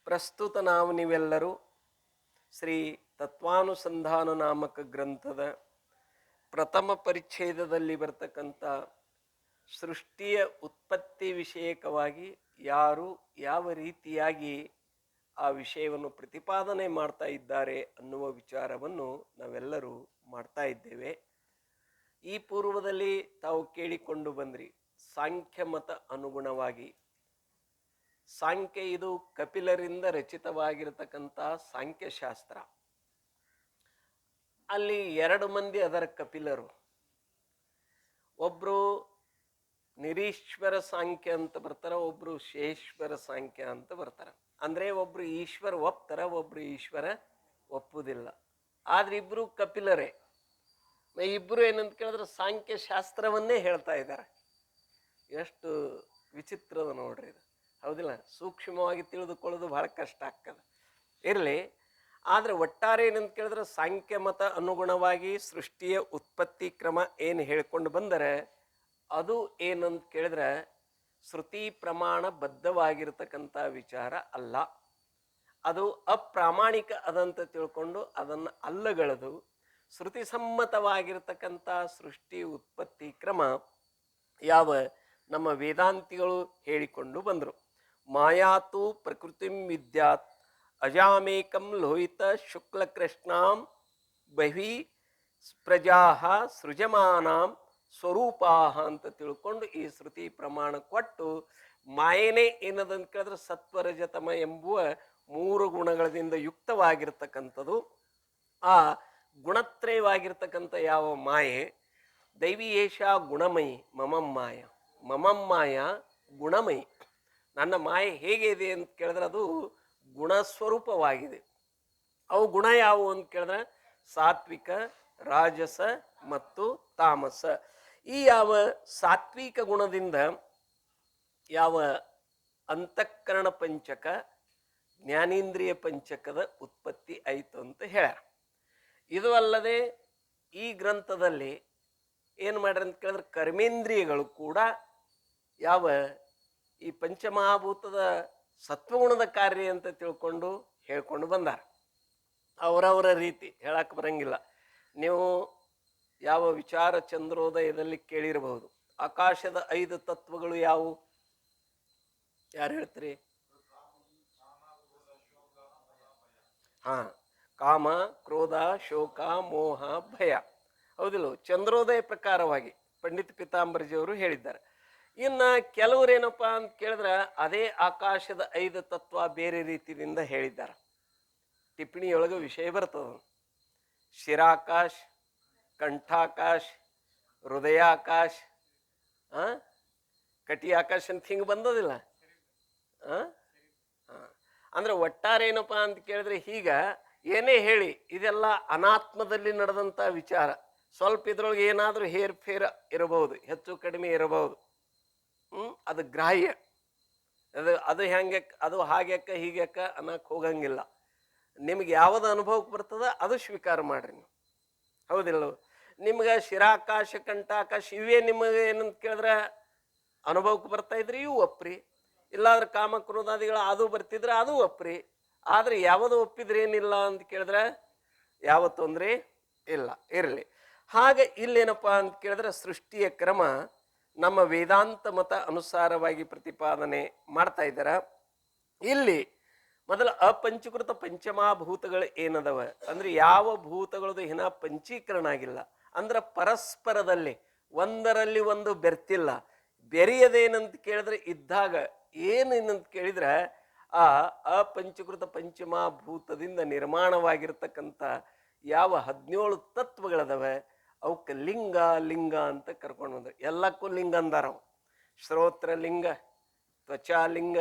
ಪ್ರಸ್ತುತ ನಾವು ನೀವೆಲ್ಲರೂ ಶ್ರೀ ತತ್ವಾನುಸಂಧಾನ ನಾಮಕ ಗ್ರಂಥದ ಪ್ರಥಮ ಪರಿಚ್ಛೇದದಲ್ಲಿ ಬರ್ತಕ್ಕಂಥ ಸೃಷ್ಟಿಯ ಉತ್ಪತ್ತಿ ವಿಷಯಕವಾಗಿ ಯಾರು ಯಾವ ರೀತಿಯಾಗಿ ಆ ವಿಷಯವನ್ನು ಪ್ರತಿಪಾದನೆ ಮಾಡ್ತಾ ಇದ್ದಾರೆ ಅನ್ನುವ ವಿಚಾರವನ್ನು ನಾವೆಲ್ಲರೂ ಮಾಡ್ತಾ ಇದ್ದೇವೆ. ಈ ಪೂರ್ವದಲ್ಲಿ ತಾವು ಕೇಳಿಕೊಂಡು ಬಂದ್ರಿ ಸಾಂಖ್ಯ ಮತ ಅನುಗುಣವಾಗಿ. ಸಾಂಖ್ಯ ಇದು ಕಪಿಲರಿಂದ ರಚಿತವಾಗಿರತಕ್ಕಂಥ ಸಾಂಖ್ಯಶಾಸ್ತ್ರ. ಅಲ್ಲಿ 2 ಮಂದಿ ಅದರ ಕಪಿಲರು. ಒಬ್ರು ನಿರೀಶ್ವರ ಸಾಂಖ್ಯ ಅಂತ ಬರ್ತಾರ, ಒಬ್ರು ಶೇಶ್ವರ ಸಾಂಖ್ಯ ಅಂತ ಬರ್ತಾರ. ಅಂದ್ರೆ ಒಬ್ರು ಈಶ್ವರ ಒಪ್ತಾರ, ಒಬ್ರು ಈಶ್ವರ ಒಪ್ಪುದಿಲ್ಲ. ಆದ್ರೆ ಇಬ್ರು ಕಪಿಲರೇ. ಇಬ್ರು ಏನಂತ ಕೇಳಿದ್ರೆ ಸಾಂಖ್ಯ ಶಾಸ್ತ್ರವನ್ನೇ ಹೇಳ್ತಾ ಇದ್ದಾರೆ. ಎಷ್ಟು ವಿಚಿತ್ರದ ನೋಡ್ರಿ ಇದು, ಹೌದಿಲ್ಲ? ಸೂಕ್ಷ್ಮವಾಗಿ ತಿಳಿದುಕೊಳ್ಳೋದು ಬಹಳ ಕಷ್ಟ ಆಗ್ತದೆ. ಇರಲಿ, ಆದರೆ ಒಟ್ಟಾರೆ ಏನಂತ ಕೇಳಿದ್ರೆ ಸಾಂಖ್ಯ ಮತ ಅನುಗುಣವಾಗಿ ಸೃಷ್ಟಿಯ ಉತ್ಪತ್ತಿ ಕ್ರಮ ಏನು ಹೇಳ್ಕೊಂಡು ಬಂದರೆ ಅದು ಏನಂತ ಕೇಳಿದ್ರೆ ಶ್ರುತಿ ಪ್ರಮಾಣ ಬದ್ಧವಾಗಿರ್ತಕ್ಕಂಥ ವಿಚಾರ ಅಲ್ಲ. ಅದು ಅಪ್ರಾಮಾಣಿಕ ಅದಂತ ತಿಳ್ಕೊಂಡು ಅದನ್ನು ಅಲ್ಲಗಳದು ಶ್ರುತಿ ಸಮ್ಮತವಾಗಿರ್ತಕ್ಕಂಥ ಸೃಷ್ಟಿ ಉತ್ಪತ್ತಿ ಕ್ರಮ ಯಾವ ನಮ್ಮ ವೇದಾಂತಿಗಳು ಹೇಳಿಕೊಂಡು ಬಂದರು. ಮಾಯಾತು ಪ್ರಕೃತಿಂ ವಿದ್ಯಾತ್ ಅಜಾಮೇಕಂ ಲೋಹಿತ ಶುಕ್ಲಕೃಷ್ಣಾಂ ಬಹಿ ಪ್ರಜಾಹ ಸೃಜಮಾನಾಂ ಸ್ವರೂಪಾಹ ಅಂತ ತಿಳ್ಕೊಂಡು ಈ ಶ್ರುತಿ ಪ್ರಮಾಣ ಕೊಟ್ಟು ಮಾಯನೇ ಏನದಂತ ಕೇಳಿದ್ರೆ ಸತ್ವರಜತಮ ಎಂಬುವ 3 ಗುಣಗಳಿಂದ ಯುಕ್ತವಾಗಿರ್ತಕ್ಕಂಥದ್ದು. ಆ ಗುಣತ್ರಯವಾಗಿರ್ತಕ್ಕಂಥ ಯಾವ ಮಾಯೆ ದೈವೀಯೇಷ ಗುಣಮಯಿ ಮಮಂ ಮಾಯ, ಮಮಂ ಮಾಯ ಗುಣಮಯಿ. ನನ್ನ ಮಾಯೆ ಹೇಗೆ ಇದೆ ಅಂತ ಕೇಳಿದ್ರೆ ಅದು ಗುಣಸ್ವರೂಪವಾಗಿದೆ. ಅವು ಗುಣ ಯಾವುವು ಅಂತ ಕೇಳಿದ್ರೆ ಸಾತ್ವಿಕ, ರಾಜಸ ಮತ್ತು ತಾಮಸ. ಈ ಯಾವ ಸಾತ್ವಿಕ ಗುಣದಿಂದ ಯಾವ ಅಂತಃಕರಣ ಪಂಚಕ ಜ್ಞಾನೇಂದ್ರಿಯ ಪಂಚಕದ ಉತ್ಪತ್ತಿ ಆಯಿತು ಅಂತ ಹೇಳ್ಯಾರ. ಇದು ಅಲ್ಲದೆ ಈ ಗ್ರಂಥದಲ್ಲಿ ಏನು ಮಾಡ್ಯಾರ ಅಂತ ಕೇಳಿದ್ರೆ ಕರ್ಮೇಂದ್ರಿಯಗಳು ಕೂಡ ಯಾವ ಈ ಪಂಚಮಹಾಭೂತದ ಸತ್ವಗುಣದ ಕಾರ್ಯ ಅಂತ ತಿಳ್ಕೊಂಡು ಹೇಳ್ಕೊಂಡು ಬಂದಾರ. ಅವರವರ ರೀತಿ ಹೇಳಕ್ಕೆ ಬರಂಗಿಲ್ಲ. ನೀವು ಯಾವ ವಿಚಾರ ಚಂದ್ರೋದಯದಲ್ಲಿ ಕೇಳಿರಬಹುದು. ಆಕಾಶದ 5 ತತ್ವಗಳು ಯಾವುವು? ಯಾರು ಹೇಳ್ತೀರಿ? ಕಾಮ, ಕ್ರೋಧ, ಶೋಕ, ಮೋಹ, ಭಯ. ಹೌದಿಲ್ಲ? ಚಂದ್ರೋದಯ ಪ್ರಕಾರವಾಗಿ ಪಂಡಿತ್ ಪೀತಾಂಬರಜಿಯವರು ಹೇಳಿದ್ದಾರೆ. ಇನ್ನು ಕೆಲವರೇನಪ್ಪ ಅಂತ ಕೇಳಿದ್ರೆ ಅದೇ ಆಕಾಶದ 5 ತತ್ವ ಬೇರೆ ರೀತಿಯಿಂದ ಹೇಳಿದ್ದಾರೆ. ಟಿಪ್ಪಣಿಯೊಳಗೆ ವಿಷಯ ಬರ್ತದ. ಶಿರಾಕಾಶ, ಕಂಠಾಕಾಶ, ಹೃದಯಾಕಾಶ, ಕಟಿ ಆಕಾಶ ಅಂತ ಹಿಂಗೆ ಬಂದದಿಲ್ಲ. ಅಂದ್ರೆ ಒಟ್ಟಾರೆ ಏನಪ್ಪಾ ಅಂತ ಕೇಳಿದ್ರೆ ಈಗ ಏನೇ ಹೇಳಿ ಇದೆಲ್ಲ ಅನಾತ್ಮದಲ್ಲಿ ನಡೆದಂಥ ವಿಚಾರ. ಸ್ವಲ್ಪ ಇದ್ರೊಳಗೆ ಏನಾದರೂ ಹೇರ್ ಫೇರ್ ಇರಬಹುದು, ಹೆಚ್ಚು ಕಡಿಮೆ ಇರಬಹುದು. ಅದು ಗ್ರಾಹ್ಯ. ಅದು ಹೆಂಗೆ, ಅದು ಹಾಗ್ಯಾಕ ಹೀಗ್ಯಾಕ ಅನ್ನಕ್ಕೆ ಹೋಗಂಗಿಲ್ಲ. ನಿಮ್ಗೆ ಯಾವುದು ಅನುಭವಕ್ಕೆ ಬರ್ತದ ಅದು ಸ್ವೀಕಾರ ಮಾಡ್ರಿ ನೀವು, ಹೌದಿಲ್ಲ? ನಿಮ್ಗೆ ಶಿರಾಕಾಶ ಕಂಠಾಕಾಶ ಇವೇ ನಿಮಗೆ ಏನಂತ ಕೇಳಿದ್ರೆ ಅನುಭವಕ್ಕೆ ಬರ್ತಾ ಇದ್ರಿ, ಇವು ಒಪ್ಪ್ರಿ. ಇಲ್ಲಾಂದ್ರೆ ಕಾಮಕ್ರೋಧಾದಿಗಳು ಅದು ಬರ್ತಿದ್ರೆ ಅದು ಒಪ್ಪ್ರಿ. ಆದರೆ ಯಾವುದು ಒಪ್ಪಿದ್ರೆ ಏನಿಲ್ಲ ಅಂತ ಕೇಳಿದ್ರೆ ಯಾವ ತೊಂದರೆ ಇಲ್ಲ. ಇರಲಿ. ಹಾಗೆ ಇಲ್ಲೇನಪ್ಪ ಅಂತ ಕೇಳಿದ್ರೆ ಸೃಷ್ಟಿಯ ಕ್ರಮ ನಮ್ಮ ವೇದಾಂತ ಮತ ಅನುಸಾರವಾಗಿ ಪ್ರತಿಪಾದನೆ ಮಾಡ್ತಾ ಇದ್ದಾರೆ. ಇಲ್ಲಿ ಮೊದಲ ಅಪಂಚೀಕೃತ ಪಂಚಮಹಾಭೂತಗಳು ಏನದವ ಅಂದ್ರೆ ಯಾವ ಭೂತಗಳದು ಇನ್ನ ಪಂಚೀಕರಣ ಆಗಿಲ್ಲ. ಅಂದ್ರೆ ಪರಸ್ಪರದಲ್ಲಿ ಒಂದರಲ್ಲಿ ಒಂದು ಬೆರ್ತಿಲ್ಲ. ಬೆರೆಯದೇನಂತ ಕೇಳಿದ್ರೆ ಇದ್ದಾಗ ಏನೇನಂತ ಕೇಳಿದ್ರೆ ಆ ಅಪಂಚೀಕೃತ ಪಂಚಮಹಾಭೂತದಿಂದ ನಿರ್ಮಾಣವಾಗಿರ್ತಕ್ಕಂಥ ಯಾವ 17 ತತ್ವಗಳದವೆ ಅವಕ್ಕೆ ಲಿಂಗ ಲಿಂಗ ಅಂತ ಕರ್ಕೊಂಡು ಬಂದ್ರು. ಎಲ್ಲಕ್ಕೂ ಲಿಂಗ ಅಂದಾರವು. ಶ್ರೋತ್ರ ಲಿಂಗ, ತ್ವಚಾಲಿಂಗ,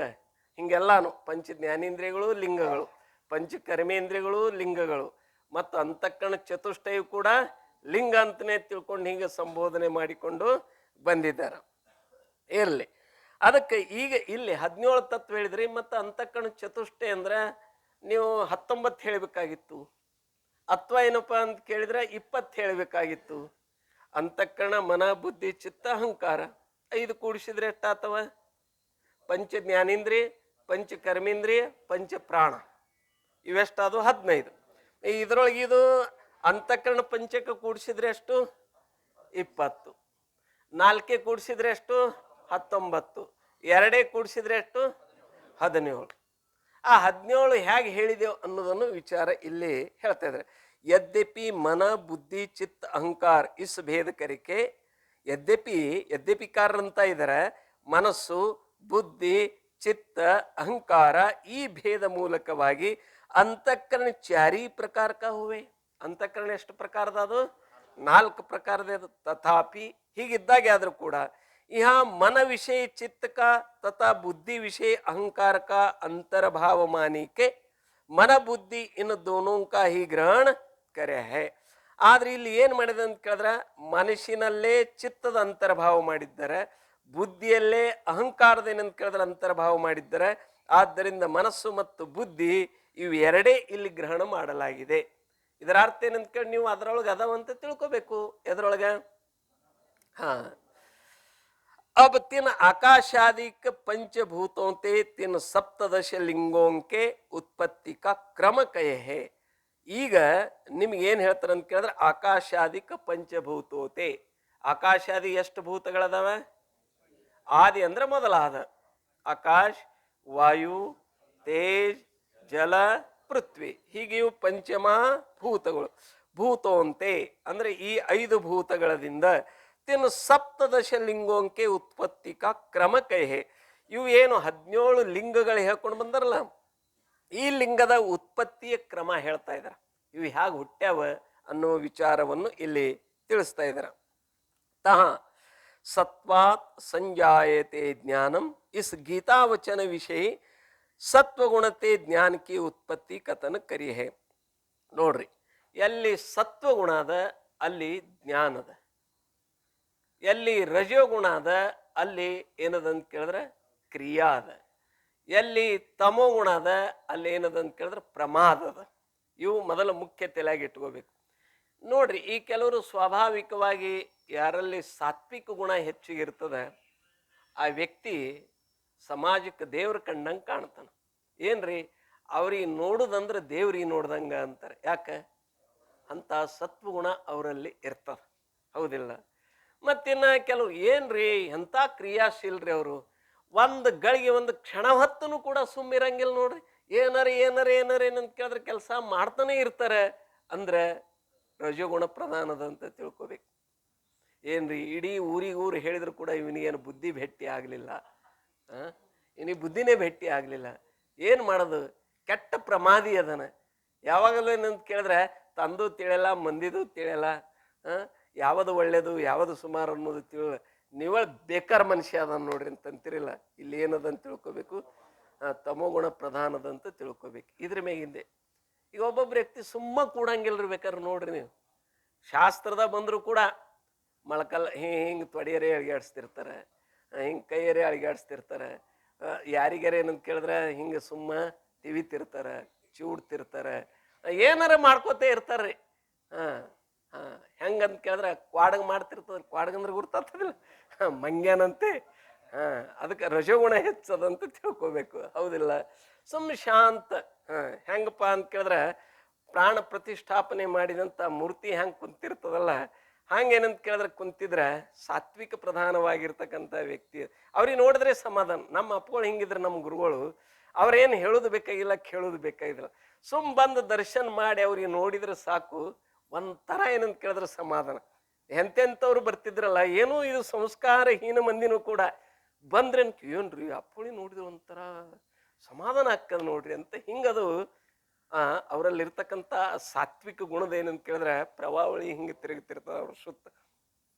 ಹಿಂಗೆಲ್ಲಾನು ಪಂಚ ಜ್ಞಾನೇಂದ್ರಿಯಗಳು ಲಿಂಗಗಳು, ಪಂಚ ಕರ್ಮೇಂದ್ರಿಯಗಳು ಲಿಂಗಗಳು, ಮತ್ತು ಅಂತಃಕರಣ ಚತುಷ್ಟಯವು ಕೂಡ ಲಿಂಗ ಅಂತಲೇ ತಿಳ್ಕೊಂಡು ಹಿಂಗೆ ಸಂಬೋಧನೆ ಮಾಡಿಕೊಂಡು ಬಂದಿದ್ದಾರೆ. ಇರಲಿ. ಅದಕ್ಕೆ ಈಗ ಇಲ್ಲಿ 17 ತತ್ವ ಹೇಳಿದ್ರಿ, ಮತ್ತು ಅಂತಃಕರಣ ಚತುಷ್ಟಯ ಅಂದ್ರೆ ನೀವು 19 ಹೇಳಬೇಕಾಗಿತ್ತು. ಅಥವಾ ಏನಪ್ಪ ಅಂತ ಕೇಳಿದ್ರೆ 20 ಹೇಳಬೇಕಾಗಿತ್ತು. ಅಂತಃಕರಣ, ಮನ, ಬುದ್ಧಿ, ಚಿತ್ತ, ಅಹಂಕಾರ 5 ಕೂಡಿಸಿದ್ರೆ ಎಷ್ಟಾತವ? ಪಂಚ ಜ್ಞಾನೇಂದ್ರಿಯ, ಪಂಚ ಕರ್ಮೇಂದ್ರಿಯ ಪಂಚ ಪ್ರಾಣ ಇವೆಷ್ಟದು 15. ಇದ್ರೊಳಗೆ ಇದು ಅಂತಃಕರಣ ಪಂಚಕ ಕೂಡಿಸಿದ್ರೆ ಎಷ್ಟು 20, 4 ಕೂಡಿಸಿದ್ರೆ ಎಷ್ಟು 19, 2 ಕೂಡಿಸಿದ್ರೆ ಎಷ್ಟು 17. ಆ 17 ಹೇಗೆ ಹೇಳಿದೆವು ಅನ್ನೋದನ್ನು ವಿಚಾರ ಇಲ್ಲಿ ಹೇಳ್ತಾ ಇದ್ದಾರೆ. ಯದ್ಯಪಿ ಮನ ಬುದ್ಧಿ ಚಿತ್ತ ಅಹಂಕಾರ ಇಸ್ ಭೇದ ಕರಿಕೆ, ಯದ್ಯಪಿಕಾರರಂತ ಇದ್ದಾರೆ ಮನಸ್ಸು ಬುದ್ಧಿ ಚಿತ್ತ ಅಹಂಕಾರ ಈ ಭೇದ ಮೂಲಕವಾಗಿ ಅಂತಃಕರಣ 4 ಪ್ರಕಾರ का हुए. ಅಂತಃಕರಣ ಎಷ್ಟು ಪ್ರಕಾರದ? ಅದು 4 ಪ್ರಕಾರದ. ತಥಾಪಿ ಹೀಗಿದ್ದಾಗೆ ಆದರೂ ಕೂಡ यह मन विषय चित्त का तथा बुद्धि विषय अहंकार का अंतर्भाव मानी के मन बुद्धि इन दोनों का ही ग्रहण करे है. ಆದ್ರೆ ಇಲ್ಲಿ ಏನು ಮಾಡಿದೆ ಅಂತ ಕೇಳಿದ್ರೆ ಮನಸ್ಸಿನಲ್ಲೇ ಚಿತ್ತದ ಅಂತರ್ಭಾವ ಮಾಡಿದ್ದಾರೆ, ಬುದ್ಧಿಯಲ್ಲೇ ಅಹಂಕಾರದ ಏನಂತ ಕೇಳಿದ್ರೆ ಅಂತರ್ಭಾವ ಮಾಡಿದ್ದಾರೆ. ಆದ್ದರಿಂದ ಮನಸ್ಸು ಮತ್ತು ಬುದ್ಧಿ ಇವು ಎರಡೇ ಇಲ್ಲಿ ಗ್ರಹಣ ಮಾಡಲಾಗಿದೆ. ಇದರ ಅರ್ಥ ಏನಂತ ಕೇಳಿ ನೀವು ಅದರೊಳಗೆ ಅದಾವಂತ ತಿಳ್ಕೋಬೇಕು. ಎದ್ರೊಳಗೆ अब 3 आकाशादिक पंचभूतों ते 3 सप्तदश लिंगों के उत्पत्ति का क्रम कहे है. ಈಗ ನಿಮ್ಗೆ ಏನು ಹೇಳ್ತಾರೆ ಅಂತ ಕೇಳಿದ್ರೆ ಆಕಾಶಾದಿಕ ಪಂಚಭೂತೋತೆ. ಆಕಾಶಾದಿ ಎಷ್ಟು ಭೂತಗಳದಾವ? ಆದಿ ಅಂದ್ರೆ ಮೊದಲಾದ ಆಕಾಶ, ವಾಯು, ತೇಜ್, ಜಲ, ಪೃಥ್ವಿ, ಹೀಗೆ ಇವು ಪಂಚಮಭೂತಗಳು. ಭೂತೋಂತೆ ಅಂದ್ರೆ ಈ 5 ಭೂತಗಳದಿಂದ ತಿನ್ನು ಸಪ್ತದಶ ಲಿಂಗೋಂಕೆ ಉತ್ಪತ್ತಿ ಕಾ ಕ್ರಮ ಕಹೆ. ಇವು ಏನು 17 ಲಿಂಗಗಳು ಹೇಳ್ಕೊಂಡು ಬಂದಾರಲ್ಲ, ಈ ಲಿಂಗದ ಉತ್ಪತ್ತಿಯ ಕ್ರಮ ಹೇಳ್ತಾ ಇದ್ದಾರೆ. ಇವು ಹೇಗೆ ಹುಟ್ಟ್ಯಾವ ಅನ್ನೋ ವಿಚಾರವನ್ನು ಇಲ್ಲಿ ತಿಳಿಸ್ತಾ ಇದ್ದಾರೆ. ತಹ ಸತ್ವಾತ್ ಸಂಜಾಯತೆ ಜ್ಞಾನಂ ಇಸ್ ಗೀತಾವಚನ ವಿಷಯ ಸತ್ವಗುಣತೆ ಜ್ಞಾನ ಕಿ ಉತ್ಪತ್ತಿ ಕಥನ ಕರಿ ಹೇ. ನೋಡ್ರಿ, ಎಲ್ಲಿ ಸತ್ವಗುಣ ಅದ ಅಲ್ಲಿ ಜ್ಞಾನ ಅದ, ಎಲ್ಲಿ ರಜೋಗುಣ ಅದ ಅಲ್ಲಿ ಏನದಂತ ಕೇಳಿದ್ರೆ ಕ್ರಿಯಾ ಅದ, ಎಲ್ಲಿ ತಮೋಗುಣ ಅದ ಅಲ್ಲಿ ಏನದಂತ ಕೇಳಿದ್ರೆ ಪ್ರಮಾದ ಅದ. ಇವು ಮೊದಲ ಮುಖ್ಯ ತಲೆಯಾಗಿ ಇಟ್ಕೋಬೇಕು. ನೋಡ್ರಿ, ಈ ಕೆಲವರು ಸ್ವಾಭಾವಿಕವಾಗಿ ಯಾರಲ್ಲಿ ಸಾತ್ವಿಕ ಗುಣ ಹೆಚ್ಚಿಗಿರ್ತದೆ ಆ ವ್ಯಕ್ತಿ ಸಮಾಜಕ್ಕೆ ದೇವ್ರ ಕಂಡಂಗೆ ಕಾಣ್ತಾನೆ. ಏನ್ರಿ, ಅವ್ರಿಗೆ ನೋಡುದಂದ್ರೆ ದೇವ್ರಿಗೆ ನೋಡ್ದಂಗ ಅಂತಾರೆ. ಯಾಕೆ? ಅಂತ ಸತ್ವಗುಣ ಅವರಲ್ಲಿ ಇರ್ತದೆ, ಹೌದಿಲ್ಲ? ಮತ್ತಿನ್ನ ಕೆಲವು ಏನ್ರಿ ಎಂಥ ಕ್ರಿಯಾಶೀಲ್ರಿ ಅವರು, ಒಂದು ಗಳಿಗೆ ಒಂದು ಕ್ಷಣ ಹೊತ್ತನು ಕೂಡ ಸುಮ್ಮಿರಂಗಿಲ್ಲ. ನೋಡ್ರಿ, ಏನಾರ ಏನಂತ ಕೇಳಿದ್ರೆ ಕೆಲಸ ಮಾಡ್ತಾನೆ ಇರ್ತಾರೆ. ಅಂದ್ರೆ ರಜೋಗುಣ ಪ್ರಧಾನದ ಅಂತ ತಿಳ್ಕೊಬೇಕು. ಏನ್ರಿ, ಇಡೀ ಊರಿಗೂರು ಹೇಳಿದ್ರು ಕೂಡ ಇವನಿಗೇನು ಬುದ್ಧಿ ಭೇಟಿ ಆಗಲಿಲ್ಲ, ಇವನಿಗೆ ಬುದ್ಧಿನೇ ಭೇಟಿ ಆಗಲಿಲ್ಲ. ಏನು ಮಾಡೋದು? ಕೆಟ್ಟ ಪ್ರಮಾದಿ ಅದನ. ಯಾವಾಗಲೂ ಏನಂತ ಕೇಳಿದ್ರೆ ತಂದು ತಿಳಿಯಲ್ಲ, ಮಂದಿದು ತಿಳಿಯಲ್ಲ, ಯಾವುದು ಒಳ್ಳೇದು ಯಾವುದು ಸುಮಾರು ಅನ್ನೋದು ನೀವೇ ಬೇಕಾರ್ ಮನುಷ್ಯ ಅದ ನೋಡ್ರಿ ಅಂತಂತಿರಿಲ್ಲ. ಇಲ್ಲಿ ಏನದಂತ ತಿಳ್ಕೊಬೇಕು, ತಮೋಗುಣ ಪ್ರಧಾನದಂತ ತಿಳ್ಕೊಬೇಕು. ಇದ್ರ ಮೇಗಿಂದೆ ಈಗ ಒಬ್ಬೊಬ್ಬರು ವ್ಯಕ್ತಿ ಸುಮ್ಮ ಕೂಡಂಗಿಲ್ರಿ. ಬೇಕಾದ್ರೆ ನೋಡ್ರಿ ನೀವು, ಶಾಸ್ತ್ರದ ಬಂದರೂ ಕೂಡ ಮೊಳಕಲ್ಲ ಹಿಂಗೆ ತೊಡೆಯರೇ ಅಳಿಗಾಡಿಸ್ತಿರ್ತಾರೆ, ಹಿಂಗೆ ಕೈಯರೇ ಅಳಿಗಾಡಿಸ್ತಿರ್ತಾರೆ. ಯಾರಿಗಾರ ಏನಂತ ಕೇಳಿದ್ರೆ ಹಿಂಗೆ ಸುಮ್ಮ ತಿವಿತಿರ್ತಾರೆ, ಚಿವುಡ್ತಿರ್ತಾರೆ, ಏನಾರ ಮಾಡ್ಕೋತೇ ಇರ್ತಾರ್ರಿ. ಹೆಂಗಂತ ಕೇಳಿದ್ರೆ ಕ್ವಾಡಗ್ ಮಾಡ್ತಿರ್ತದ. ಕ್ವಾಡಗಂದ್ರೆ ಗುರ್ತಾಗ್ತದಿಲ್ಲ, ಮಂಗ್ಯಾನಂತೆ. ಅದಕ್ಕೆ ರಜೋಗುಣ ಹೆಚ್ಚದಂತ ತಿಳ್ಕೊಬೇಕು, ಹೌದಿಲ್ಲ? ಸುಮ್ಮನೆ ಶಾಂತ. ಹೆಂಗಪ್ಪ ಅಂತ ಕೇಳಿದ್ರೆ ಪ್ರಾಣ ಪ್ರತಿಷ್ಠಾಪನೆ ಮಾಡಿದಂಥ ಮೂರ್ತಿ ಹೆಂಗೆ ಕುಂತಿರ್ತದಲ್ಲ, ಹಂಗೇನಂತ ಕೇಳಿದ್ರೆ ಕುಂತಿದ್ರೆ ಸಾತ್ವಿಕ ಪ್ರಧಾನವಾಗಿರ್ತಕ್ಕಂಥ ವ್ಯಕ್ತಿ. ಅವ್ರಿಗೆ ನೋಡಿದ್ರೆ ಸಮಾಧಾನ. ನಮ್ಮ ಅಪ್ಪಗಳು ಹಿಂಗಿದ್ರೆ ನಮ್ಮ ಗುರುಗಳು ಅವ್ರೇನು ಹೇಳೋದು ಬೇಕಾಗಿಲ್ಲ, ಕೇಳೋದು ಬೇಕಾಗಿಲ್ಲ. ಸುಮ್ ಬಂದು ದರ್ಶನ ಮಾಡಿ ಅವ್ರಿಗೆ ನೋಡಿದ್ರೆ ಸಾಕು, ಒಂಥರ ಏನಂತ ಕೇಳಿದ್ರೆ ಸಮಾಧಾನ. ಎಂತೆಂಥವ್ರು ಬರ್ತಿದ್ರಲ್ಲ, ಏನೋ ಇದು ಸಂಸ್ಕಾರಹೀನ ಮಂದಿನೂ ಕೂಡ ಬಂದ್ರೆ ಏನ್ರಿ ಅಪ್ಪಳಿ ನೋಡಿದ್ರೆ ಒಂಥರ ಸಮಾಧಾನ ಆಗ್ತದೆ ನೋಡ್ರಿ ಅಂತ ಹಿಂಗದು ಅವರಲ್ಲಿರ್ತಕ್ಕಂಥ ಸಾತ್ವಿಕ ಗುಣದ ಏನಂತ ಕೇಳಿದ್ರೆ ಪ್ರವಾವಳಿ ಹಿಂಗೆ ತಿರುಗುತ್ತಿರ್ತದೆ ಅವ್ರ ಸುತ್ತ.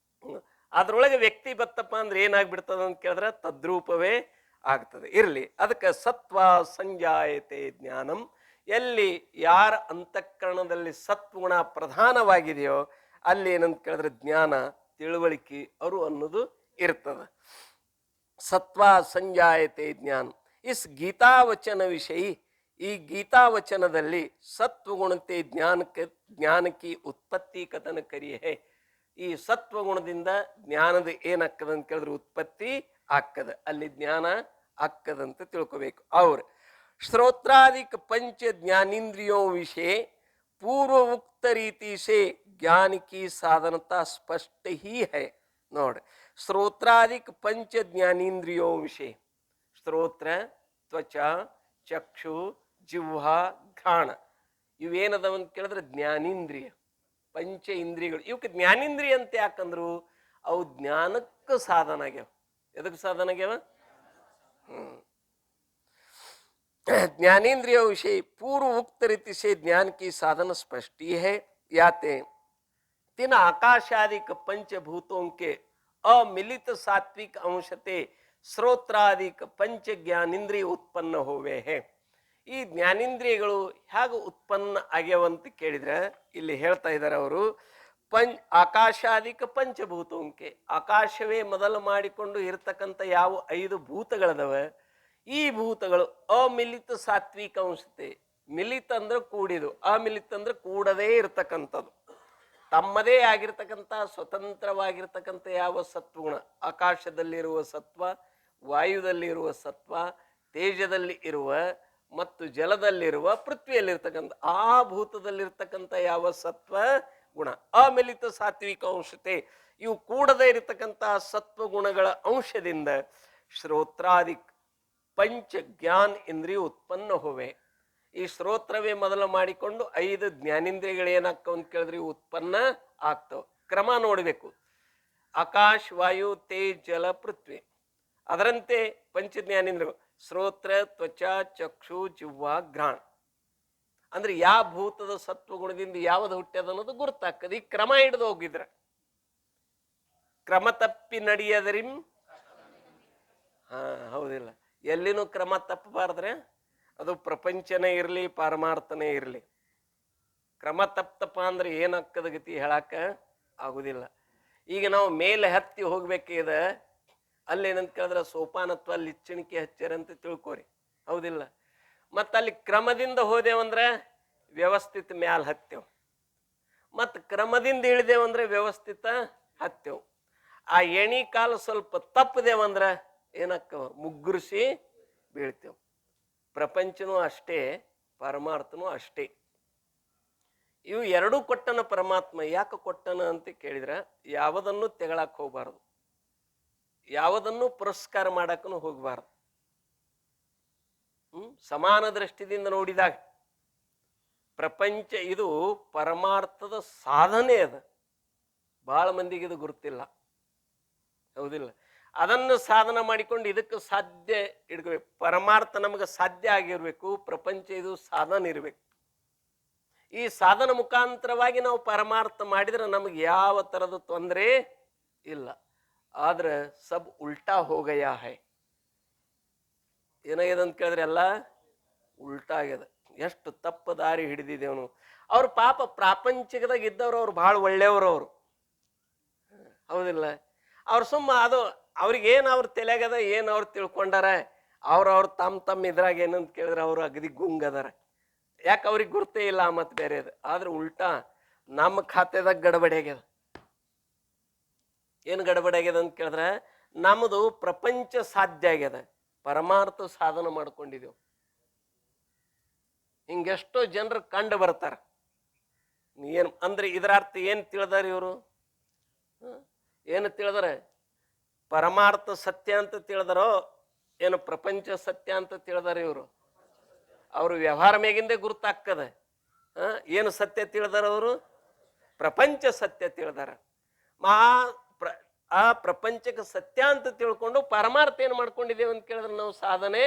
ಅದ್ರೊಳಗೆ ವ್ಯಕ್ತಿ ಬತ್ತಪ್ಪ ಅಂದ್ರೆ ಏನಾಗ್ಬಿಡ್ತದ ಅಂತ ಕೇಳಿದ್ರೆ ತದ್ರೂಪವೇ ಆಗ್ತದೆ. ಇರ್ಲಿ, ಅದಕ್ಕೆ ಸತ್ವ ಸಂಜಾಯತೆ ಜ್ಞಾನಂ. ಎಲ್ಲಿ ಯಾರ ಅಂತಃಕರಣದಲ್ಲಿ ಸತ್ವಗುಣ ಪ್ರಧಾನವಾಗಿದೆಯೋ ಅಲ್ಲಿ ಏನಂತ ಕೇಳಿದ್ರೆ ಜ್ಞಾನ, ತಿಳುವಳಿಕೆ ಅವರು ಅನ್ನೋದು ಇರ್ತದೆ. ಸತ್ವ ಸಂಜಾಯತೆ ಜ್ಞಾನ ಇಸ್ ಗೀತಾವಚನ ವಿಷಯ. ಈ ಗೀತಾವಚನದಲ್ಲಿ ಸತ್ವಗುಣತೆ ಜ್ಞಾನಕ್ಕೆ ಉತ್ಪತ್ತಿ ಕಥನ ಕರಿಯೇ. ಈ ಸತ್ವಗುಣದಿಂದ ಜ್ಞಾನದ ಏನಾಗ್ತದೆ ಅಂತ ಕೇಳಿದ್ರೆ ಉತ್ಪತ್ತಿ ಆಗ್ತದೆ, ಅಲ್ಲಿ ಜ್ಞಾನ ಅಕ್ಕದಂತ ತಿಳ್ಕೋಬೇಕು. ಅವ್ರು श्रोत्रादिक पंच ज्ञानेन्द्रियों विषय पूर्व उक्त रीति से ज्ञान की साधनता स्पष्ट ही है. नोड श्रोत्रादिक पंच ज्ञानेन्द्रियों विषय श्रोत्र त्वच चक्षु जिह्वा घ्राण ಇವೇನದವ ಅಂತ ಕೇಳಿದ್ರೆ ಜ್ಞಾನೇಂದ್ರಿಯ ಪಂಚ ಇಂದ್ರಿಯಗಳು. ಇವಕ್ಕೆ ಜ್ಞಾನೇಂದ್ರಿಯ ಅಂತ ಯಾಕಂದ್ರು ಅವು ಜ್ಞಾನಕ್ಕೆ ಸಾಧನ ಆಗ್ಯಾವ. ಎದಕ್ಕೆ ಸಾಧನ ಆಗ್ಯಾವ? ज्ञानेन्द्रिय विषय पूर्व उक्त रीति से ज्ञान की साधन स्पष्टी है. याते तीन आकाशादिक पंचभूतों के अमिलित सात्विक अंशते श्रोत्रादिक पंच ज्ञानेन्द्रिय उत्पन्न होवे है. ಈ ಜ್ಞಾನೇಂದ್ರಿಯಗಳು ಹೇಗೆ ಉತ್ಪನ್ನ ಆಗ್ಯಾವಂತ ಕೇಳಿದ್ರೆ ಇಲ್ಲಿ ಹೇಳ್ತಾ ಇದ್ದಾರೆ ಅವರು, ಆಕಾಶಾದಿಕ ಪಂಚಭೂತೋಂಕೆ, ಆಕಾಶವೇ ಮೊದಲು ಮಾಡಿಕೊಂಡು ಇರತಕ್ಕಂಥ ಯಾವ 5 ಭೂತಗಳದವ, ಈ ಭೂತಗಳು ಅಮಿಲಿತ ಸಾತ್ವಿಕ ಅಂಶತೆ. ಮಿಲಿತ ಅಂದ್ರೆ ಕೂಡಿದು, ಅಮಿಲಿತ ಅಂದ್ರೆ ಕೂಡದೇ ಇರತಕ್ಕಂಥದ್ದು. ತಮ್ಮದೇ ಆಗಿರ್ತಕ್ಕಂಥ ಸ್ವತಂತ್ರವಾಗಿರ್ತಕ್ಕಂಥ ಯಾವ ಸತ್ವಗುಣ, ಆಕಾಶದಲ್ಲಿರುವ ಸತ್ವ, ವಾಯುದಲ್ಲಿರುವ ಸತ್ವ, ತೇಜದಲ್ಲಿ ಇರುವ ಮತ್ತು ಜಲದಲ್ಲಿರುವ, ಪೃಥ್ವಿಯಲ್ಲಿರ್ತಕ್ಕಂಥ ಆ ಭೂತದಲ್ಲಿರ್ತಕ್ಕಂಥ ಯಾವ ಸತ್ವ ಗುಣ ಅಮಿಲಿತ ಸಾತ್ವಿಕ ಅಂಶತೆ, ಇವು ಕೂಡದೇ ಇರತಕ್ಕಂಥ ಸತ್ವಗುಣಗಳ ಅಂಶದಿಂದ ಶ್ರೋತ್ರಾದಿಕ್ पंच ज्ञान इंद्रिय उत्पन्न होवे. ಈ ಶ್ರೋತ್ರವೇ ಮೊದಲು ಮಾಡಿಕೊಂಡು 5 ಜ್ಞಾನೇಂದ್ರಿಯಗಳು ಏನಾಗ್ತಾವ ಅಂತ ಕೇಳಿದ್ರೆ ಉತ್ಪನ್ನ ಆಗ್ತಾವ. ಕ್ರಮ ನೋಡಬೇಕು. ಆಕಾಶ, ವಾಯು, ತೇಜ್, ಜಲ, ಪೃಥ್ವಿ. ಅದರಂತೆ ಪಂಚ ಜ್ಞಾನೇಂದ್ರಿಯಗಳು ಶ್ರೋತ್ರ ತ್ವಚ ಚಕ್ಷು ಜಿಹ್ವಾ ಘ್ರಾಣ. ಅಂದ್ರೆ ಯಾವ ಭೂತದ ಸತ್ವಗುಣದಿಂದ ಯಾವ್ದು ಹುಟ್ಟ್ಯದ ಅನ್ನೋದು ಗುರುತಾಗ್ತದೆ. ಈ ಕ್ರಮ ಹಿಡಿದು ಹೋಗಿದ್ರೆ ಕ್ರಮ ತಪ್ಪಿ ನಡೆಯದರಿಂ ಹೌದಿಲ್ಲ, ಎಲ್ಲಿನೂ ಕ್ರಮ ತಪ್ಪಬಾರ್ದ್ರೆ ಅದು ಪ್ರಪಂಚನೇ ಇರಲಿ ಪಾರಮಾರ್ಥನೇ ಇರಲಿ. ಕ್ರಮ ತಪ್ಪಪ್ಪ ಅಂದ್ರೆ ಏನಾಗ್ತದ ಗತಿ ಹೇಳಾಕ ಆಗುದಿಲ್ಲ. ಈಗ ನಾವು ಮೇಲೆ ಹತ್ತಿ ಹೋಗ್ಬೇಕಿದೆ, ಅಲ್ಲೇನಂತ ಕೇಳಿದ್ರೆ ಸೋಪಾನತ್ವ ಲಿಚ್ಚಣಿಕೆ ಹಚ್ಚಾರಂತ ತಿಳ್ಕೋರಿ, ಹೌದಿಲ್ಲ. ಮತ್ತು ಅಲ್ಲಿ ಕ್ರಮದಿಂದ ಹೋದೆವಂದ್ರೆ ವ್ಯವಸ್ಥಿತ ಮ್ಯಾಲ ಹತ್ತೇವು, ಮತ್ತು ಕ್ರಮದಿಂದ ಇಳಿದೇವಂದ್ರೆ ವ್ಯವಸ್ಥಿತ ಹತ್ತೇವು. ಆ ಎಣಿ ಕಾಲು ಸ್ವಲ್ಪ ತಪ್ಪದೇವಂದ್ರೆ ಏನಕ್ಕವ ಮುಗ್ಗುರಿಸಿ ಬೀಳ್ತೇವೆ. ಪ್ರಪಂಚನೂ ಅಷ್ಟೇ, ಪರಮಾರ್ಥನೂ ಅಷ್ಟೇ. ಇವು ಎರಡೂ ಕೊಟ್ಟನ ಪರಮಾತ್ಮ. ಯಾಕೆ ಕೊಟ್ಟನ ಅಂತ ಕೇಳಿದ್ರೆ ಯಾವುದನ್ನು ತೆಗಳಕ್ಕೆ ಹೋಗಬಾರ್ದು, ಯಾವುದನ್ನು ಪುರಸ್ಕಾರ ಮಾಡಕ್ಕೂ ಹೋಗಬಾರ್ದು. ಸಮಾನ ದೃಷ್ಟಿದಿಂದ ನೋಡಿದಾಗ ಪ್ರಪಂಚ ಇದು ಪರಮಾರ್ಥದ ಸಾಧನೆ ಅದ. ಬಹಳ ಮಂದಿಗೆ ಇದು ಗುರುತಿಲ್ಲ, ಹೌದಿಲ್ಲ. ಅದನ್ನು ಸಾಧನ ಮಾಡಿಕೊಂಡು ಇದಕ್ಕೆ ಸಾಧ್ಯ ಇಡ್ಕೋಬೇಕು. ಪರಮಾರ್ಥ ನಮಗೆ ಸಾಧ್ಯ ಆಗಿರ್ಬೇಕು, ಪ್ರಪಂಚ ಇದು ಸಾಧನ ಇರಬೇಕು. ಈ ಸಾಧನ ಮುಖಾಂತರವಾಗಿ ನಾವು ಪರಮಾರ್ಥ ಮಾಡಿದ್ರೆ ನಮಗೆ ಯಾವ ಥರದ ತೊಂದರೆ ಇಲ್ಲ. ಆದ್ರೆ ಸಬ್ ಉಲ್ಟಾ ಹೋಗಯ ಹೈ. ಏನಾಗ್ಯದ ಅಂತ ಕೇಳಿದ್ರೆ ಎಲ್ಲ ಉಲ್ಟಾ ಆಗ್ಯದ. ಎಷ್ಟು ತಪ್ಪು ದಾರಿ ಹಿಡಿದಿದ್ದೇವನು. ಅವ್ರು ಪಾಪ ಪ್ರಾಪಂಚಿಕದಾಗ ಇದ್ದವ್ರು, ಅವ್ರು ಭಾಳ ಒಳ್ಳೆಯವರು, ಅವರು ಹೌದಿಲ್ಲ. ಅವ್ರು ಸುಮ್ಮ ಅದು ಅವ್ರಿಗೇನು ಅವ್ರ ತಲೆಗದ, ಏನು ಅವ್ರು ತಿಳ್ಕೊಂಡಾರ, ಅವ್ರು ತಮ್ಮ ಇದ್ರಾಗ ಏನಂತ ಕೇಳಿದ್ರೆ ಅವ್ರು ಅಗದಿ ಗುಂಗದಾರ. ಯಾಕೆ ಅವ್ರಿಗೆ ಗುರ್ತೇ ಇಲ್ಲ ಮತ್ತು ಬೇರೆ ಅದು. ಆದ್ರೆ ಉಲ್ಟಾ ನಮ್ಮ ಖಾತೆದಾಗ ಗಡಬಡಿ ಆಗ್ಯದ. ಏನು ಗಡಬಡಿ ಆಗ್ಯದ ಅಂತ ಕೇಳಿದ್ರೆ ನಮ್ಮದು ಪ್ರಪಂಚ ಸಾಧ್ಯ ಆಗ್ಯದ, ಪರಮಾರ್ಥ ಸಾಧನ ಮಾಡ್ಕೊಂಡಿದ್ದೇವೆ. ಹಿಂಗೆಷ್ಟೋ ಜನರು ಕಂಡು ಬರ್ತಾರ. ಏನು ಅಂದ್ರೆ ಇದರ ಅರ್ಥ ಏನು ತಿಳಿದಾರ ಇವರು? ಏನು ತಿಳಿದಾರ? ಪರಮಾರ್ಥ ಸತ್ಯ ಅಂತ ತಿಳಿದಾರೋ ಏನು ಪ್ರಪಂಚ ಸತ್ಯ ಅಂತ ತಿಳಿದಾರ ಇವರು? ಅವರು ವ್ಯವಹಾರ ಮೇಗಿಂದೇ ಗುರುತಾಗ್ತದ. ಏನು ಸತ್ಯ ತಿಳಿದಾರ ಅವರು? ಪ್ರಪಂಚ ಸತ್ಯ ತಿಳಿದಾರ. ಆ ಪ್ರಪಂಚಕ್ಕೆ ಸತ್ಯ ಅಂತ ತಿಳ್ಕೊಂಡು ಪರಮಾರ್ಥ ಏನು ಮಾಡ್ಕೊಂಡಿದ್ದೇವೆ ಅಂತ ಕೇಳಿದ್ರೆ ನಾವು ಸಾಧನೆ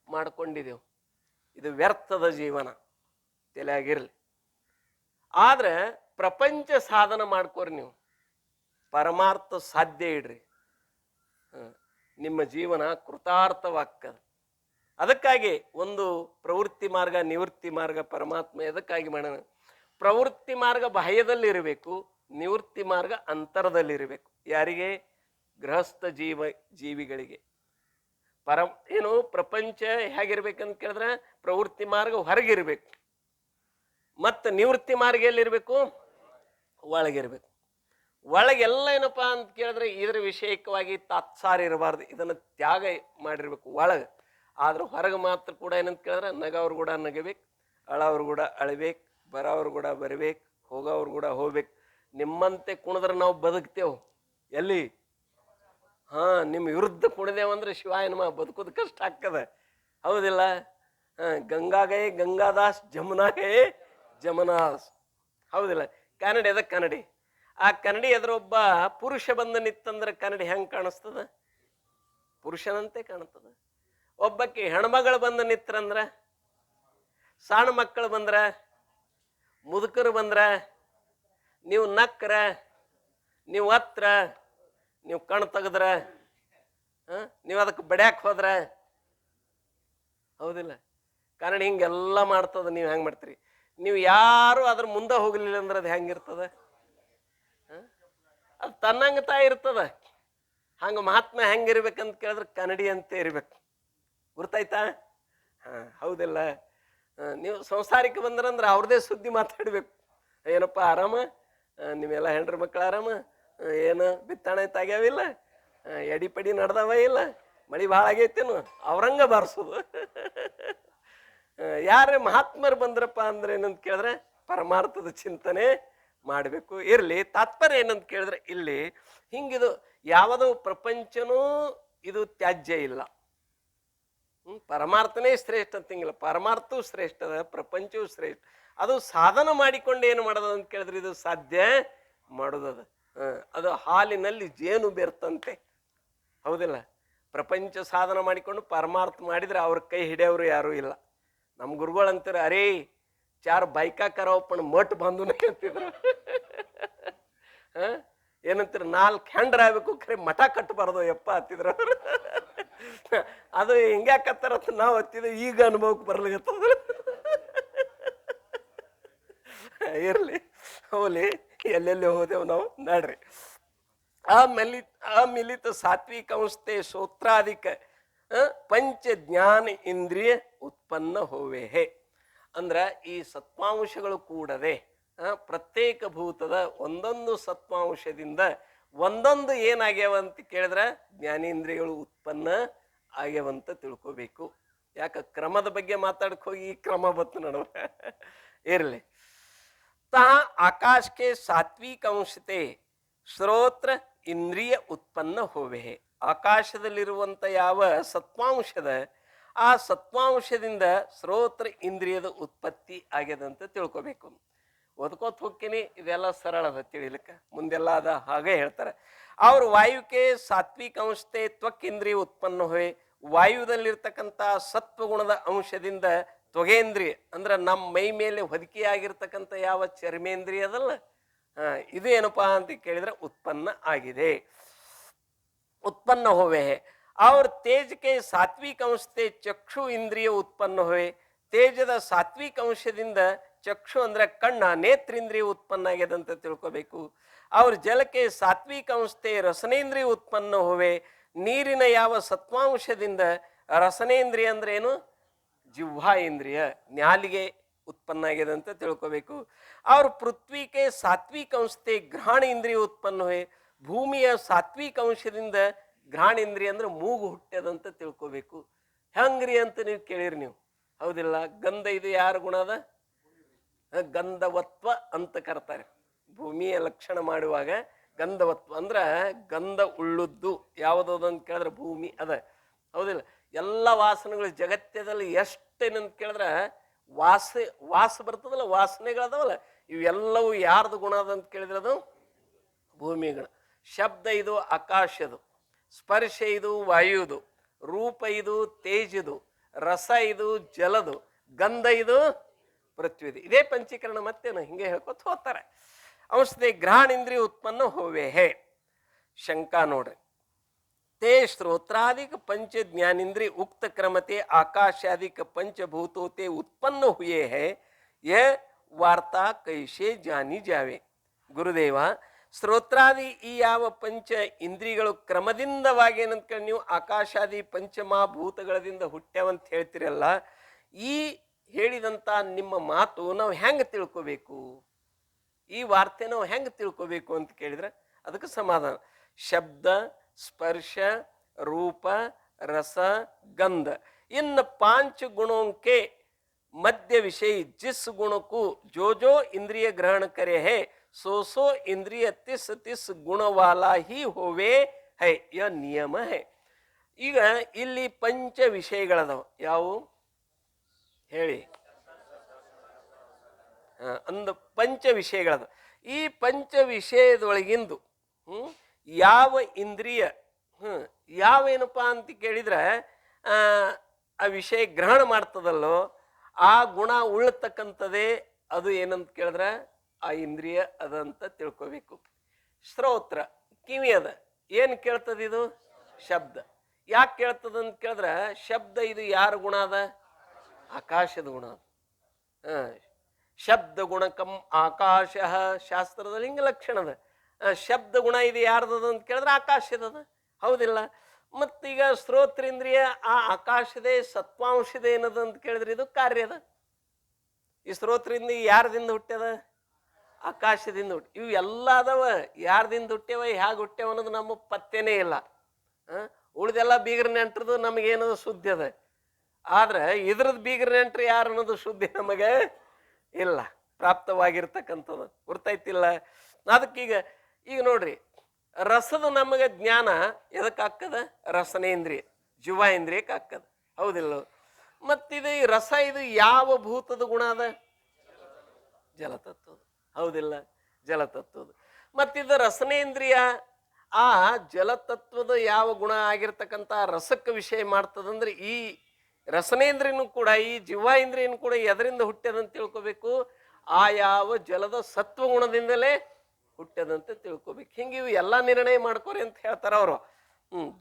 ಮಾಡ್ಕೊಂಡಿದ್ದೇವೆ. ಇದು ವ್ಯರ್ಥದ ಜೀವನ, ತಲೆಯಾಗಿರ್ಲಿ. ಆದ್ರೆ ಪ್ರಪಂಚ ಸಾಧನ ಮಾಡ್ಕೋರಿ, ನೀವು ಪರಮಾರ್ಥ ಸಾಧ್ಯ ಇಡ್ರಿ, ನಿಮ್ಮ ಜೀವನ ಕೃತಾರ್ಥವಾಗ್ತದೆ. ಅದಕ್ಕಾಗಿ ಒಂದು ಪ್ರವೃತ್ತಿ ಮಾರ್ಗ ನಿವೃತ್ತಿ ಮಾರ್ಗ ಪರಮಾತ್ಮ ಎದಕ್ಕಾಗಿ ಮಾಡೋಣ? ಪ್ರವೃತ್ತಿ ಮಾರ್ಗ ಬಾಹ್ಯದಲ್ಲಿ ಇರಬೇಕು, ನಿವೃತ್ತಿ ಮಾರ್ಗ ಅಂತರದಲ್ಲಿರಬೇಕು. ಯಾರಿಗೆ? ಗೃಹಸ್ಥ ಜೀವಿಗಳಿಗೆ. ಏನು ಪ್ರಪಂಚ ಹೇಗಿರ್ಬೇಕಂತ ಕೇಳಿದ್ರೆ ಪ್ರವೃತ್ತಿ ಮಾರ್ಗ ಹೊರಗಿರ್ಬೇಕು, ಮತ್ತು ನಿವೃತ್ತಿ ಮಾರ್ಗ ಎಲ್ಲಿರ್ಬೇಕು? ಒಳಗಿರ್ಬೇಕು. ಒಳಗೆಲ್ಲ ಏನಪ್ಪಾ ಅಂತ ಕೇಳಿದ್ರೆ ಇದ್ರ ವಿಷಯಕವಾಗಿ ತಾತ್ಸಾರ ಇರಬಾರ್ದು, ಇದನ್ನ ತ್ಯಾಗ ಮಾಡಿರ್ಬೇಕು ಒಳಗೆ. ಆದ್ರೆ ಹೊರಗೆ ಮಾತ್ರ ಕೂಡ ಏನಂತ ಕೇಳಿದ್ರೆ ನಗವ್ರು ಕೂಡ ನಗಬೇಕು, ಅಳವ್ರು ಕೂಡ ಅಳಬೇಕು, ಬರೋವ್ರು ಕೂಡ ಬರಬೇಕು, ಹೋಗೋವ್ರು ಕೂಡ ಹೋಗ್ಬೇಕು. ನಿಮ್ಮಂತೆ ಕುಣಿದ್ರೆ ನಾವು ಬದುಕ್ತೇವೆ ಎಲ್ಲಿ? ಹಾ, ನಿಮ್ಮ ವಿರುದ್ಧ ಕುಣಿದೇವಂದ್ರೆ ಶಿವಾಯ ನಮ ಬದುಕೋದು ಕಷ್ಟ ಆಗ್ತದ, ಹೌದಿಲ್ಲ? ಗಂಗಾಗೇ ಗಂಗಾದಾಸ್, ಜಮುನಾಗೇ ಜಮುನಾಸ್, ಹೌದಿಲ್ಲ? ಕನ್ನಡಿ ಅದ ಕನ್ನಡಿ. ಆ ಕನ್ನಡಿ ಎದುರೊಬ್ಬ ಪುರುಷ ಬಂದ ನಿತ್ತಂದ್ರೆ ಕನ್ನಡಿ ಹೆಂಗೆ ಕಾಣಿಸ್ತದ? ಪುರುಷನಂತೆ ಕಾಣ್ತದ. ಒಬ್ಬಕ್ಕೆ ಹೆಣ್ಮಗಳು ಬಂದ ನಿತ್ರಂದ್ರ, ಸಣ್ಣ ಮಕ್ಕಳು ಬಂದ್ರ, ಮುದುಕರು ಬಂದ್ರ, ನೀವು ನಕ್ರ, ನೀವು ಹತ್ರ, ನೀವು ಕಣ್ ತೆಗದ್ರ, ನೀವು ಅದಕ್ಕೆ ಬಡ್ಯಾಕ್ ಹೋದ್ರ, ಹೌದಿಲ್ಲ? ಕನ್ನಡಿ ಹಿಂಗೆಲ್ಲ ಮಾಡ್ತದ. ನೀವು ಹೆಂಗೆ ಮಾಡ್ತೀರಿ? ನೀವು ಯಾರು ಅದ್ರ ಮುಂದೆ ಹೋಗ್ಲಿಲ್ಲ ಅಂದ್ರೆ ಅದು ಹೆಂಗಿರ್ತದ? ಅದು ತನ್ನಂಗ ತಾ ಇರ್ತದ. ಹಂಗ ಮಹಾತ್ಮ ಹೆಂಗಿರ್ಬೇಕಂತ ಕೇಳಿದ್ರೆ ಕನ್ನಡಿ ಅಂತ ಇರ್ಬೇಕು, ಗುರ್ತಾಯ್ತಾ? ಹೌದಿಲ್ಲ? ನೀವು ಸಂಸಾರಕ್ಕೆ ಬಂದ್ರಂದ್ರೆ ಅವ್ರದೇ ಸುದ್ದಿ ಮಾತಾಡ್ಬೇಕು. ಏನಪ್ಪ ಆರಾಮ, ನೀವೆಲ್ಲ ಹೆಂಡ್ರ ಮಕ್ಳು ಆರಾಮ, ಏನು ಬಿತ್ತಣೆ ತಾಗ್ಯಾವಿಲ್ಲ, ಎಡಿ ಪಡಿ ನಡ್ದವ ಇಲ್ಲ, ಮಳಿ ಭಾಳ ಆಗೈತೇನು, ಅವ್ರಂಗ ಬಾರಿಸೋದು. ಯಾರೇ ಮಹಾತ್ಮರು ಬಂದ್ರಪ್ಪ ಅಂದ್ರೆ ಏನಂತ ಕೇಳಿದ್ರೆ ಪರಮಾರ್ಥದ ಚಿಂತನೆ ಮಾಡಬೇಕು. ಇರ್ಲಿ, ತಾತ್ಪರ್ಯ ಏನಂತ ಕೇಳಿದ್ರೆ ಇಲ್ಲಿ ಹಿಂಗಿದು ಯಾವುದೋ ಪ್ರಪಂಚನೂ ಇದು ತ್ಯಾಜ್ಯ ಇಲ್ಲ. ಪರಮಾರ್ಥನೇ ಶ್ರೇಷ್ಠ ಅಂತಿಂಗಿಲ್ಲ, ಪರಮಾರ್ಥವೂ ಶ್ರೇಷ್ಠ ಅದ, ಪ್ರಪಂಚವೂ ಶ್ರೇಷ್ಠ. ಅದು ಸಾಧನ ಮಾಡಿಕೊಂಡು ಏನು ಮಾಡೋದು ಅಂತ ಕೇಳಿದ್ರೆ ಇದು ಸಾಧ್ಯ ಮಾಡೋದದ. ಅದು ಹಾಲಿನಲ್ಲಿ ಜೇನು ಬೆರ್ತಂತೆ, ಹೌದಿಲ್ಲ? ಪ್ರಪಂಚ ಸಾಧನ ಮಾಡಿಕೊಂಡು ಪರಮಾರ್ಥ ಮಾಡಿದ್ರೆ ಅವ್ರ ಕೈ ಹಿಡಿಯೋರು ಯಾರೂ ಇಲ್ಲ. ನಮ್ಮ ಗುರುಗಳು ಅಂತಾರೆ, ಅರೇ ಚಾರ್ ಬೈಕಾ ಕರೋಪಣ ಮಟ್ ಬಂದು ಅಂತಿದ್ರು. ಏನಂತೀರ, 4 ಹೆಂಡ್ರ ಆಗ್ಬೇಕು, ಖರೆ ಮಠ ಕಟ್ಟಬಾರ್ದು ಯಪ್ಪ ಹತ್ತಿದ್ರ. ಅದು ಹಿಂಗ್ಯಾಕತ್ತಾರ ನಾವು ಹತ್ತಿದ್ವಿ, ಈಗ ಅನುಭವಕ್ಕೆ ಬರ್ಲಿಕ್ಕತ್ತದ. ಇರ್ಲಿ, ಹೋಲಿ, ಎಲ್ಲೆಲ್ಲಿ ಹೋದೆವು ನಾವು ನೋಡ್ರಿ. ಅಮಿಲಿತ ಸಾತ್ವಿಕ ಅಂಶತೆ ಶ್ರೋತ್ರಾಧಿಕ ಪಂಚ ಜ್ಞಾನ ಇಂದ್ರಿಯ ಉತ್ಪನ್ನ ಹೋವೆ. ಅಂದ್ರ ಈ ಸತ್ವಾಂಶಗಳು ಕೂಡದೆ ಪ್ರತ್ಯೇಕ ಭೂತದ ಒಂದೊಂದು ಸತ್ವಾಂಶದಿಂದ ಒಂದೊಂದು ಏನಾಗ್ಯಾವ ಅಂತ ಕೇಳಿದ್ರೆ ಜ್ಞಾನೇಂದ್ರಿಯಗಳು ಉತ್ಪನ್ನ ಆಗ್ಯಾವಂತ ತಿಳ್ಕೋಬೇಕು. ಯಾಕ ಕ್ರಮದ ಬಗ್ಗೆ ಮಾತಾಡಕ್ ಹೋಗಿ ಈ ಕ್ರಮ ಬತ್ತು ನಡುವ. ಇರ್ಲಿ, ತಾ ಆಕಾಶಕ್ಕೆ ಸಾತ್ವಿಕ ಅಂಶತೆ ಶ್ರೋತ್ರ ಇಂದ್ರಿಯ ಉತ್ಪನ್ನ ಹೋವೆ. ಆಕಾಶದಲ್ಲಿರುವಂತ ಯಾವ ಸತ್ವಾಂಶದ ಆ ಸತ್ವಾಂಶದಿಂದ ಶ್ರೋತ್ರ ಇಂದ್ರಿಯದ ಉತ್ಪತ್ತಿ ಆಗ್ಯದಂತ ತಿಳ್ಕೊಬೇಕು. ಓದ್ಕೋತ ಹೋಗ್ತೀನಿ, ಇದೆಲ್ಲ ಸರಳ ಅದ ತಿಳಿಲಿಕ್ಕೆ, ಮುಂದೆಲ್ಲ ಅದ ಹಾಗೆ ಹೇಳ್ತಾರೆ. ಅವ್ರು ವಾಯುಕ್ಕೆ ಸಾತ್ವಿಕ ಅಂಶತೆ ತ್ವಕ್ ಇಂದ್ರಿಯ ಉತ್ಪನ್ನ ಹೋಯ್. ವಾಯುದಲ್ಲಿರ್ತಕ್ಕಂಥ ಸತ್ವಗುಣದ ಅಂಶದಿಂದ ತ್ವಗೇಂದ್ರಿಯ ಅಂದ್ರೆ ನಮ್ಮ ಮೈ ಮೇಲೆ ಹೊದಿಕೆಯಾಗಿರ್ತಕ್ಕಂಥ ಯಾವ ಚರ್ಮೇಂದ್ರಿಯ ಅದಲ್ಲ, ಇದು ಏನಪ್ಪಾ ಅಂತ ಕೇಳಿದ್ರೆ ಉತ್ಪನ್ನ ಆಗಿದೆ, ಉತ್ಪನ್ನ ಹೋವೆ. ಅವ್ರ ತೇಜಕ್ಕೆ ಸಾತ್ವಿಕ ಅಂಶತೆ ಚಕ್ಷು ಇಂದ್ರಿಯ ಉತ್ಪನ್ನ ಹೋವೆ. ತೇಜದ ಸಾತ್ವಿಕ ಅಂಶದಿಂದ ಚಕ್ಷು ಅಂದ್ರೆ ಕಣ್ಣ ನೇತ್ರೇಂದ್ರಿಯ ಉತ್ಪನ್ನ ಆಗ್ಯದಂತ ತಿಳ್ಕೊಬೇಕು. ಅವ್ರ ಜಲಕ್ಕೆ ಸಾತ್ವಿಕ ಅಂಶತೆ ರಸನೇಂದ್ರಿಯ ಉತ್ಪನ್ನ ಹೋವೆ. ನೀರಿನ ಯಾವ ಸತ್ವಾಂಶದಿಂದ ರಸನೇಂದ್ರಿಯ ಅಂದ್ರೆ ಏನು? ಜಿಹ್ವಾ ಇಂದ್ರಿಯ, ನಾಲಿಗೆ ಉತ್ಪನ್ನ ಆಗ್ಯದ ಅಂತ ತಿಳ್ಕೊಬೇಕು. ಅವ್ರ ಪೃಥ್ವಿಗೆ ಸಾತ್ವಿಕ ಅಂಶತೆ ಗ್ರಹಣ ಇಂದ್ರಿಯ ಉತ್ಪನ್ನ ಹೋಯ್. ಭೂಮಿಯ ಸಾತ್ವಿಕ ಅಂಶದಿಂದ ಗ್ರಹಣ ಇಂದ್ರಿಯ ಅಂದ್ರೆ ಮೂಗು ಹುಟ್ಟ್ಯದಂತ ತಿಳ್ಕೊಬೇಕು. ಹೆಂಗ್ರಿ ಅಂತ ನೀವು ಕೇಳಿರಿ ನೀವು, ಹೌದಿಲ್ಲ? ಗಂಧ ಇದು ಯಾರ ಗುಣ ಅದ? ಗಂಧವತ್ವ ಅಂತ ಕರ್ತಾರೆ. ಭೂಮಿಯ ಲಕ್ಷಣ ಮಾಡುವಾಗ ಗಂಧವತ್ವ ಅಂದ್ರ ಗಂಧ ಉಳ್ಳುದ್ದು ಯಾವುದು ಅಂತ ಕೇಳಿದ್ರೆ ಭೂಮಿ ಅದ, ಹೌದಿಲ್ಲ? ಎಲ್ಲ ವಾಸನೆಗಳು ಜಗತ್ತದಲ್ಲಿ ಎಷ್ಟೇನಂತ ಕೇಳಿದ್ರೆ ವಾಸ ಬರ್ತದಲ್ಲ, ವಾಸನೆಗಳದಾವಲ್ಲ, ಇವೆಲ್ಲವೂ ಯಾರ್ದು ಗುಣ ಅದಂತ ಕೇಳಿದ್ರೆ ಅದು ಭೂಮಿ ಗುಣ. ಶಬ್ದ ಇದು ಆಕಾಶದು, ಸ್ಪರ್ಶ ಇದು ವಾಯುದು, ರೂಪ ಇದು ತೇಜದು, ರಸ ಇದು ಜಲದು, ಗಂಧ ಇದು ಪೃಥ್ವಿದು. ಇದೇ ಪಂಚೀಕರಣ. ಮತ್ತೇನು ಹಿಂಗೆ ಹೇಳ್ಕೊತ ಹೋಗ್ತಾರೆ. ಔಷಧಿ ಗ್ರಹಣೇಂದ್ರಿಯ ಉತ್ಪನ್ನ ಹೋವೆ. ಶಂಕಾ ನೋಡ್ರಿ, ತೇ ಶ್ರೋತ್ರಾದಿಕ ಪಂಚ ಜ್ಞಾನೇಂದ್ರಿಯ ಉಕ್ತ ಕ್ರಮತೆ ಆಕಾಶಾದಿಕ पंचभूतों उत्पन्न हुए है, यह वार्ता कैसे जानी जावे. ಗುರುದೇವ, ಶ್ರೋತ್ರಾದಿ ಈ ಯಾವ ಪಂಚ ಇಂದ್ರಿಯಗಳು ಕ್ರಮದಿಂದವಾಗಿ ಏನಂತ ನೀವು ಆಕಾಶಾದಿ ಪಂಚಮಹಾಭೂತಗಳದಿಂದ ಹುಟ್ಟ್ಯಾವಂತ ಹೇಳ್ತಿರಲ್ಲ, ಈ ಹೇಳಿದಂಥ ನಿಮ್ಮ ಮಾತು ನಾವು ಹೆಂಗೆ ತಿಳ್ಕೋಬೇಕು? ಈ ವಾರ್ತೆ ನಾವು ಹೆಂಗೆ ತಿಳ್ಕೋಬೇಕು ಅಂತ ಕೇಳಿದ್ರೆ ಅದಕ್ಕೆ ಸಮಾಧಾನ. ಶಬ್ದ, ಸ್ಪರ್ಶ, ರೂಪ, रस, गंध, इन 5 गुणों के मध्य विषय जिस गुण को जो इंद्रिय ग्रहण करे है सो इंद्रिय 30 गुण वाला ही होवे है. यह नियम है. ಈಗ ಇಲ್ಲಿ ಪಂಚ ವಿಷಯಗಳದವ. ಯಾವುವು ಹೇಳಿ? ಒಂದು ಪಂಚ ವಿಷಯಗಳದ. ಈ ಪಂಚ ವಿಷಯದೊಳಗಿಂದು ಯಾವ ಇಂದ್ರಿಯ ಯಾವೇನಪ್ಪ ಅಂತ ಕೇಳಿದ್ರೆ ಆ ವಿಷಯ ಗ್ರಹಣ ಮಾಡ್ತದಲ್ಲೋ ಆ ಗುಣ ಉಳ್ಳತಕ್ಕಂಥದ್ದೇ ಅದು ಏನಂತ ಕೇಳಿದ್ರೆ ಆ ಇಂದ್ರಿಯ ಅದಂತ ತಿಳ್ಕೋಬೇಕು. ಶ್ರೋತ್ರ ಕಿವಿ ಅದ, ಏನು ಕೇಳ್ತದ? ಇದು ಶಬ್ದ. ಯಾಕೆ ಕೇಳ್ತದ ಅಂತ ಕೇಳಿದ್ರೆ ಶಬ್ದ ಇದು ಯಾರ ಗುಣ ಅದ? ಆಕಾಶದ ಗುಣ ಅದ. ಶಬ್ದ ಗುಣಕಂ ಆಕಾಶ ಶಾಸ್ತ್ರದ ಲಿಂಗ ಲಕ್ಷಣದ. ಶಬ್ದ ಗುಣ ಇದು ಯಾರ್ದದ ಅಂತ ಕೇಳಿದ್ರೆ ಆಕಾಶದದ, ಹೌದಿಲ್ಲ? ಮತ್ತೀಗ ಶ್ರೋತ್ರೇಂದ್ರಿಯ ಆ ಆಕಾಶದೇ ಸತ್ವಾಂಶದ ಏನದ ಅಂತ ಕೇಳಿದ್ರೆ ಇದು ಕಾರ್ಯದ. ಈ ಶ್ರೋತ್ರೇಂದ್ರಿಯ ಯಾರದಿಂದ ಹುಟ್ಟ್ಯದ? ಆಕಾಶದಿಂದ ಹುಟ್ಟಿ. ಇವು ಎಲ್ಲ ಅದಾವ. ಯಾರ್ದಿಂದ ಹುಟ್ಟ್ಯವ, ಹೇಗೆ ಹುಟ್ಟ್ಯವ ಅನ್ನೋದು ನಮ್ಮ ಪತ್ತೆನೇ ಇಲ್ಲ. ಉಳಿದೆಲ್ಲ ಬೀಗರ ನೆಂಟ್ರದು ನಮಗೇನದು ಸುದ್ದಿ ಅದ. ಆದ್ರೆ ಇದ್ರದ್ದು ಬೀಗರ ನೆಂಟ್ರು ಯಾರು ಅನ್ನೋದು ಸುದ್ದಿ ನಮಗೆ ಇಲ್ಲ, ಪ್ರಾಪ್ತವಾಗಿರ್ತಕ್ಕಂಥದ್ದು ಗುರ್ತೈತಿಲ್ಲ. ಅದಕ್ಕೀಗ ನೋಡ್ರಿ, ರಸದ ನಮಗೆ ಜ್ಞಾನ ಎದಕ್ಕಾಗ್ತದ? ರಸನೇಂದ್ರಿಯ ಜೀವಾಂದ್ರಿಯಕ್ಕೆ ಆಗ್ತದ, ಹೌದಿಲ್ಲ? ಮತ್ತಿದು ಈ ರಸ ಇದು ಯಾವ ಭೂತದ ಗುಣ ಅದ? ಜಲತತ್ವದ, ಹೌದಿಲ್ಲ? ಜಲತತ್ವದ. ಮತ್ತಿದು ರಸನೇಂದ್ರಿಯ ಆ ಜಲತತ್ವದ ಯಾವ ಗುಣ ಆಗಿರ್ತಕ್ಕಂಥ ರಸಕ್ಕೆ ವಿಷಯ ಮಾಡ್ತದಂದ್ರೆ ಈ ರಸನೇಂದ್ರಿಯನು ಕೂಡ ಈ ಜೀವಾಂದ್ರಿಯನು ಕೂಡ ಎದರಿಂದ ಹುಟ್ಟ್ಯದಂತ ತಿಳ್ಕೊಬೇಕು? ಆ ಯಾವ ಜಲದ ಸತ್ವಗುಣದಿಂದಲೇ ಹುಟ್ಟ್ಯದಂತ ತಿಳ್ಕೊಬೇಕು. ಹಿಂಗೆ ಇವು ಎಲ್ಲ ನಿರ್ಣಯ ಮಾಡ್ಕೋರಿ ಅಂತ ಹೇಳ್ತಾರೆ ಅವರು.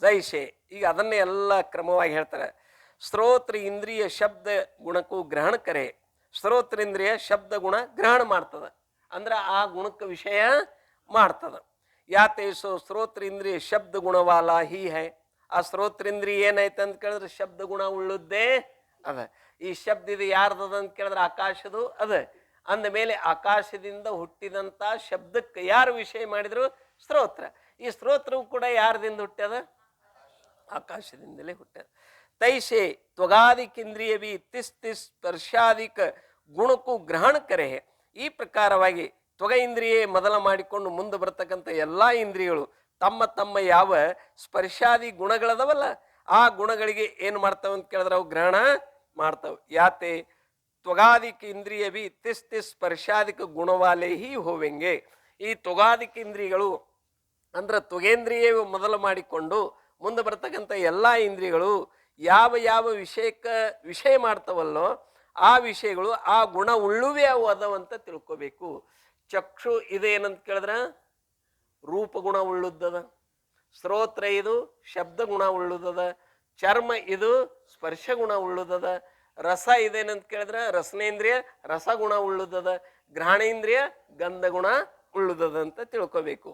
ಜೈಶೆ ಈಗ ಅದನ್ನೇ ಎಲ್ಲ ಕ್ರಮವಾಗಿ ಹೇಳ್ತಾರೆ. ಶ್ರೋತ್ರ ಇಂದ್ರಿಯ ಶಬ್ದ ಗುಣಕ್ಕೂ ಗ್ರಹಣ ಕರೆ. ಶ್ರೋತ್ರೇಂದ್ರಿಯ ಶಬ್ದ ಗುಣ ಗ್ರಹಣ ಮಾಡ್ತದ, ಅಂದ್ರೆ ಆ ಗುಣಕ್ಕೆ ವಿಷಯ ಮಾಡ್ತದ. ಯಾತೇಸೋ ಶ್ರೋತ್ರ ಇಂದ್ರಿಯ ಶಬ್ದ ಗುಣವಾಲ ಹೀ ಹೈ. ಆ ಶ್ರೋತ್ರೇಂದ್ರಿಯ ಏನೈತೆ ಅಂತ ಕೇಳಿದ್ರೆ ಶಬ್ದ ಗುಣ ಉಳ್ಳುದ್ದೇ ಅದ. ಈ ಶಬ್ದ ಇದು ಯಾರ್ದದ ಅಂತ ಕೇಳಿದ್ರೆ ಆಕಾಶದು ಅದ. ಅಂದ ಮೇಲೆ ಆಕಾಶದಿಂದ ಹುಟ್ಟಿದಂಥ ಶಬ್ದಕ್ಕೆ ಯಾರು ವಿಷಯ ಮಾಡಿದ್ರು? ಸ್ತೋತ್ರ. ಈ ಸ್ತೋತ್ರವು ಕೂಡ ಯಾರದಿಂದ ಹುಟ್ಟ್ಯದ? ಆಕಾಶದಿಂದಲೇ ಹುಟ್ಟ್ಯದ. ತೈಸೆ ತ್ವಗಾದಿಕ್ ಇಂದ್ರಿಯ ಬಿ ತಿಸ್ ಸ್ಪರ್ಶಾದಿಕ ಗುಣಕ್ಕೂ ಗ್ರಹಣ ಕರೆ. ಈ ಪ್ರಕಾರವಾಗಿ ತ್ವಗ ಇಂದ್ರಿಯೇ ಮೊದಲ ಮಾಡಿಕೊಂಡು ಮುಂದೆ ಬರ್ತಕ್ಕಂಥ ಎಲ್ಲ ಇಂದ್ರಿಯಗಳು ತಮ್ಮ ತಮ್ಮ ಯಾವ ಸ್ಪರ್ಶಾದಿ ಗುಣಗಳದವಲ್ಲ ಆ ಗುಣಗಳಿಗೆ ಏನು ಮಾಡ್ತಾವ ಅಂತ ಕೇಳಿದ್ರೆ ಅವು ಗ್ರಹಣ ಮಾಡ್ತಾವೆ. ಯಾತೆ ತ್ವಗಾದಿಕ ಇಂದ್ರಿಯ ಬಿ ತಿಸ್ ಸ್ಪರ್ಶಾದಿಕ ಗುಣವಾಲೆ ಹಿ ಹೋವೆಂಗೆ. ಈ ತ್ವಗಾದಿಕ ಇಂದ್ರಿಯಗಳು ಅಂದ್ರೆ ತ್ವಗೇಂದ್ರಿಯ ಮೊದಲು ಮಾಡಿಕೊಂಡು ಮುಂದೆ ಬರ್ತಕ್ಕಂಥ ಎಲ್ಲ ಇಂದ್ರಿಯಗಳು ಯಾವ ಯಾವ ವಿಷಯಕ್ಕೆ ವಿಷಯ ಮಾಡ್ತಾವಲ್ಲೋ ಆ ವಿಷಯಗಳು ಆ ಗುಣ ಉಳ್ಳುವೆ ಅವು ಅದಾವಂತ ತಿಳ್ಕೋಬೇಕು. ಚಕ್ಷು ಇದೇನಂತ ಕೇಳಿದ್ರೆ ರೂಪಗುಣ ಉಳ್ಳುದ್ದದ. ಶ್ರೋತ್ರ ಇದು ಶಬ್ದ ಗುಣ ಉಳ್ಳುದದ. ಚರ್ಮ ಇದು ಸ್ಪರ್ಶ ಗುಣ ಉಳ್ಳುದದ. ರಸ ಇದೇನಂತ ಕೇಳಿದ್ರೆ ರಸನೇಂದ್ರಿಯ ರಸಗುಣ ಉಳ್ಳುದದ. ಗ್ರಹಣೇಂದ್ರಿಯ ಗಂಧ ಗುಣ ಉಳ್ಳುದದ ಅಂತ ತಿಳ್ಕೋಬೇಕು.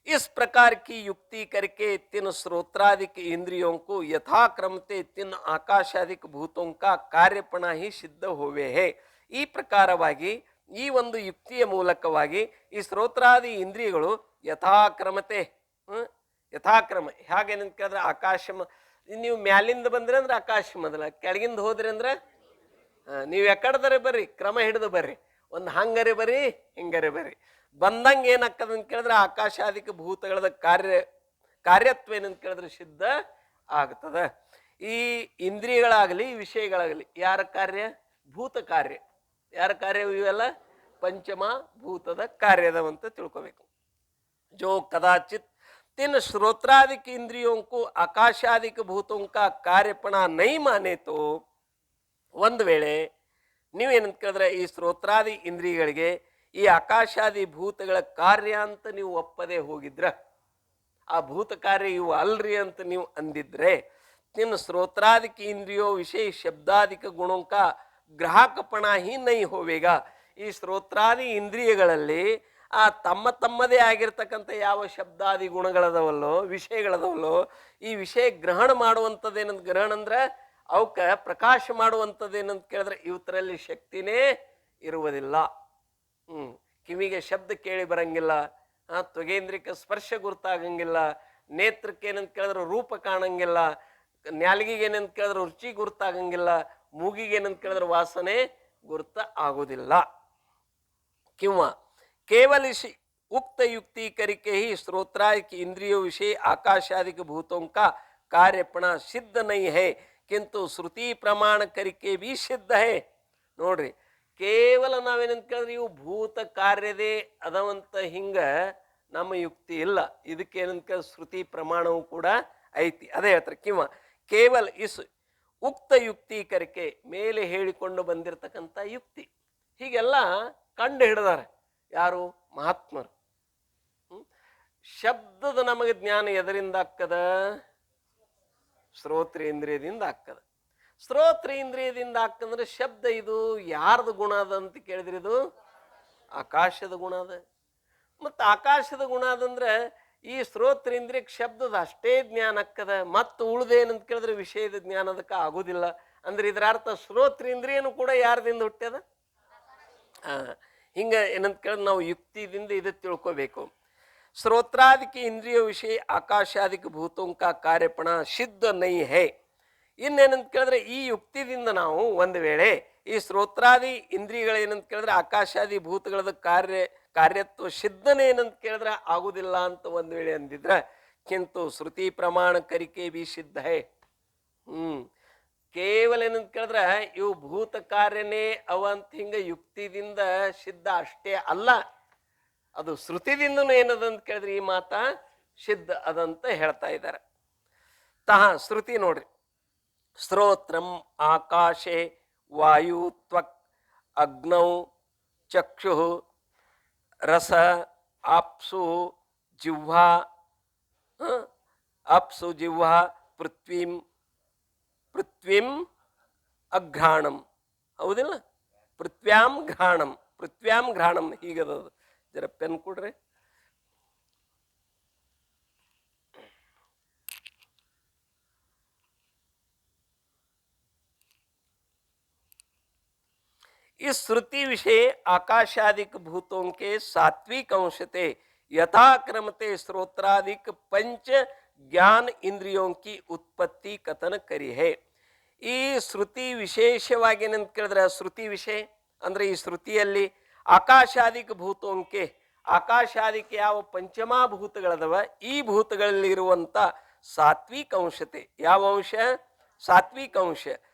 इस प्रकार की युक्ति करके तीन श्रोत्रादिक इंद्रियों को यथाक्रमते तीन आकाशादिक भूतों का कार्यपण ही सिद्ध होवे है. ಈ ಪ್ರಕಾರವಾಗಿ ಈ ಒಂದು ಯುಕ್ತಿಯ ಮೂಲಕವಾಗಿ ಈ ಶ್ರೋತ್ರಾದಿ ಇಂದ್ರಿಯಗಳು ಯಥಾಕ್ರಮತೆ ಯಥಾಕ್ರಮ ಹೇಗೇನಂತ ಕೇಳಿದ್ರೆ ಆಕಾಶ ನೀವು ಮ್ಯಾಲಿಂದ ಬಂದ್ರಿ ಅಂದ್ರೆ ಆಕಾಶ ಮೊದಲ, ಕೆಳಗಿಂದ ಹೋದ್ರಿ ಅಂದ್ರೆ ನೀವು ಎಕಡದರೆ ಬರ್ರಿ, ಕ್ರಮ ಹಿಡಿದು ಬರ್ರಿ, ಒಂದು ಹಂಗರೆ ಬರ್ರಿ ಹಿಂಗರೆ ಬರ್ರಿ. ಬಂದಂಗೆ ಏನಾಗ್ತದೆ ಅಂತ ಕೇಳಿದ್ರೆ ಆಕಾಶಾದಿಕ ಭೂತಗಳದ ಕಾರ್ಯತ್ವ ಏನಂತ ಕೇಳಿದ್ರೆ ಸಿದ್ಧ ಆಗ್ತದ. ಈ ಇಂದ್ರಿಯಗಳಾಗಲಿ ವಿಷಯಗಳಾಗಲಿ ಯಾರ ಕಾರ್ಯ? ಭೂತ ಕಾರ್ಯ. ಯಾರ ಕಾರ್ಯ? ಇವೆಲ್ಲ ಪಂಚಮ ಭೂತದ ಕಾರ್ಯದವಂತ ತಿಳ್ಕೋಬೇಕು. ಜೋ ಕದಾಚಿತ್ ತಿನ್ ಶ್ರೋತ್ರಾದಿಕ ಇಂದ್ರಿಯೋं को ಆಕಾಶಾದಿಕ ಭೂತों का कार्यपण नहीं माने तो, ಒಂದು ವೇಳೆ ನೀವೇನಂತ ಕೇಳಿದ್ರೆ ಈ ಶ್ರೋತ್ರಾದಿ ಇಂದ್ರಿಯಗಳಿಗೆ ಈ ಆಕಾಶಾದಿ ಭೂತಗಳ ಕಾರ್ಯ ಅಂತ ನೀವು ಒಪ್ಪದೆ ಹೋಗಿದ್ರ, ಆ ಭೂತ ಕಾರ್ಯ ಇವು ಅಲ್ರಿ ಅಂತ ನೀವು ಅಂದಿದ್ರೆ, ನಿನ್ನ ಶ್ರೋತ್ರಾದಿಕ ಇಂದ್ರಿಯೋ ವಿಷಯ ಶಬ್ದಾದಿಕ ಗುಣೋಂಕ ಗ್ರಾಹಕಪಣ ಹಿ ನೈ ಹೋವೇಗ. ಈ ಶ್ರೋತ್ರಾದಿ ಇಂದ್ರಿಯಗಳಲ್ಲಿ ಆ ತಮ್ಮ ತಮ್ಮದೇ ಆಗಿರ್ತಕ್ಕಂಥ ಯಾವ ಶಬ್ದಾದಿ ಗುಣಗಳದವಲ್ಲೋ ವಿಷಯಗಳದವಲ್ಲೋ ಈ ವಿಷಯ ಗ್ರಹಣ ಮಾಡುವಂಥದ್ದೇನಂತ, ಗ್ರಹಣ ಅಂದ್ರೆ ಅವಕ್ಕೆ ಪ್ರಕಾಶ ಮಾಡುವಂಥದ್ದೇನಂತ ಕೇಳಿದ್ರೆ ಇವತ್ತರಲ್ಲಿ ಶಕ್ತಿನೇ ಇರುವುದಿಲ್ಲ. ಕಿವಿಗೆ ಶಬ್ದ ಕೇಳಿ ಬರಂಗಿಲ್ಲ, ತ್ವಗೇಂದ್ರಿಯಕ್ಕೆ ಸ್ಪರ್ಶ ಗುರ್ತಾಗಂಗಿಲ್ಲ, ನೇತ್ರಕ್ಕೆ ಏನಂತ ಕೇಳಿದ್ರೆ ರೂಪ ಕಾಣಂಗಿಲ್ಲ, ನಾಲಿಗೆಗೆ ಏನಂತ ಕೇಳಿದ್ರೆ ರುಚಿ ಗುರ್ತಾಗಂಗಿಲ್ಲ, ಮೂಗಿಗೆ ಏನಂತ ಕೇಳಿದ್ರೆ ವಾಸನೆ ಗುರ್ತ ಆಗೋದಿಲ್ಲ. किंवा केवल इस उक्त युक्ति करके ही श्रोत्रादि इंद्रियों विषय आकाशादिक भूतों का कार्यपणा सिद्ध नहीं है, किंतु श्रुति प्रमाण करके भी सिद्ध है. ನೋಡ್ರಿ, ಕೇವಲ ನಾವೇನಂತ ಕೇಳಿದ್ರೆ ಇವು ಭೂತ ಕಾರ್ಯದೇ ಅದವಂತ ಹಿಂಗ ನಮ್ಮ ಯುಕ್ತಿ ಇಲ್ಲ. ಇದಕ್ಕೆ ಏನಂತ ಕೇಳಿದ್ರೆ ಶ್ರುತಿ ಪ್ರಮಾಣವು ಕೂಡ ಐತಿ. ಅದೇ ಹೇಳ್ತಾರೆ ಕಿಂವ ಕೇವಲ ಇಸ್ ಉಕ್ತ ಯುಕ್ತಿ ಕರಿಕೆ, ಮೇಲೆ ಹೇಳಿಕೊಂಡು ಬಂದಿರತಕ್ಕಂಥ ಯುಕ್ತಿ ಹೀಗೆಲ್ಲ ಕಂಡು ಹಿಡಿದಾರೆ ಯಾರು? ಮಹಾತ್ಮರು. ಶಬ್ದದ ನಮಗೆ ಜ್ಞಾನ ಎದರಿಂದ ಆಗ್ತದ? ಶ್ರೋತ್ರೇಂದ್ರಿಯದಿಂದ ಆಗ್ತದ. ಶ್ರೋತ್ರೇಂದ್ರಿಯದಿಂದ ಆಗ್ತಂದ್ರೆ ಶಬ್ದ ಇದು ಯಾರ್ದು ಗುಣ ಅದ ಅಂತ ಕೇಳಿದ್ರಿ? ಇದು ಆಕಾಶದ ಗುಣ ಅದ. ಮತ್ತು ಆಕಾಶದ ಗುಣ ಅದಂದ್ರೆ ಈ ಶ್ರೋತ್ರೇಂದ್ರಿಯಕ್ಕೆ ಶಬ್ದದ ಅಷ್ಟೇ ಜ್ಞಾನ ಆಗ್ತದ, ಮತ್ತು ಉಳ್ದೇನಂತ ಕೇಳಿದ್ರೆ ವಿಷಯದ ಜ್ಞಾನ ಅದಕ್ಕೆ ಆಗೋದಿಲ್ಲ. ಅಂದ್ರೆ ಇದರ ಅರ್ಥ ಶ್ರೋತ್ರೇಂದ್ರಿಯನು ಕೂಡ ಯಾರ್ದಿಂದ ಹುಟ್ಟ್ಯದ? ಹಿಂಗೆ ಏನಂತ ಕೇಳಿದ್ರೆ ನಾವು ಯುಕ್ತಿದಿಂದ ಇದು ತಿಳ್ಕೋಬೇಕು. श्रोत्रादि इंद्रिय विषय आकाशादिक भूतों का कार्यपण सिद्ध नहीं है. ಇನ್ನೇನಂತ ಕೇಳಿದ್ರೆ ಈ ಯುಕ್ತಿದಿಂದ ನಾವು ಒಂದು ವೇಳೆ ಈ ಶ್ರೋತ್ರಾದಿ ಇಂದ್ರಿಯಗಳೇನಂತ ಕೇಳಿದ್ರೆ ಆಕಾಶಾದಿ ಭೂತಗಳದ ಕಾರ್ಯತ್ವ ಸಿದ್ಧನೆ ಏನಂತ ಕೇಳಿದ್ರೆ ಆಗುದಿಲ್ಲ ಅಂತ ಒಂದು ವೇಳೆ ಅಂದಿದ್ರೆ, ಕಿಂತು ಶ್ರುತಿ ಪ್ರಮಾಣ ಕರಿಕೆ ಬಿ ಸಿದ್ಧ ಹೇ. ಕೇವಲ ಏನಂತ ಕೇಳಿದ್ರೆ ಇವು ಭೂತ ಕಾರ್ಯನೇ ಅವಂತ ಹಿಂಗ ಯುಕ್ತಿದಿಂದ ಸಿದ್ಧ ಅಷ್ಟೇ ಅಲ್ಲ, ಅದು ಶ್ರುತಿದಿಂದನೂ ಏನದಂತ ಕೇಳಿದ್ರೆ ಈ ಮಾತ ಸಿದ್ಧ ಅದಂತ ಹೇಳ್ತಾ ಇದ್ದಾರೆ. ಶ್ರುತಿ ನೋಡ್ರಿ, ಶ್ರೋತ್ರಂ ಆಕಾಶೆ ವಾಯು ತ್ವಕ್ ಅಗ್ನೌ ಚಕ್ಷು ರಸ ಆಪ್ಸು ಜಿಹ್ವಾ ಪೃಥ್ವೀಂ ಅಘ್ರಾಣಂ. ಹೌದಿಲ್ಲ? ಪೃಥ್ವ್ಯಾಂ ಘ್ರಾಣಂ ಹೀಗದ. ಜರ ಪೆನ್ ಕೊಡ್ರಿ. इस श्रुति विषय आकाशादिक भूतों के सात्विक अंशते यथाक्रमते श्रोत्रादिक पंच ज्ञान इंद्रियों की उत्पत्ति कथन करी है. ಈ ಶ್ರುತಿ ವಿಶೇಷವಾಗಿ ಏನಂತ ಕೇಳಿದ್ರೆ, ಶ್ರುತಿ ವಿಷಯ ಅಂದ್ರೆ ಈ ಶ್ರುತಿಯಲ್ಲಿ ಆಕಾಶಾದಿಕ ಭೂತೋಂಕೆ, ಆಕಾಶಾದಿಕ್ಕೆ ಯಾವ ಪಂಚಮಾಭೂತಗಳದವ ಈ ಭೂತಗಳಲ್ಲಿ ಇರುವಂತ ಸಾತ್ವಿಕ ಅಂಶತೆ. ಯಾವ ಅಂಶ? ಸಾತ್ವಿಕ ಅಂಶ.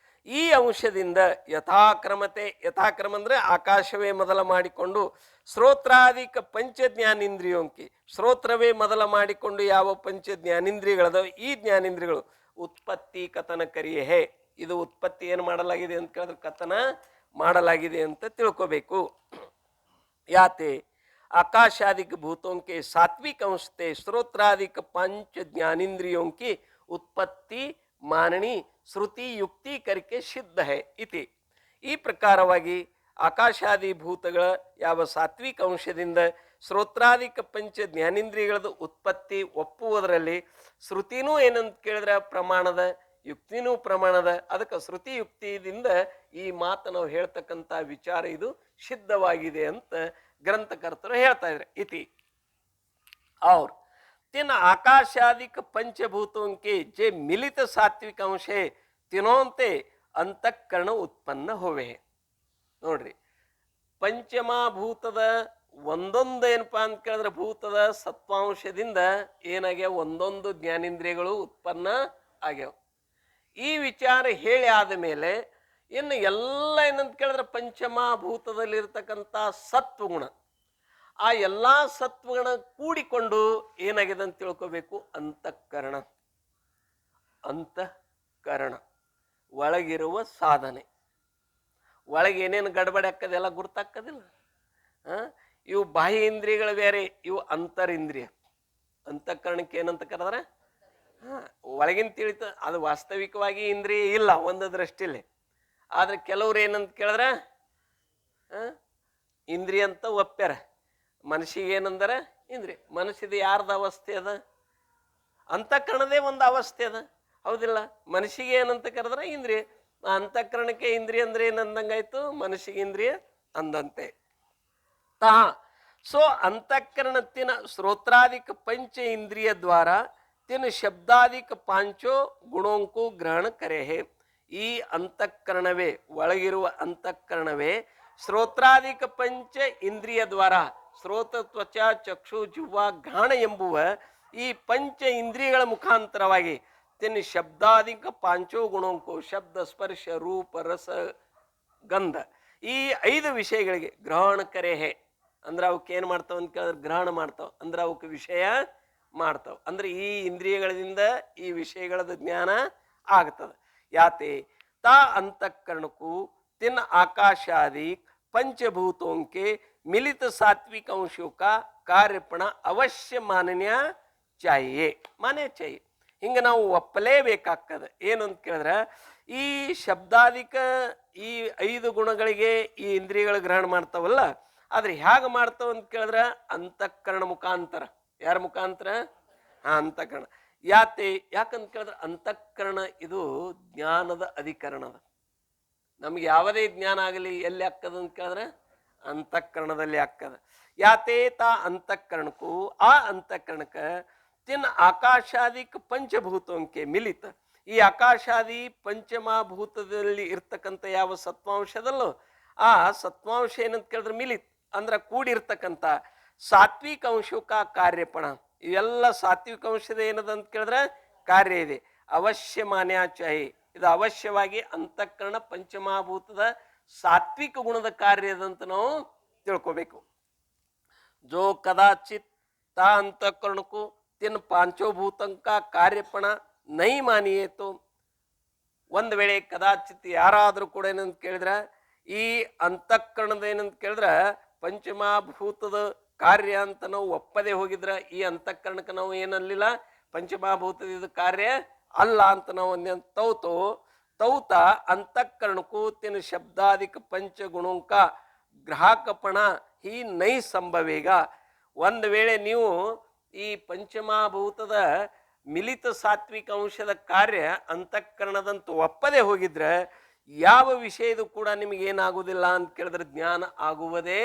ಈ ಅಂಶದಿಂದ ಯಥಾಕ್ರಮತೆ, ಯಥಾಕ್ರಮ ಅಂದ್ರೆ ಆಕಾಶವೇ ಮೊದಲ ಮಾಡಿಕೊಂಡು ಶ್ರೋತ್ರಾದಿಕ ಪಂಚ ಜ್ಞಾನೇಂದ್ರಿಯೋಂಕಿ, ಶ್ರೋತ್ರವೇ ಮೊದಲ ಮಾಡಿಕೊಂಡು ಯಾವ ಪಂಚ ಜ್ಞಾನೇಂದ್ರಿಯಗಳದವ ಈ ಜ್ಞಾನೇಂದ್ರಿಯಗಳು ಉತ್ಪತ್ತಿ ಕಥನ ಕರಿಯೇ. ಇದು ಉತ್ಪತ್ತಿ ಏನು ಮಾಡಲಾಗಿದೆ ಅಂತ ಕೇಳಿದ್ರೆ ಕಥನ ಮಾಡಲಾಗಿದೆ ಅಂತ ತಿಳ್ಕೋಬೇಕು. ಯಾತೆ आकाशादिक भूतों के सात्विक अंश ते श्रोत्रादिक पंच ज्ञानेन्द्रियों की उत्पत्ति माननी श्रुति युक्ति करके सिद्ध है इति. ಈ ಪ್ರಕಾರವಾಗಿ ಆಕಾಶಾದಿ ಭೂತಗಳ ಯಾವ ಸಾತ್ವಿಕ ಅಂಶದಿಂದ ಶ್ರೋತ್ರಾದಿಕ ಪಂಚ ಜ್ಞಾನೇಂದ್ರಿಯಗಳದ ಉತ್ಪತ್ತಿ ಒಪ್ಪುವುದರಲ್ಲಿ ಶ್ರುತಿನೂ ಏನಂತ ಕೇಳಿದ್ರೆ ಪ್ರಮಾಣದ, ಯುಕ್ತಿನೂ ಪ್ರಮಾಣದ. ಅದಕ್ಕೆ ಶ್ರುತಿ ಯುಕ್ತಿಯಿಂದ ಈ ಮಾತು ನಾವು ಹೇಳ್ತಕ್ಕಂಥ ವಿಚಾರ ಇದು ಸಿದ್ಧವಾಗಿದೆ ಅಂತ ಗ್ರಂಥಕರ್ತರು ಹೇಳ್ತಾ ಇದ್ದಾರೆ. ಇತಿ और तीन आकाशादिक पंचभूतों के जे मिलित सात्विक अंश है तीनोंते ಅಂತಃಕರಣ ಉತ್ಪನ್ನ ಹೋವೆ. ನೋಡ್ರಿ, ಪಂಚಮಭೂತದ ಒಂದೊಂದು ಏನಪ್ಪಾ ಅಂತ ಕೇಳಿದ್ರೆ ಭೂತದ ಸತ್ವಾಂಶದಿಂದ ಏನಾಗ್ಯಾವ ಒಂದೊಂದು ಜ್ಞಾನೇಂದ್ರಿಯಗಳು ಉತ್ಪನ್ನ ಆಗ್ಯಾವ. ಈ ವಿಚಾರ ಹೇಳಿ ಆದ ಮೇಲೆ ಇನ್ನು ಎಲ್ಲ ಏನಂತ ಕೇಳಿದ್ರೆ ಪಂಚಮಭೂತದಲ್ಲಿರ್ತಕ್ಕಂಥ ಸತ್ವಗುಣ, ಆ ಎಲ್ಲ ಸತ್ವಗುಣ ಕೂಡಿಕೊಂಡು ಏನಾಗಿದೆ ಅಂತ ತಿಳ್ಕೋಬೇಕು, ಅಂತಃಕರಣ. ಅಂತಃಕರಣ ಒಳಗಿರುವ ಸಾಧನೆ. ಒಳಗೆ ಏನೇನು ಗಡಬಡಿ ಹಾಕದೆಲ್ಲ ಗುರ್ತಾಕ್ಕದಿಲ್ಲ. ಇವು ಬಾಹ್ಯ ಇಂದ್ರಿಯಗಳು ಬೇರೆ, ಇವು ಅಂತರಿಂದ್ರಿಯ. ಅಂತಃಕರಣಕ್ಕೆ ಏನಂತ ಕರೆದ್ರೆ ಒಳಗಿನ ತಿಳಿತ, ಅದು ವಾಸ್ತವಿಕವಾಗಿ ಇಂದ್ರಿಯ ಇಲ್ಲ ಒಂದು ದೃಷ್ಟಿಲಿ. ಆದ್ರೆ ಕೆಲವ್ರು ಏನಂತ ಕೇಳಿದ್ರೆ ಇಂದ್ರಿಯ ಅಂತ ಒಪ್ಪ್ಯಾರ. ಮನಸ್ಸಿಗೆ ಏನಂದರೆ ಇಂದ್ರಿಯ. ಮನಸ್ಸಿದ ಯಾರ್ದ ಅವಸ್ಥೆ ಅದ? ಅಂತಃಕರಣದೇ ಒಂದು ಅವಸ್ಥೆ ಅದ, ಹೌದಿಲ್ಲ? ಮನಸ್ಸಿಗೆ ಏನಂತ ಕರೆದ್ರೆ ಇಂದ್ರಿಯ. ಅಂತಃಕರಣಕ್ಕೆ ಇಂದ್ರಿಯ ಅಂದ್ರೆ ಏನಂದಂಗಾಯ್ತು, ಮನಸ್ಸಿಗೆ ಇಂದ್ರಿಯ ಅಂದಂತೆ. ತಾ सो अंतःकरण तिन श्रोत्रादिक पंच इंद्रिय द्वारा तिन शब्दादिक पांचो गुणों को ग्रहण करे है. ಈ ಅಂತಃಕರಣವೇ ಒಳಗಿರುವ ಅಂತಃಕರಣವೇ ಶ್ರೋತ್ರಾದಿಕ ಪಂಚ ಇಂದ್ರಿಯ ದ್ವಾರ ಶ್ರೋತ ತ್ವಚ ಚಕ್ಷು ಜಿಹ್ವಾ ಘ್ರಾಣ ಎಂಬುವ ಈ ಪಂಚ ಇಂದ್ರಿಯಗಳ ಮುಖಾಂತರವಾಗಿ ತಿನ್ನ ಶಬ್ದಾದಿಕ ಪಾಂಚೋ ಗುಣೋಂಕು ಶಬ್ದ ಸ್ಪರ್ಶ ರೂಪ ರಸ ಗಂಧ ಈ 5 ವಿಷಯಗಳಿಗೆ ಗ್ರಹಣ ಕರೆಹೆ ಅಂದ್ರೆ ಅವಕ್ಕೆ ಏನು ಮಾಡ್ತಾವ ಅಂತ ಕೇಳಿದ್ರೆ ಗ್ರಹಣ ಮಾಡ್ತಾವ ಅಂದ್ರೆ ಅವಕ್ಕೆ ವಿಷಯ ಮಾಡ್ತಾವ ಅಂದ್ರೆ ಈ ಇಂದ್ರಿಯಗಳಿಂದ ಈ ವಿಷಯಗಳದ ಜ್ಞಾನ ಆಗ್ತದೆ. ಯಾತೆ ತಾ ಅಂತಃಕರಣಕ್ಕೂ तिन आकाशादि पंचभूतों के मिलित सात्विक अंशों का कार्यपण अवश्य माननीय चाहिए माने चाहिए. ಹಿಂಗೆ ನಾವು ಒಪ್ಪಲೇಬೇಕಾಗ್ತದೆ. ಏನು ಅಂತ ಕೇಳಿದ್ರೆ ಈ ಶಬ್ದಾದಿಕ ಈ 5 ಗುಣಗಳಿಗೆ ಈ ಇಂದ್ರಿಯಗಳು ಗ್ರಹಣ ಮಾಡ್ತಾವಲ್ಲ, ಆದ್ರೆ ಹೇಗೆ ಮಾಡ್ತಾವ ಅಂತ ಕೇಳಿದ್ರೆ ಅಂತಃಕರಣ ಮುಖಾಂತರ. ಯಾರ ಮುಖಾಂತರ? ಅಂತಃಕರಣ. ಯಾಕಂತ ಕೇಳಿದ್ರೆ ಅಂತಃಕರಣ ಇದು ಜ್ಞಾನದ ಅಧಿಕರಣದ. ನಮ್ಗೆ ಯಾವುದೇ ಜ್ಞಾನ ಆಗಲಿ ಎಲ್ಲಿ ಆಗ್ತದ ಅಂತ ಕೇಳಿದ್ರೆ ಅಂತಃಕರಣದಲ್ಲಿ ಆಗ್ತದೆ. ಯಾತೇತ ಅಂತಃಕರಣಕ್ಕೂ ಆ ಅಂತಃಕರಣಕ್ಕೆ ತಿನ್ ಆಕಾಶಾದಿಕ್ ಪಂಚಭೂತಂಕೆ ಮಿಲಿತ ಈ ಆಕಾಶಾದಿ ಪಂಚಮಭೂತದಲ್ಲಿ ಇರ್ತಕ್ಕಂಥ ಯಾವ ಸತ್ವಾಂಶದಲ್ಲೋ ಆ ಸತ್ವಾಂಶ ಏನಂತ ಕೇಳಿದ್ರೆ ಮಿಲಿತ್ ಅಂದ್ರೆ ಕೂಡಿರ್ತಕ್ಕಂಥ ಸಾತ್ವಿಕ ಅಂಶಕ ಕಾರ್ಯಪಣ ಇವೆಲ್ಲ ಸಾತ್ವಿಕ ಅಂಶದ ಏನದ ಅಂತ ಕೇಳಿದ್ರೆ ಕಾರ್ಯ ಇದೆ. ಅವಶ್ಯ ಮಾನ್ಯಾಚಾಹಿ ಇದು ಅವಶ್ಯವಾಗಿ ಅಂತಃಕರಣ ಪಂಚಮಭೂತದ ಸಾತ್ವಿಕ ಗುಣದ ಕಾರ್ಯದಂತ ನಾವು ತಿಳ್ಕೋಬೇಕು. ಜೋ ಕದಾಚಿತ್ ತಾ ಅಂತಃಕರಣಕ್ಕೂ ತಿನ್ ಪಾಂಚೋಭೂತಂಕ ಕಾರ್ಯಪಣ ನೈ ಮಾನಿಯೇತು. ಒಂದು ವೇಳೆ ಕದಾಚಿತ್ ಯಾರಾದರೂ ಕೂಡ ಏನಂತ ಕೇಳಿದ್ರೆ ಈ ಅಂತಃಕರಣದ ಏನಂತ ಕೇಳಿದ್ರೆ ಪಂಚಮಭೂತದ ಕಾರ್ಯ ಅಂತ ನಾವು ಒಪ್ಪದೆ ಹೋಗಿದ್ರೆ ಈ ಅಂತಃಕರಣಕ್ಕೆ ನಾವು ಏನಲ್ಲಿಲ್ಲ ಪಂಚಮಭೂತದ ಕಾರ್ಯ ಅಲ್ಲ ಅಂತ ನಾವು ತೌತ ಅಂತಃಕರಣಕ್ಕೂ ತಿನ್ ಶಬ್ದಾದಿಕ ಪಂಚಗುಣೋಂಕ ಗ್ರಾಹಕಪಣ ಈ ನೈ ಸಂಭವೇಗ. ಒಂದು ವೇಳೆ ನೀವು ಈ ಪಂಚಮಭೂತದ ಮಿಲಿತ ಸಾತ್ವಿಕ ಅಂಶದ ಕಾರ್ಯ ಅಂತಃಕರಣದಂತ ಒಪ್ಪದೆ ಹೋಗಿದ್ರೆ ಯಾವ ವಿಷಯದು ಕೂಡ ನಿಮಗೆ ಏನಾಗುವುದಿಲ್ಲ ಅಂತ ಕೇಳಿದ್ರೆ ಜ್ಞಾನ ಆಗುವುದೇ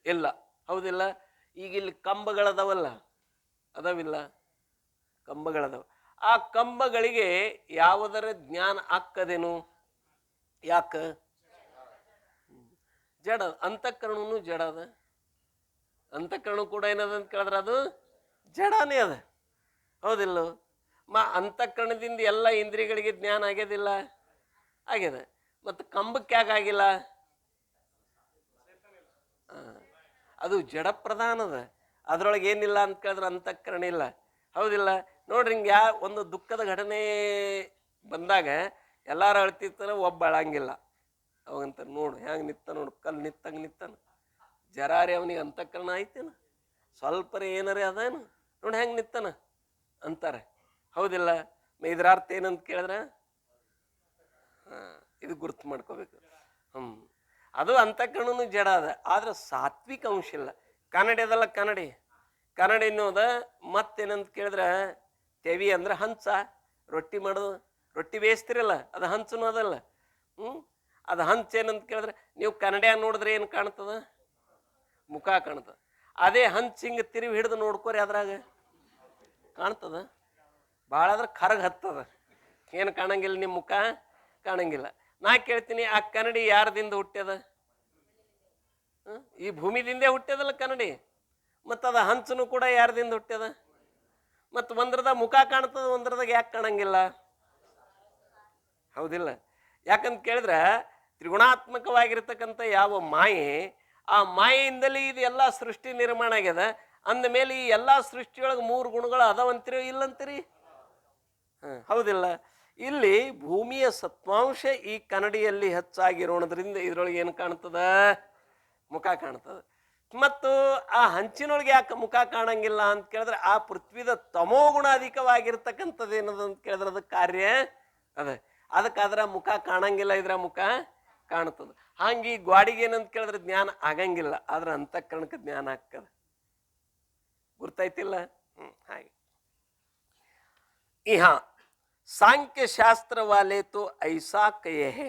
ಇಲ್ಲ. ಹೌದಿಲ್ಲ? ಈಗ ಇಲ್ಲಿ ಕಂಬಗಳದವಲ್ಲ, ಅದಾವಿಲ್ಲ ಕಂಬಗಳದವ, ಆ ಕಂಬಗಳಿಗೆ ಯಾವುದರ ಜ್ಞಾನ ಆಕ್ಕದೇನು? ಯಾಕ? ಜಡ. ಅಂತಃಕರಣನು ಜಡ ಅದ. ಅಂತಃಕರಣ ಕೂಡ ಏನದ ಅಂತ ಕೇಳಿದ್ರೆ ಅದು ಜಡನೇ ಅದ. ಹೌದಿಲ್ಲ? ಅಂತಃಕರಣದಿಂದ ಎಲ್ಲ ಇಂದ್ರಿಯಗಳಿಗೆ ಜ್ಞಾನ ಆಗ್ಯದಿಲ್ಲ? ಆಗ್ಯದ. ಮತ್ತು ಕಂಬಕ್ಕೆ ಯಾಕಾಗಿಲ್ಲ? ಅದು ಜಡ ಪ್ರಧಾನದ. ಅದ್ರೊಳಗೆ ಏನಿಲ್ಲ ಅಂತ ಕೇಳಿದ್ರೆ ಅಂತಃಕರಣ ಇಲ್ಲ. ಹೌದಿಲ್ಲ? ನೋಡ್ರಿ, ಹಿಂಗೆ ಒಂದು ದುಃಖದ ಘಟನೆ ಬಂದಾಗ ಎಲ್ಲಾರು ಅಳ್ತಿರ್ತಾರೆ, ಒಬ್ಬ ಅಳಂಗಿಲ್ಲ. ಅವಂತ ನೋಡು ಹೆಂಗೆ ನಿತ್ತ, ನೋಡು ಕಲ್ಲು ನಿತ್ತಂಗೆ ನಿತ್ತಾನ. ಜರಾರಿ ಅವನಿಗೆ ಅಂತಃಕರಣ ಐತೇನ? ಸ್ವಲ್ಪರೇ ಏನರೇ ಅದೇನು? ನೋಡಿ ಹೆಂಗೆ ನಿತ್ತಾನ ಅಂತಾರೆ. ಹೌದಿಲ್ಲ? ಇದ್ರ ಅರ್ಥ ಏನಂತ ಕೇಳಿದ್ರೆ ಇದು ಗುರ್ತು ಮಾಡ್ಕೋಬೇಕು. ಅದು ಅಂತಃಕರಣನು ಜಡ ಅದ, ಆದ್ರೆ ಸಾತ್ವಿಕ ಅಂಶ ಇಲ್ಲ. ಕನ್ನಡಿ ಅದಲ್ಲ, ಕನ್ನಡಿ ಅನ್ನೋದ ಮತ್ತೇನಂತ ಕೇಳಿದ್ರೆ ತೆವಿ ಅಂದ್ರೆ ಹಂಸ. ರೊಟ್ಟಿ ಮಾಡೋದು, ರೊಟ್ಟಿ ಬೇಯಿಸ್ತಿರಲ್ಲ, ಅದು ಹಂಚನೂ ಅದಲ್ಲ. ಅದು ಹಂಚ ಏನಂತ ಕೇಳಿದ್ರೆ ನೀವು ಕನ್ನಡಿಯಾಗ ನೋಡಿದ್ರೆ ಏನು ಕಾಣ್ತದ? ಮುಖ ಕಾಣ್ತದ. ಅದೇ ಹಂಚ ಹಿಂಗೆ ತಿರುವಿ ಹಿಡಿದು ನೋಡ್ಕೋರಿ, ಅದ್ರಾಗ ಕಾಣ್ತದ? ಭಾಳ ಆದ್ರೆ ಕರಗ್ ಹತ್ತದ, ಏನು ಕಾಣಂಗಿಲ್ಲ, ನಿಮ್ಮ ಮುಖ ಕಾಣಂಗಿಲ್ಲ. ನಾ ಕೇಳ್ತೀನಿ, ಆ ಕನ್ನಡಿ ಯಾರದಿಂದ ಹುಟ್ಟ್ಯದ? ಈ ಭೂಮಿದಿಂದೇ ಹುಟ್ಟ್ಯದಲ್ಲ ಕನ್ನಡಿ. ಮತ್ತು ಅದು ಹಂಚನು ಕೂಡ ಯಾರದಿಂದ ಹುಟ್ಟ್ಯದ? ಮತ್ತು ಒಂದ್ರದಾಗ ಮುಖ ಕಾಣ್ತದ, ಒಂದ್ರದಾಗ ಯಾಕೆ ಕಾಣಂಗಿಲ್ಲ? ಹೌದಿಲ್ಲ? ಯಾಕಂತ ಕೇಳಿದ್ರೆ ತ್ರಿಗುಣಾತ್ಮಕವಾಗಿರ್ತಕ್ಕಂಥ ಯಾವ ಮಾಯೆ, ಆ ಮಾಯೆಯಿಂದಲೇ ಇದು ಎಲ್ಲ ಸೃಷ್ಟಿ ನಿರ್ಮಾಣ ಆಗ್ಯದ. ಅಂದ ಮೇಲೆ ಈ ಎಲ್ಲ ಸೃಷ್ಟಿಯೊಳಗೆ 3 ಗುಣಗಳು ಅದಾವಂತೀರಿ ಇಲ್ಲಂತೀರಿ? ಹೌದಿಲ್ಲ? ಇಲ್ಲಿ ಭೂಮಿಯ ಸತ್ವಾಂಶ ಈ ಕನ್ನಡಿಯಲ್ಲಿ ಹೆಚ್ಚಾಗಿರೋದ್ರಿಂದ ಇದ್ರೊಳಗೆ ಏನು ಕಾಣ್ತದ? ಮುಖ ಕಾಣ್ತದ. ಮತ್ತು ಆ ಹಂಚಿನೊಳಗೆ ಯಾಕೆ ಮುಖ ಕಾಣಂಗಿಲ್ಲ ಅಂತ ಕೇಳಿದ್ರೆ ಆ ಪೃಥ್ವಿದ ತಮೋಗುಣ ಅಧಿಕವಾಗಿರ್ತಕ್ಕಂಥದ್ದು ಏನದ ಅಂತ ಕೇಳಿದ್ರೆ ಅದು ಕಾರ್ಯ ಅದ. ಅದಕ್ಕೆ ಅದರ ಮುಖ ಕಾಣಂಗಿಲ್ಲ, ಇದ್ರ ಮುಖ ಕಾಣ್ತದ. ಹಂಗೆ ಈ ಗ್ವಾಡಿಗೆ ಏನಂತ ಕೇಳಿದ್ರೆ ಜ್ಞಾನ ಆಗಂಗಿಲ್ಲ, ಆದ್ರೆ ಅಂತಃಕರಣಕ್ಕೆ ಜ್ಞಾನ ಆಗ್ತದ. ಗುರ್ತಾಯ್ತಿಲ್ಲ? ಹಾಗೆ ಇಹಾ ಸಾಂಖ್ಯಶಾಸ್ತ್ರ ವಾಲೆ ತೋ ಐಸಾ ಕಯೇ ಹೇ.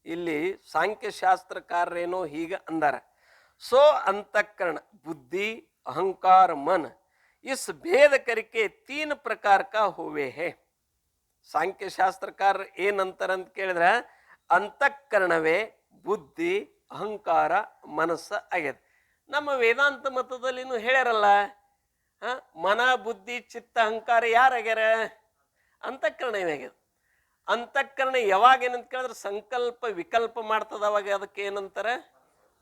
ಇಲ್ಲಿ ಸಾಂಖ್ಯಶಾಸ್ತ್ರಕಾರರೇನೋ ಹೀಗೆ ಅಂದಾರ. सो अंतःकरण बुद्धि अहंकार मन इस भेद करके 3 प्रकार का होवे है. ಸಾಂಖ್ಯ ಶಾಸ್ತ್ರಕಾರ ಏನಂತಾರ ಅಂತ ಕೇಳಿದ್ರೆ ಅಂತಃಕರಣವೇ ಬುದ್ಧಿ ಅಹಂಕಾರ ಮನಸ್ಸ ಆಗ್ಯದ. ನಮ್ಮ ವೇದಾಂತ ಮತದಲ್ಲಿನೂ ಹೇಳ್ಯಾರಲ್ಲ, ಮನ ಬುದ್ಧಿ ಚಿತ್ತ ಅಹಂಕಾರ ಯಾರಾಗ್ಯಾರ? ಅಂತಃಕರಣ ಆಗ್ಯದ. ಅಂತಃಕರಣ ಯಾವಾಗ ಏನಂತ ಕೇಳಿದ್ರೆ ಸಂಕಲ್ಪ ವಿಕಲ್ಪ ಮಾಡ್ತದ, ಅವಾಗ ಅದಕ್ಕೆ ಏನಂತಾರೆ?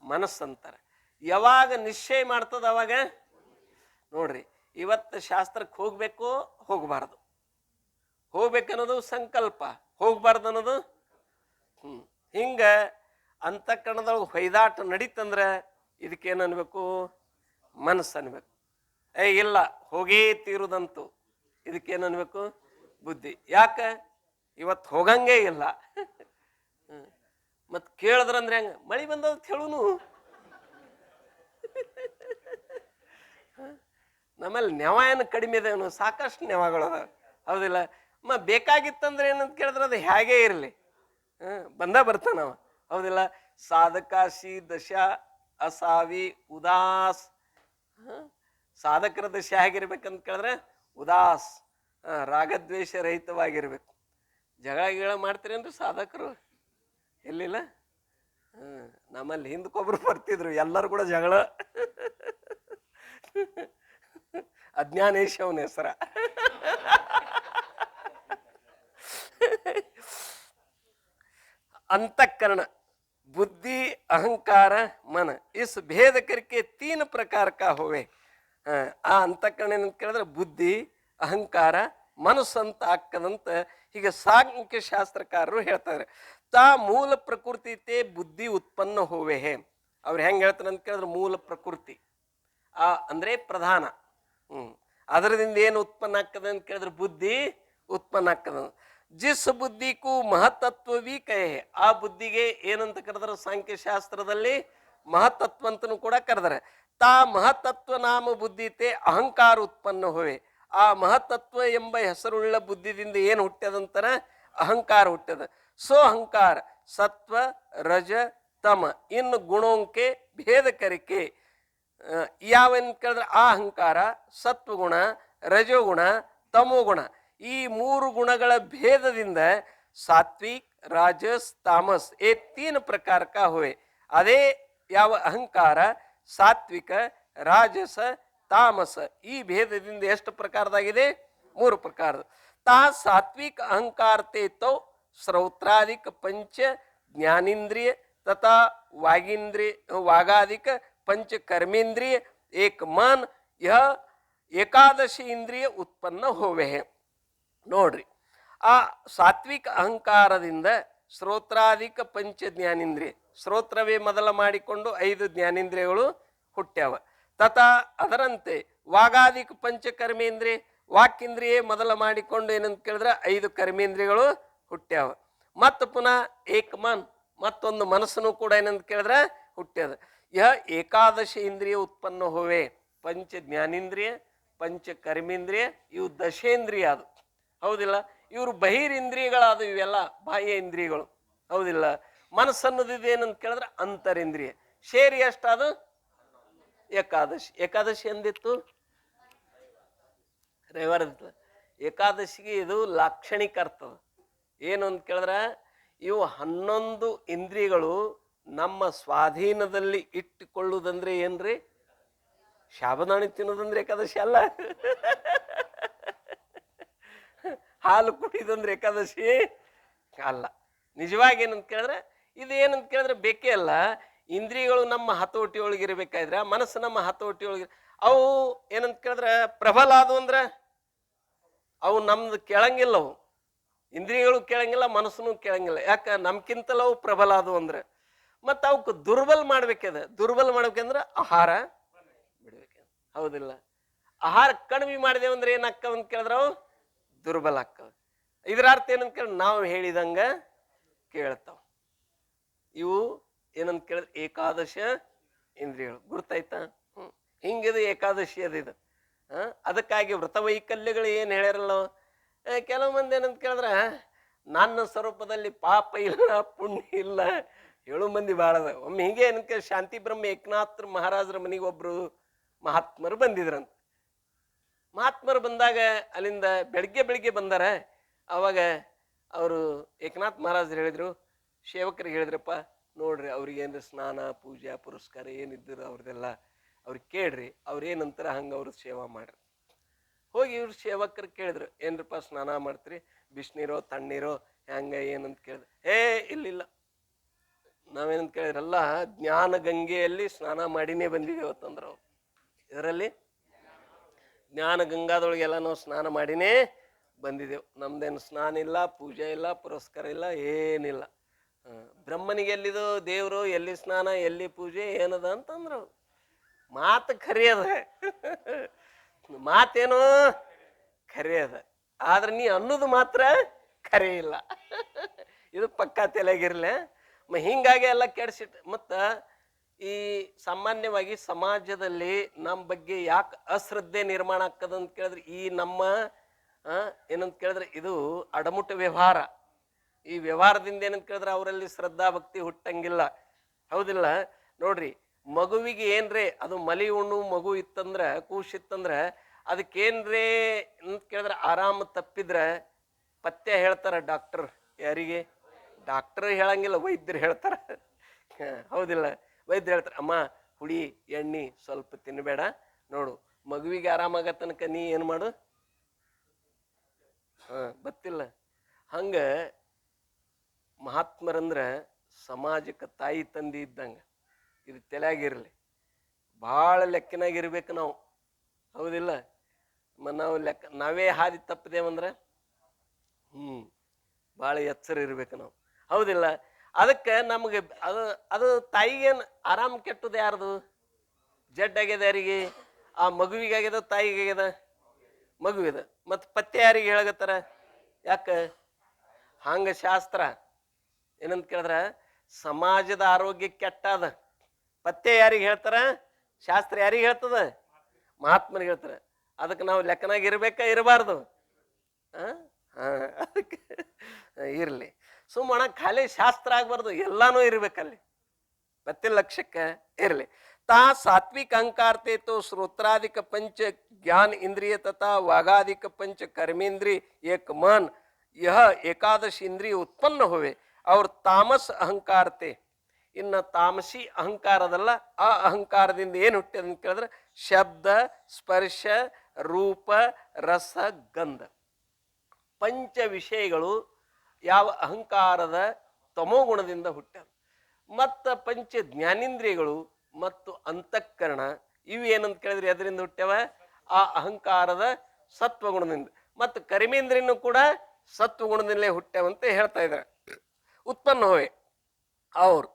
ಮನಸ್ಸಂತಾರೆ. ಯಾವಾಗ ನಿಶ್ಚಯ ಮಾಡ್ತದ ಅವಾಗ ನೋಡ್ರಿ, ಇವತ್ತು ಶಾಸ್ತ್ರಕ್ಕೆ ಹೋಗ್ಬೇಕು ಹೋಗಬಾರ್ದು, ಹೋಗ್ಬೇಕನ್ನೋದು ಸಂಕಲ್ಪ, ಹೋಗ್ಬಾರ್ದು ಅನ್ನೋದು ಹಿಂಗ ಅಂತಃಕರಣದೊಳಗೆ ಹೊಯ್ದಾಟ ನಡೀತಂದ್ರೆ ಇದಕ್ಕೇನು ಅನ್ಬೇಕು? ಮನಸ್ಸು ಅನ್ಬೇಕು. ಇಲ್ಲ ಹೋಗೇ ತೀರುದಂತು, ಇದಕ್ಕೇನು ಅನ್ಬೇಕು? ಬುದ್ಧಿ. ಯಾಕೆ? ಇವತ್ತು ಹೋಗಂಗೇ ಇಲ್ಲ. ಮತ್ತು ಕೇಳಿದ್ರಂದ್ರೆ ಹೆಂಗ? ಮಳೆ ಬಂದದ ಹೇಳುನು. ನಮ್ಮಲ್ಲಿ ನೆವ ಏನು ಕಡಿಮೆ ಇದೇನು? ಸಾಕಷ್ಟು ನೆವಗಳು ಅದಾವ, ಹೌದಿಲ್ಲ? ಬೇಕಾಗಿತ್ತಂದ್ರೆ ಏನಂತ ಕೇಳಿದ್ರೆ ಅದು ಹೇಗೇ ಇರಲಿ, ಬರ್ತಾನವ, ಹೌದಿಲ್ಲ? ಸಾಧಕಾಶಿ ದಶ ಅಸಾವಿ ಉದಾಸ್. ಸಾಧಕರ ದಶೆ ಹೇಗಿರ್ಬೇಕಂತ ಕೇಳಿದ್ರೆ ಉದಾಸ್, ರಾಗದ್ವೇಷ ರಹಿತವಾಗಿರ್ಬೇಕು. ಜಗಳ ಗಿಳ ಮಾಡ್ತೀರೇನ್ರಿ ಸಾಧಕರು? ಎಲ್ಲಿಲ್ಲ. ನಮ್ಮಲ್ಲಿ ಹಿಂದಕ್ಕೊಬ್ರು ಬರ್ತಿದ್ರು, ಎಲ್ಲರೂ ಕೂಡ ಜಗಳ. ಅಜ್ಞಾನೇಶ ಅವನ ಹೆಸರ. अंतःकरण बुद्धि अहंकार मन इस भेद करके 3 प्रकार का होवे. ಆ ಅಂತಃಕರಣ ಏನಂತ ಕೇಳಿದ್ರೆ ಬುದ್ಧಿ ಅಹಂಕಾರ ಮನಸ್ಸು ಅಂತ ಆಗ್ತದಂತ ಹೀಗೆ ಸಾಂಖ್ಯ ಶಾಸ್ತ್ರಕಾರರು ಹೇಳ್ತಾರೆ. ತಾ ಮೂಲ ಪ್ರಕೃತಿ ಬುದ್ಧಿ ಉತ್ಪನ್ನ ಹೋವೆ ಹೇ. ಅವ್ರು ಹೆಂಗೆ ಹೇಳ್ತಾರೆ ಅಂತ ಕೇಳಿದ್ರೆ ಮೂಲ ಪ್ರಕೃತಿ ಅಂದ್ರೆ ಪ್ರಧಾನ, ಅದರದಿಂದ ಏನು ಉತ್ಪನ್ನ ಆಗ್ತದೆ ಅಂತ ಕೇಳಿದ್ರೆ ಬುದ್ಧಿ ಉತ್ಪನ್ನ ಆಗ್ತದ. ಜಿಸ್ ಬುದ್ಧಿಗೂ ಮಹತ್ತತ್ವವೀ ಕಹೆ. ಆ ಬುದ್ಧಿಗೆ ಏನಂತ ಕರೆದ್ರೆ ಸಾಂಖ್ಯ ಶಾಸ್ತ್ರದಲ್ಲಿ ಮಹತ್ತತ್ವ ಅಂತನೂ ಕೂಡ ಕರೆದರೆ. ತಾ ಮಹತ್ತತ್ವ ನಾಮ ಬುದ್ಧಿತೆ ಅಹಂಕಾರ ಉತ್ಪನ್ನ ಹೋವೆ. ಆ ಮಹತ್ತತ್ವ ಎಂಬ ಹೆಸರುಳ್ಳ ಬುದ್ಧಿದಿಂದ ಏನು ಹುಟ್ಟ್ಯದಂತಾರ? ಅಹಂಕಾರ ಹುಟ್ಟ್ಯದ. ಸೋ ಅಹಂಕಾರ ಸತ್ವ ರಜ ತಮ ಇನ್ನು ಗುಣೋಂಕೆ ಭೇದ ಕರಿಕೆ. ಯಾವೇನು ಕೇಳಿದ್ರೆ ಆ ಅಹಂಕಾರ ಸತ್ವಗುಣ, ರಜೋಗುಣ, ತಮೋಗುಣ ಈ 3 ಗುಣಗಳ ಭೇದದಿಂದ ಸಾತ್ವಿಕ್ ರಾಜಸ್ ತಾಮಸ್ ಏ 3 ಪ್ರಕಾರ ಕಾ ಹುವೆ. ಅದೇ ಯಾವ ಅಹಂಕಾರ ಸಾತ್ವಿಕ ರಾಜಸ ತಾಮಸ ಈ ಭೇದದಿಂದ ಎಷ್ಟು ಪ್ರಕಾರದಾಗಿದೆ? 3 ಪ್ರಕಾರದ. ತಾ ಸಾತ್ವಿಕ ಅಹಂಕಾರ ತೋ ಶ್ರೌತ್ರಾದಿಕ ಪಂಚ ಜ್ಞಾನೇಂದ್ರಿಯ ತಥಾ ವಾಗಾದಿಕ पंच कर्मेंद्रिय एक मन यह एकादशी इंद्रिय उत्पन्न होवे है. ನೋಡ್ರಿ, ಆ ಸಾತ್ವಿಕ ಅಹಂಕಾರದಿಂದ ಶ್ರೋತ್ರಾದಿಕ ಪಂಚ ಜ್ಞಾನೇಂದ್ರಿಯ, ಶ್ರೋತ್ರವೇ ಮೊದಲ ಮಾಡಿಕೊಂಡು 5 ಜ್ಞಾನೇಂದ್ರಿಯಗಳು ಹುಟ್ಟ್ಯಾವ. ತಥಾ ಅದರಂತೆ ವಾಗಾದಿಕ ಪಂಚ ಕರ್ಮೇಂದ್ರಿಯ, ವಾಕ್ಯೇಂದ್ರಿಯೇ ಮೊದಲ ಮಾಡಿಕೊಂಡು ಏನಂತ ಕೇಳಿದ್ರೆ 5 ಕರ್ಮೇಂದ್ರಿಯಗಳು ಹುಟ್ಟ್ಯಾವ. ಮತ್ತು ಪುನಃ ಏಕಮನ್ ಮತ್ತೊಂದು ಮನಸ್ಸನ್ನು ಕೂಡ ಏನಂತ ಕೇಳಿದ್ರೆ ಹುಟ್ಟ್ಯದ. यह एकादश इंद्रिय उत्पन्न होवे. पंच ज्ञानेंद्रिय पंच कर्मेंद्रिय ಇವು ದಶೇಂದ್ರಿಯ ಅದು, ಹೌದಿಲ್ಲ? ಇವರು ಬಹಿರಿಂದ್ರಿಯಗಳಾದ, ಇವೆಲ್ಲ ಬಾಹ್ಯ ಇಂದ್ರಿಯಗಳು, ಹೌದಿಲ್ಲ? ಮನಸ್ಸನ್ನೋದಿದೆ ಏನಂತ ಕೇಳಿದ್ರೆ ಅಂತರೇಂದ್ರಿಯ. ಶೇರಿ ಎಷ್ಟಾದು? ಏಕಾದಶಿ. ಏಕಾದಶಿ ಎಂದಿತ್ತು ರವಿವಾರದಿತ್ತು. ಏಕಾದಶಿಗೆ ಇದು ಲಾಕ್ಷಣಿಕ ಅರ್ಥದ. ಏನು ಅಂತ ಕೇಳಿದ್ರೆ ಇವು 11 ಇಂದ್ರಿಯಗಳು ನಮ್ಮ ಸ್ವಾಧೀನದಲ್ಲಿ ಇಟ್ಟುಕೊಳ್ಳುವುದಂದ್ರೆ ಏನ್ರಿ? ಶಾಬದಾಣಿ ತಿನ್ನೋದಂದ್ರೆ ಏಕಾದಶಿ ಅಲ್ಲ. ಹಾಲು ಕುಡಿಯೋದಂದ್ರೆ ಏಕಾದಶಿ ಅಲ್ಲ. ನಿಜವಾಗಿ ಏನಂತ ಕೇಳಿದ್ರೆ ಇದು ಏನಂತ ಕೇಳಿದ್ರೆ ಬೇಕೇ ಅಲ್ಲ. ಇಂದ್ರಿಯಗಳು ನಮ್ಮ ಹತೋಟಿ ಒಳಗಿರ್ಬೇಕಾದ್ರೆ, ಮನಸ್ಸು ನಮ್ಮ ಹತೋಟಿ ಒಳಗಿರ, ಅವು ಏನಂತ ಕೇಳಿದ್ರೆ ಪ್ರಬಲ ಆದವು ಅಂದ್ರೆ ಅವು ನಮ್ದು ಕೇಳಂಗಿಲ್ಲ. ಅವು ಇಂದ್ರಿಯಗಳು ಕೇಳಂಗಿಲ್ಲ, ಮನಸ್ಸನ್ನು ಕೇಳಂಗಿಲ್ಲ. ಯಾಕೆ? ನಮ್ಗಿಂತಲೂ ಅವು ಪ್ರಬಲ ಆದವು ಅಂದ್ರೆ. ಮತ್ತು ಅವಕ್ಕೆ ದುರ್ಬಲ ಮಾಡ್ಬೇಕದ. ದುರ್ಬಲ ಮಾಡ್ಬೇಕಂದ್ರೆ ಆಹಾರ ಬಿಡ್ಬೇಕು, ಹೌದಿಲ್ಲ? ಆಹಾರ ಕಡಿಮೆ ಮಾಡಿದೇವಂದ್ರೆ ಏನಾಗ್ತಾವ ಅಂತ ಕೇಳಿದ್ರೆ ಅವು ದುರ್ಬಲ ಆಗ್ತಾವ. ಇದರ ಅರ್ಥ ಏನಂತ ಕೇಳಿದ್ರೆ ನಾವು ಹೇಳಿದಂಗ ಕೇಳ್ತಾವ. ಇವು ಏನಂತ ಕೇಳಿದ್ರೆ ಏಕಾದಶ ಇಂದ್ರಿಯಗಳು. ಗುರ್ತಾಯ್ತಾ? ಹಿಂಗಿದು ಏಕಾದಶಿ ಅದಿದು. ಅದಕ್ಕಾಗಿ ವ್ರತವೈಕಲ್ಯಗಳು ಏನು ಹೇಳ್ಯಾರಲ್ಲ, ಕೆಲವು ಮಂದಿ ಏನಂತ ಕೇಳಿದ್ರೆ ನನ್ನ ಸ್ವರೂಪದಲ್ಲಿ ಪಾಪ ಇಲ್ಲ ಪುಣ್ಯ ಇಲ್ಲ ಹೇಳು ಮಂದಿ ಭಾಳ ಅದ. ಒಮ್ಮೆ ಹೀಗೆ ಏನಕ್ಕೆ ಶಾಂತಿ ಬ್ರಹ್ಮ ಏಕನಾಥ್ ಮಹಾರಾಜರ ಮನೆಗೆ ಒಬ್ರು ಮಹಾತ್ಮರು ಬಂದಿದ್ರಂತ. ಮಹಾತ್ಮರು ಬಂದಾಗ ಅಲ್ಲಿಂದ ಬೆಳಿಗ್ಗೆ ಬಂದಾರ. ಅವಾಗ ಅವರು ಏಕನಾಥ್ ಮಹಾರಾಜರು ಹೇಳಿದ್ರು, ಸೇವಕರಿಗೆ ಹೇಳಿದ್ರಪ್ಪ, ನೋಡ್ರಿ ಅವ್ರಿಗೆ ಏನ್ರಿ ಸ್ನಾನ ಪೂಜೆ ಪುರಸ್ಕಾರ ಏನಿದ್ರು ಅವ್ರದ್ದೆಲ್ಲ ಅವ್ರಿಗೆ ಕೇಳ್ರಿ, ಅವ್ರೇನಂತಾರ ಹಂಗೆ ಅವ್ರ ಸೇವಾ ಮಾಡ್ರಿ. ಹೋಗಿ ಇವ್ರು ಸೇವಕರು ಕೇಳಿದ್ರು, ಏನ್ರಪ್ಪ ಸ್ನಾನ ಮಾಡ್ತೀರಿ, ಬಿಸಿನೀರೋ ತಣ್ಣೀರೋ ಹೆಂಗ ಏನಂತ ಕೇಳಿದ್ರು. ಇಲ್ಲ ನಾವೇನಂತ ಕೇಳಿದ್ರಲ್ಲ, ಜ್ಞಾನ ಗಂಗೆಯಲ್ಲಿ ಸ್ನಾನ ಮಾಡಿನೇ ಬಂದಿದ್ದೇವತ್ತಂದ್ರು ಅವ್ರು. ಇದರಲ್ಲಿ ಜ್ಞಾನ ಗಂಗಾದೊಳಗೆಲ್ಲ ನಾವು ಸ್ನಾನ ಮಾಡಿನೇ ಬಂದಿದ್ದೆವು. ನಮ್ದೇನು ಸ್ನಾನ ಇಲ್ಲ, ಪೂಜೆ ಇಲ್ಲ, ಪುರಸ್ಕಾರ ಇಲ್ಲ, ಏನಿಲ್ಲ. ಬ್ರಹ್ಮನಿಗೆ ಎಲ್ಲಿದು ದೇವರು, ಎಲ್ಲಿ ಸ್ನಾನ, ಎಲ್ಲಿ ಪೂಜೆ, ಏನದ ಅಂತಂದ್ರು. ಮಾತು ಖರಿ ಅದ, ಮಾತೇನು ಖರೆ ಅದ, ಆದ್ರೆ ನೀ ಅನ್ನೋದು ಮಾತ್ರ ಖರೆ ಇಲ್ಲ. ಇದು ಪಕ್ಕಾ ತಲೆಗಿರ್ಲೆ. ಹಿಂಗಾಗಿ ಎಲ್ಲ ಕೆಡಿಸಿಟ್ಟು. ಮತ್ತು ಈ ಸಾಮಾನ್ಯವಾಗಿ ಸಮಾಜದಲ್ಲಿ ನಮ್ಮ ಬಗ್ಗೆ ಯಾಕೆ ಅಶ್ರದ್ಧೆ ನಿರ್ಮಾಣ ಆಗ್ತದಂತ ಕೇಳಿದ್ರೆ, ಈ ನಮ್ಮ ಏನಂತ ಕೇಳಿದ್ರೆ ಇದು ಅಡಮುಟ ವ್ಯವಹಾರ. ಈ ವ್ಯವಹಾರದಿಂದ ಏನಂತ ಕೇಳಿದ್ರೆ ಅವರಲ್ಲಿ ಶ್ರದ್ಧಾ ಭಕ್ತಿ ಹುಟ್ಟಂಗಿಲ್ಲ. ಹೌದಿಲ್ಲ? ನೋಡ್ರಿ, ಮಗುವಿಗೆ ಏನ್ರೇ ಅದು ಮಲಿ ಉಣ್ಣು ಮಗು ಇತ್ತಂದ್ರೆ, ಕೂಸಿತ್ತಂದ್ರೆ ಅದಕ್ಕೇನ್ರೇ ಅಂತ ಕೇಳಿದ್ರೆ ಆರಾಮ ತಪ್ಪಿದ್ರೆ ಪಥ್ಯ ಹೇಳ್ತಾರ ಡಾಕ್ಟರ್. ಯಾರಿಗೆ? ಡಾಕ್ಟರ್ ಹೇಳಂಗಿಲ್ಲ, ವೈದ್ಯರು ಹೇಳ್ತಾರ. ಹೌದಿಲ್ಲ? ವೈದ್ಯರು ಹೇಳ್ತಾರೆ, ಅಮ್ಮ ಹುಳಿ ಎಣ್ಣೆ ಸ್ವಲ್ಪ ತಿನ್ನಬೇಡ, ನೋಡು ಮಗುವಿಗೆ ಆರಾಮಾಗ ತನಕ ನೀ ಏನು ಮಾಡು. ಗೊತ್ತಿಲ್ಲ. ಹಂಗ ಮಹಾತ್ಮರಂದ್ರೆ ಸಮಾಜಕ್ಕೆ ತಾಯಿ ತಂದಿ ಇದ್ದಂಗೆ. ಇದು ತಲೆಯಾಗಿರ್ಲಿ, ಭಾಳ ಲೆಕ್ಕಿನಾಗಿರ್ಬೇಕು ನಾವು. ಹೌದಿಲ್ಲ? ನಾವು ನಾವೇ ಹಾದಿ ತಪ್ಪದೇವಂದ್ರೆ ಭಾಳ ಎಚ್ಚರ ಇರ್ಬೇಕು ನಾವು. ಹೌದಿಲ್ಲ? ಅದಕ್ಕೆ ನಮಗೆ ಅದು ತಾಯಿಗೇನು ಆರಾಮ್ ಕೆಟ್ಟದ ಯಾರ್ದು? ಜಡ್ ಆಗ್ಯದ ಯಾರಿಗೆ? ಆ ಮಗುವಿಗೆ ಆಗ್ಯದ, ತಾಯಿಗೆ ಆಗ್ಯದ? ಮಗುವಿದ. ಮತ್ತು ಪಥ್ಯ ಯಾರಿಗೆ ಹೇಳಗತ್ತಾರ? ಯಾಕೆ ಹಂಗ? ಶಾಸ್ತ್ರ ಏನಂತ ಕೇಳಿದ್ರ ಸಮಾಜದ ಆರೋಗ್ಯ ಕೆಟ್ಟದ. ಪಥ್ಯ ಯಾರಿಗೆ ಹೇಳ್ತಾರ? ಶಾಸ್ತ್ರ ಯಾರಿಗೆ ಹೇಳ್ತದ? ಮಹಾತ್ಮರಿಗೆ ಹೇಳ್ತಾರ. ಅದಕ್ಕೆ ನಾವು ಲೆಕ್ಕನಾಗ ಇರ್ಬೇಕಾ ಇರಬಾರ್ದು? ಅದಕ್ಕೆ ಇರ್ಲಿ. ಸುಮ್ಮಣ ಖಾಲಿ ಶಾಸ್ತ್ರ ಆಗ್ಬಾರ್ದು, ಎಲ್ಲಾನು ಇರ್ಬೇಕಲ್ಲಿ. ಗೊತ್ತಿಲ್ಲ ಲಕ್ಷ್ಯಕ್ಕೆ ಇರ್ಲಿ. ತಾ ಸಾತ್ವಿಕ ಅಹಂಕಾರತೆ ತೋ श्रोत्रादिक पंच ज्ञान इंद्रिय तथा वाघादिक पंच कर्मेंद्रिय एक मन यह एकादश इंद्रिय उत्पन्न हुए और तामस अहंकारते. ಇನ್ನು ತಾಮಸಿ ಅಹಂಕಾರದಲ್ಲ, ಆ ಅಹಂಕಾರದಿಂದ ಏನು ಹುಟ್ಟಿದ ಅಂತ ಕೇಳಿದ್ರೆ ಶಬ್ದ ಸ್ಪರ್ಶ ರೂಪ ರಸ ಗಂಧ ಪಂಚ ವಿಷಯಗಳು ಯಾವ ಅಹಂಕಾರದ ತಮೋಗುಣದಿಂದ ಹುಟ್ಟ್ಯಾವ. ಮತ್ತು ಪಂಚ ಜ್ಞಾನೇಂದ್ರಿಯಗಳು ಮತ್ತು ಅಂತಃಕರಣ ಇವು ಏನಂತ ಕೇಳಿದ್ರೆ ಅದರಿಂದ ಹುಟ್ಟ್ಯಾವ? ಆ ಅಹಂಕಾರದ ಸತ್ವಗುಣದಿಂದ. ಮತ್ತು ಕರ್ಮೇಂದ್ರಿಯನು ಕೂಡ ಸತ್ವಗುಣದಿಂದಲೇ ಹುಟ್ಟ್ಯಾವಂತ ಹೇಳ್ತಾ ಇದ್ದಾರೆ. ಉತ್ಪನ್ನ ಹೋವೆ ಅವ್ರು.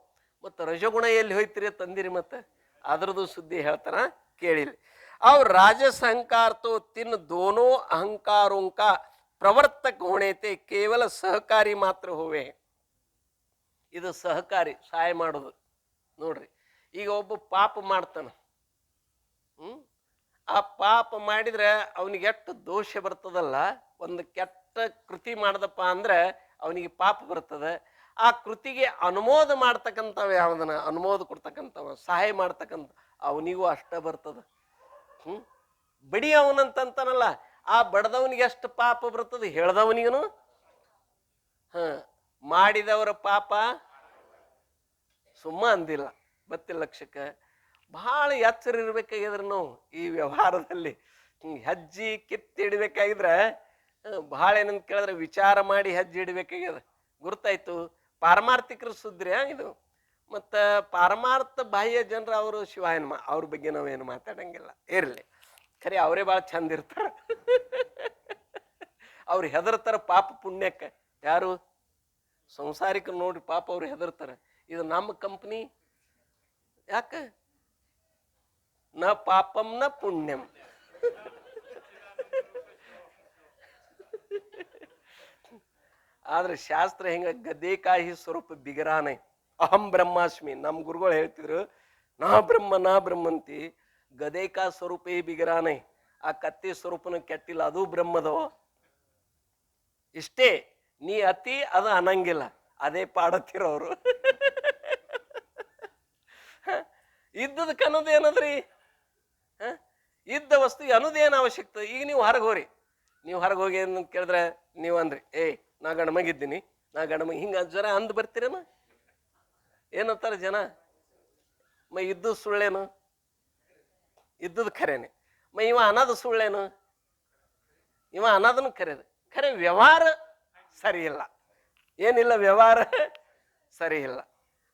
ಮತ್ತು ರಜಗುಣ ಎಲ್ಲಿ ಹೋಯ್ತಿರಿ ತಂದಿರಿ? ಮತ್ತು ಅದರದ್ದು ಸುದ್ದಿ ಹೇಳ್ತಾರ, ಕೇಳಿರಿ. ಅವ್ರು ರಾಜಸ ಅಹಂಕಾರ ತೋ ತಿನ್ ದೋನೋ ಅಹಂಕಾರೋं का ಪ್ರವರ್ತಕ ಹೋಣೇತೆ ಕೇವಲ ಸಹಕಾರಿ ಮಾತ್ರ ಹೋವೆ. ಇದು ಸಹಕಾರಿ, ಸಹಾಯ ಮಾಡೋದು. ನೋಡ್ರಿ, ಈಗ ಒಬ್ಬ ಪಾಪ ಮಾಡ್ತಾನ, ಆ ಪಾಪ ಮಾಡಿದ್ರೆ ಅವನಿಗೆ ಎಷ್ಟು ದೋಷ ಬರ್ತದಲ್ಲ. ಒಂದು ಕೆಟ್ಟ ಕೃತಿ ಮಾಡ್ದಪ್ಪ ಅಂದ್ರೆ ಅವನಿಗೆ ಪಾಪ ಬರ್ತದೆ. ಆ ಕೃತಿಗೆ ಅನುಮೋದ ಮಾಡ್ತಕ್ಕಂಥವ ಯಾವ್ದನ, ಅನುಮೋದ ಕೊಡ್ತಕ್ಕಂಥವ, ಸಹಾಯ ಮಾಡ್ತಕ್ಕಂಥ ಅವನಿಗೂ ಅಷ್ಟ ಬರ್ತದ. ಬಡಿ ಅವನಂತಾನಲ್ಲ, ಆ ಬಡದವನಿಗೆ ಎಷ್ಟು ಪಾಪ ಬರ್ತದೆ, ಹೇಳ್ದವನಿಗೂ. ಮಾಡಿದವರ ಪಾಪ ಸುಮ್ಮ ಅಂದಿಲ್ಲ. ಗೊತ್ತಿಲ್ಲ ಲಕ್ಷ್ಯಕ್ಕೆ. ಭಾಳ ಎಚ್ಚರ ಇರ್ಬೇಕಾಗಿದ್ರೆ ನಾವು ಈ ವ್ಯವಹಾರದಲ್ಲಿ. ಹೆಜ್ಜೆ ಕಿತ್ತಿಡ್ಬೇಕಾಗಿದ್ರೆ ಭಾಳ ಏನಂತ ಕೇಳಿದ್ರೆ ವಿಚಾರ ಮಾಡಿ ಹೆಜ್ಜೆ ಇಡಬೇಕಾಗ್ಯದ. ಗುರ್ತಾಯ್ತು? ಪಾರಮಾರ್ಥಿಕರ ಸುದ್ರಿ ಇದು. ಮತ್ತು ಪಾರಮಾರ್ಥ ಬಾಹ್ಯ ಜನರು ಅವರು ಶಿವಾಯನ ಅವ್ರ ಬಗ್ಗೆ ನಾವೇನು ಮಾತಾಡಂಗಿಲ್ಲ. ಇರಲಿ, ಖರೆ ಅವರೇ ಭಾಳ ಚಂದ ಇರ್ತಾರ. ಅವ್ರು ಹೆದರ್ತಾರ ಪಾಪ ಪುಣ್ಯಕ್ಕೆ. ಯಾರು? ಸಂಸಾರಿಕ ನೋಡ್ರಿ ಪಾಪ ಅವ್ರು ಹೆದರ್ತಾರ. ಇದು ನಮ್ಮ ಕಂಪ್ನಿ. ಯಾಕೆ? ನ ಪಾಪಂ ನ ಪುಣ್ಯಂ. ಆದ್ರೆ ಶಾಸ್ತ್ರ ಹೆಂಗ ಗದೇಕಾಹಿ ಸ್ವರೂಪ ಬಿಗರಾನೆ ಅಹಂ ಬ್ರಹ್ಮಾಸ್ಮಿ. ನಮ್ಮ ಗುರುಗಳು ಹೇಳ್ತಿದ್ರು, ನಾ ಬ್ರಹ್ಮಂತಿ ಗದೇಕಾ ಸ್ವರೂಪ ಬಿಗರಾನೆ. ಆ ಕತ್ತಿ ಸ್ವರೂಪನ ಕೆಟ್ಟಿಲ್ಲ, ಅದು ಬ್ರಹ್ಮದೋ. ಇಷ್ಟೇ, ನೀ ಅತಿ ಅದು ಅನ್ನಂಗಿಲ್ಲ, ಅದೇ ಪಾಡತ್ತಿರೋರು. ಇದ್ದದಕ್ಕೆ ಅನ್ನೋದೇನದ್ರಿ? ಇದ್ದ ವಸ್ತುಗೆ ಅನ್ನೋದೇನು ಅವಶ್ಯಕತೆ? ಈಗ ನೀವು ಹೊರಗೆ ಹೋರಿ, ನೀವು ಹೊರಗೆ ಹೋಗಿ ಅಂತ ಕೇಳಿದ್ರೆ ನೀವು ಅಂದ್ರಿ, ನಾ ಗಂಡಮಗಿದ್ದೀನಿ, ನಾ ಗಂಡಮಗ ಹಿಂಗೆ ಜ್ವರ ಅಂದ್ ಬರ್ತೀರೇನ? ಏನಂತಾರೆ ಜನ? ಇದ್ದು ಸುಳ್ಳೇನು? ಇದ್ದದ್ದು ಖರೇನೆ. ಇವ ಅನ್ನೋದು ಸುಳ್ಳೇನು? ಇವ ಅನ್ನೋದನ್ನು ಖರೇದು ಖರೆ. ವ್ಯವಹಾರ ಸರಿ ಇಲ್ಲ, ಏನಿಲ್ಲ, ವ್ಯವಹಾರ ಸರಿ ಇಲ್ಲ.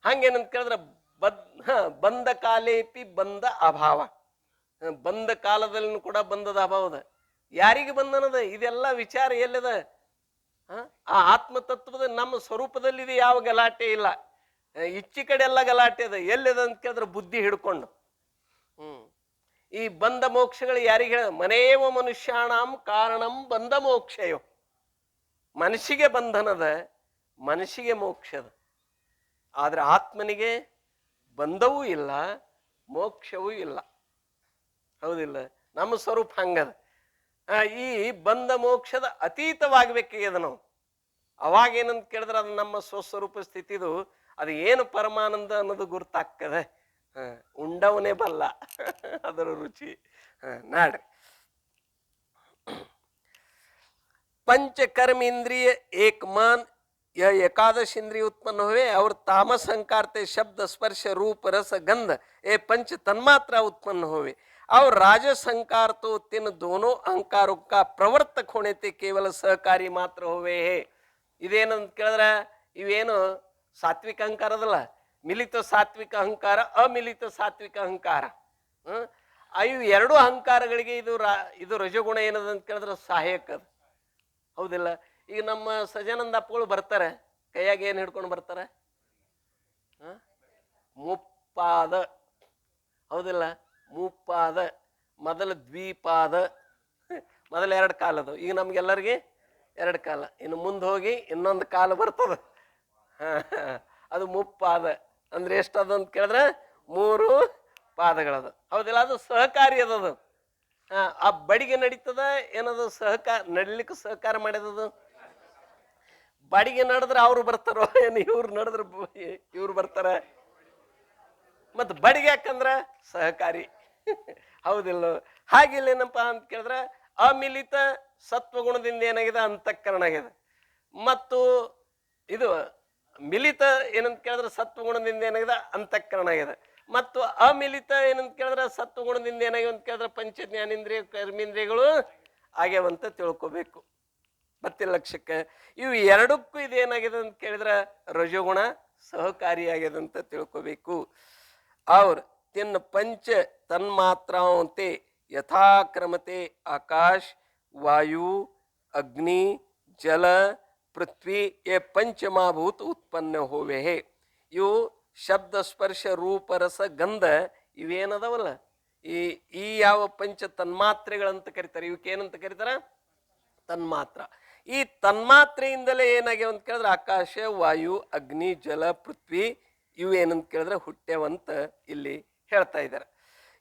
ಹಂಗೇನಂತ ಕೇಳಿದ್ರೆ ಬಂದ ಕಾಲೇಪಿ ಬಂದ ಅಭಾವ. ಬಂದ ಕಾಲದಲ್ಲಿ ಕೂಡ ಬಂದದ ಅಭಾವದ. ಯಾರಿಗೆ ಬಂದನದ? ಇದೆಲ್ಲ ವಿಚಾರ ಎಲ್ಲಿದ? ಆ ಆತ್ಮತತ್ವದ ನಮ್ಮ ಸ್ವರೂಪದಲ್ಲಿದೆ, ಯಾವ ಗಲಾಟೆ ಇಲ್ಲ. ಇಚ್ಚಿ ಕಡೆ ಎಲ್ಲ ಗಲಾಟೆ ಅದ. ಎಲ್ಲಿದೆ ಅಂತ ಕೇಳಿದ್ರೆ ಬುದ್ಧಿ ಹಿಡ್ಕೊಂಡು. ಈ ಬಂದ ಮೋಕ್ಷಗಳು ಯಾರಿಗೆ ಹೇಳ? ಮನೇವ ಮನುಷ್ಯಾಣಂ ಕಾರಣಂ ಬಂದ ಮೋಕ್ಷಯೋ. ಮನಸ್ಸಿಗೆ ಬಂಧನದ, ಮನಸ್ಸಿಗೆ ಮೋಕ್ಷದ. ಆದ್ರೆ ಆತ್ಮನಿಗೆ ಬಂಧವೂ ಇಲ್ಲ, ಮೋಕ್ಷವೂ ಇಲ್ಲ. ಹೌದಿಲ್ಲ? ನಮ್ಮ ಸ್ವರೂಪ ಹಂಗದ. ಈ ಬಂಧ ಮೋಕ್ಷದ ಅತೀತವಾಗಬೇಕಾಗ್ಯದ ನಾವು. ಅವಾಗೇನಂತ ಕೇಳಿದ್ರೆ ಅದು ನಮ್ಮ ಸ್ವಸ್ವರೂಪ ಸ್ಥಿತಿದು ಅದು ಏನು ಪರಮಾನಂದ ಅನ್ನೋದು ಗುರ್ತಾಗ್ತದೆ. ಉಂಡವನೇ ಬಲ್ಲ ಅದರ ರುಚಿ. ನಾಡ್ರಿ, पंचकर्म इंद्रिय एक मन, यह एकादश इंद्रिय उत्पन्न हुए और तामस अहंकार ते शब्द स्पर्श रूप रस गंध ये पंच तन्मात्रा उत्पन्न हुए और राजस अहंकार तो तीन दोनों अहंकारों का प्रवर्तक होने ते केवल सहकारी मात्र हुए है. ಇದೇನಂತ ಕೇಳಿದ್ರೆ ಇವೇನು ಸಾತ್ವಿಕ ಅಹಂಕಾರ ಅದಲ್ಲ, ಮಿಲಿತ ಸಾತ್ವಿಕ ಅಹಂಕಾರ, ಅಮಿಲಿತ ಸಾತ್ವಿಕ ಅಹಂಕಾರ. ಇವು ಎರಡು ಅಹಂಕಾರಗಳಿಗೆ ಇದು ರಜಗುಣ ಏನದ ಅಂತ ಕೇಳಿದ್ರೆ ಸಹಾಯಕ ಅದು. ಹೌದಿಲ್ಲ? ಈಗ ನಮ್ಮ ಸಜಾನಂದ ಅಪ್ಪಗಳು ಬರ್ತಾರೆ, ಕೈಯಾಗ ಏನು ಹಿಡ್ಕೊಂಡು ಬರ್ತಾರೆ? ಮುಪ್ಪಾದ. ಹೌದಿಲ್ಲ? ಮುಪ್ಪಾದ. ಮೊದಲ ದ್ವೀಪಾದ, ಮೊದಲ ಎರಡು ಕಾಲದು. ಈಗ ನಮ್ಗೆಲ್ಲರಿಗೆ ಎರಡು ಕಾಲ. ಇನ್ನು ಮುಂದೆ ಹೋಗಿ ಇನ್ನೊಂದು ಕಾಲ ಬರ್ತದ, ಅದು ಮುಪ್ಪಾದ. ಅಂದ್ರೆ ಎಷ್ಟದ ಅಂತ ಕೇಳಿದ್ರೆ 3 ಪಾದಗಳದು. ಹೌದಿಲ್ಲ? ಅದು ಸಹಕಾರಿ ಅದದು. ಆ ಬಡಿಗೆ ನಡೀತದ ಏನದು? ನಡಿಲಿಕ್ಕೆ ಸಹಕಾರ ಮಾಡಿದದು. ಬಾಡಿಗೆ ನಡೆದ್ರೆ ಅವ್ರು ಬರ್ತಾರೋ ಏನು ಇವ್ರು ನಡೆದ್ರೆ ಇವ್ರು ಬರ್ತಾರ? ಮತ್ ಬಡಿಗೆ ಯಾಕಂದ್ರ ಸಹಕಾರಿ. ಹೌದಿಲ್ಲ? ಹಾಗಿಲ್ಲ ಏನಪ್ಪಾ ಅಂತ ಕೇಳಿದ್ರೆ ಅಮಿಲಿತ ಸತ್ವಗುಣದಿಂದ ಏನಾಗಿದೆ? ಅಂತಃಕರಣ ಆಗಿದೆ. ಮತ್ತು ಇದು ಮಿಲಿತ ಏನಂತ ಕೇಳಿದ್ರೆ ಸತ್ವಗುಣದಿಂದ ಏನಾಗಿದೆ? ಅಂತಃಕರಣ ಆಗಿದೆ. ಮತ್ತು ಅಮಿಲಿತ ಏನಂತ ಕೇಳಿದ್ರೆ ಸತ್ವಗುಣದಿಂದ ಏನಾಗ್ಯವ ಅಂತ ಕೇಳಿದ್ರೆ ಪಂಚ ಜ್ಞಾನೇಂದ್ರಿಯ ಕರ್ಮೇಂದ್ರಿಯಗಳು ಆಗ್ಯಾವಂತ ತಿಳ್ಕೊಬೇಕು. ಮತ್ತೆ ಲಕ್ಷ್ಯಕ್ಕೆ ಇವು ಎರಡಕ್ಕೂ ಇದೇನಾಗಿದೆ ಅಂತ ಕೇಳಿದ್ರೆ ರಜೋಗುಣ ಸಹಕಾರಿಯಾಗಿದೆ ಅಂತ ತಿಳ್ಕೊಬೇಕು. ಅವ್ರ ತಿನ್ನ ಪಂಚ ತನ್ಮಾತ್ರಾಂತೆ ಯಥಾಕ್ರಮತೆ ಆಕಾಶ ವಾಯು ಅಗ್ನಿ ಜಲ पृथ्वी ये पंचमाभूत उत्पन्न होवे है. ಇವು ಶಬ್ದ ಸ್ಪರ್ಶ ರೂಪ ರಸ ಗಂಧ ಇವೇನದವಲ್ಲ, ಈ ಯಾವ ಪಂಚ ತನ್ಮಾತ್ರೆಗಳಂತ ಕರೀತಾರೆ, ಇವಕ್ಕೇನಂತ ಕರೀತಾರ? ತನ್ಮಾತ್ರ. ಈ ತನ್ಮಾತ್ರೆಯಿಂದಲೇ ಏನಾಗ್ಯಾವ ಅಂತ ಕೇಳಿದ್ರೆ ಆಕಾಶ ವಾಯು ಅಗ್ನಿ ಜಲ ಪೃಥ್ವಿ ಇವು ಏನಂತ ಕೇಳಿದ್ರೆ ಹುಟ್ಟ್ಯಾವಂತ ಇಲ್ಲಿ ಹೇಳ್ತಾ ಇದ್ದಾರೆ.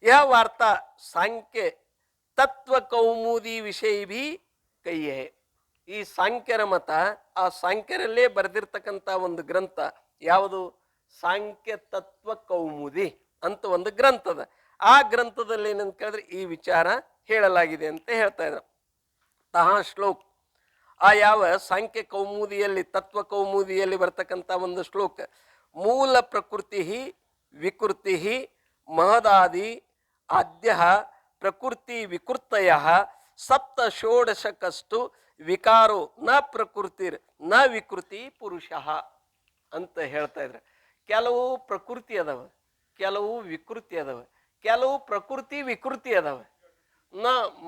ಯಹ ವಾರ್ತಾ ಸಾಂಖ್ಯ ತತ್ವ ಕೌಮುದಿ ವಿಷಯ ಭಿ ಕೈಯೇ. ಈ ಸಾಂಖ್ಯರ ಮತ, ಆ ಸಾಂಖ್ಯರಲ್ಲೇ ಬರೆದಿರ್ತಕ್ಕಂಥ ಒಂದು ಗ್ರಂಥ ಯಾವುದು? ಸಾಂಖ್ಯ ತತ್ವ ಕೌಮುದಿ ಅಂತ ಒಂದು ಗ್ರಂಥದ. ಆ ಗ್ರಂಥದಲ್ಲಿ ಏನಂತ ಕೇಳಿದ್ರೆ ಈ ವಿಚಾರ ಹೇಳಲಾಗಿದೆ ಅಂತ ಹೇಳ್ತಾ ಇದ್ರು. ತಹ ಶ್ಲೋಕ್ ಆ ಯಾವ ಸಾಂಖ್ಯ ಕೌಮುದಿಯಲ್ಲಿ ತತ್ವ ಕೌಮುದಿಯಲ್ಲಿ ಬರ್ತಕ್ಕಂಥ ಒಂದು ಶ್ಲೋಕ, ಮೂಲ ಪ್ರಕೃತಿ ವಿಕೃತಿ ಮಹದಾದಿ ಆದ್ಯ ಪ್ರಕೃತಿ ವಿಕೃತಯ ಸಪ್ತ ಷೋಡಶಕಸ್ತು ವಿಕಾರೋ ನ ಪ್ರಕೃತಿರ್ ನ ವಿಕೃತಿ ಪುರುಷ ಅಂತ ಹೇಳ್ತಾ ಇದ್ರೆ. ಕೆಲವು ಪ್ರಕೃತಿ ಅದಾವ, ಕೆಲವು ವಿಕೃತಿ ಅದಾವ, ಕೆಲವು ಪ್ರಕೃತಿ ವಿಕೃತಿ ಅದಾವ.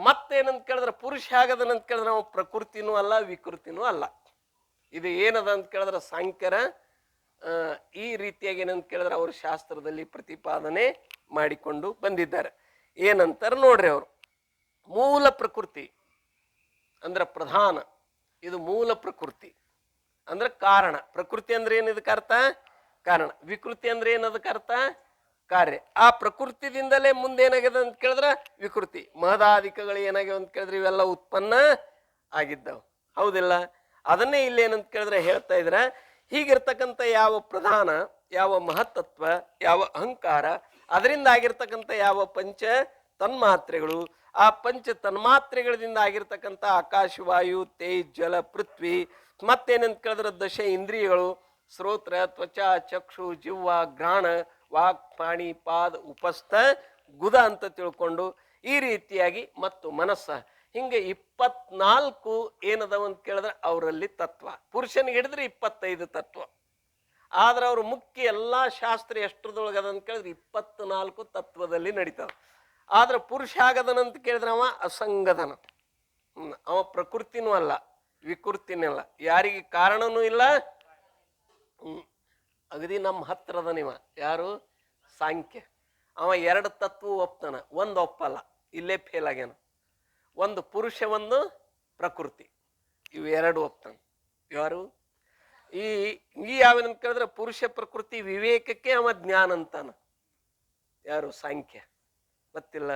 ಮತ್ತೇನಂತ ಕೇಳಿದ್ರೆ ಪುರುಷ ಆಗದನಂತ ಕೇಳಿದ್ರೆ ನಾವು ಪ್ರಕೃತಿನೂ ಅಲ್ಲ ವಿಕೃತಿನೂ ಅಲ್ಲ. ಇದು ಏನದ ಅಂತ ಕೇಳಿದ್ರೆ ಸಾಂಖ್ಯರ ಈ ರೀತಿಯಾಗಿ ಏನಂತ ಕೇಳಿದ್ರೆ ಅವರು ಶಾಸ್ತ್ರದಲ್ಲಿ ಪ್ರತಿಪಾದನೆ ಮಾಡಿಕೊಂಡು ಬಂದಿದ್ದಾರೆ. ಏನಂತಾರೆ ನೋಡ್ರಿ ಅವರು. ಮೂಲ ಪ್ರಕೃತಿ ಅಂದ್ರೆ ಪ್ರಧಾನ, ಇದು ಮೂಲ ಪ್ರಕೃತಿ ಅಂದ್ರೆ ಕಾರಣ. ಪ್ರಕೃತಿ ಅಂದ್ರೆ ಏನದಕ್ಕೆ ಅರ್ಥ? ಕಾರಣ. ವಿಕೃತಿ ಅಂದ್ರೆ ಏನದಕ್ಕೆ ಅರ್ಥ? ಕಾರ್ಯ. ಆ ಪ್ರಕೃತಿದಿಂದಲೇ ಮುಂದೆ ಏನಾಗಿದೆ ಅಂತ ಕೇಳಿದ್ರೆ ವಿಕೃತಿ. ಮಹದಾಧಿಕಗಳು ಏನಾಗ್ಯಾವ ಅಂತ ಕೇಳಿದ್ರೆ ಇವೆಲ್ಲ ಉತ್ಪನ್ನ ಆಗಿದ್ದಾವ. ಹೌದಿಲ್ಲ? ಅದನ್ನೇ ಇಲ್ಲಿ ಏನಂತ ಕೇಳಿದ್ರೆ ಹೇಳ್ತಾ ಇದ್ರೆ, ಹೀಗಿರ್ತಕ್ಕಂಥ ಯಾವ ಪ್ರಧಾನ ಯಾವ ಮಹತ್ತತ್ವ, ಯಾವ ಅಹಂಕಾರ, ಅದರಿಂದ ಆಗಿರ್ತಕ್ಕಂಥ ಯಾವ ಪಂಚ ತನ್ಮಾತ್ರೆಗಳು, ಆ ಪಂಚ ತನ್ಮಾತ್ರೆಗಳಿಂದ ಆಗಿರ್ತಕ್ಕಂಥ ಆಕಾಶ, ವಾಯು, ತೇಜ್, ಜಲ, ಪೃಥ್ವಿ, ಮತ್ತೇನಂತ ಕೇಳಿದ್ರೆ ದಶ ಇಂದ್ರಿಯಗಳು, ಶ್ರೋತ್ರ, ತ್ವಚ, ಚಕ್ಷು, ಜಿವ್ವ, ಘ್ರಾಣ, ವಾಕ್, ಪಾಣಿ, ಪಾದ, ಉಪಸ್ಥ, ಗುದ ಅಂತ ತಿಳ್ಕೊಂಡು ಈ ರೀತಿಯಾಗಿ ಮತ್ತು ಮನಸ್ಸ, ಹಿಂಗೆ 24 ಏನದವ ಅಂತ ಕೇಳಿದ್ರೆ ಅವರಲ್ಲಿ ತತ್ವ. ಪುರುಷನಿಗೆ ಹಿಡಿದ್ರೆ 25 ತತ್ವ, ಆದ್ರೆ ಅವ್ರ ಮುಖ್ಯ ಎಲ್ಲಾ ಶಾಸ್ತ್ರ ಎಷ್ಟರದೊಳಗದ ಅಂತ ಕೇಳಿದ್ರೆ 24 ತತ್ವದಲ್ಲಿ ನಡೀತದ. ಆದ್ರೆ ಪುರುಷ ಆಗದನಂತ ಕೇಳಿದ್ರೆ ಅವ ಅಸಂಗದನ, ಅವ ಪ್ರಕೃತಿನೂ ಅಲ್ಲ, ವಿಕೃತಿನೂ ಅಲ್ಲ, ಯಾರಿಗೆ ಕಾರಣನೂ ಇಲ್ಲ. ಅಗದಿ ನಮ್ಮ ಹತ್ರದನಿವ ಯಾರು? ಸಾಂಖ್ಯ. ಅವ 2 ತತ್ವ ಒಪ್ತಾನ, ಒಂದು ಒಪ್ಪಲ್ಲ, ಇಲ್ಲೇ ಫೇಲ್ ಆಗ್ಯಾನ. ಒಂದು ಪುರುಷ, ಒಂದು ಪ್ರಕೃತಿ, ಇವು 2 ಒಪ್ತಾನೆ. ಯಾರು? ಈ ಯಾವೇನಂತ ಕೇಳಿದ್ರೆ ಪುರುಷ ಪ್ರಕೃತಿ ವಿವೇಕಕ್ಕೆ ಅವ ಜ್ಞಾನ ಅಂತಾನ. ಯಾರು? ಸಾಂಖ್ಯ. ಗೊತ್ತಿಲ್ಲ.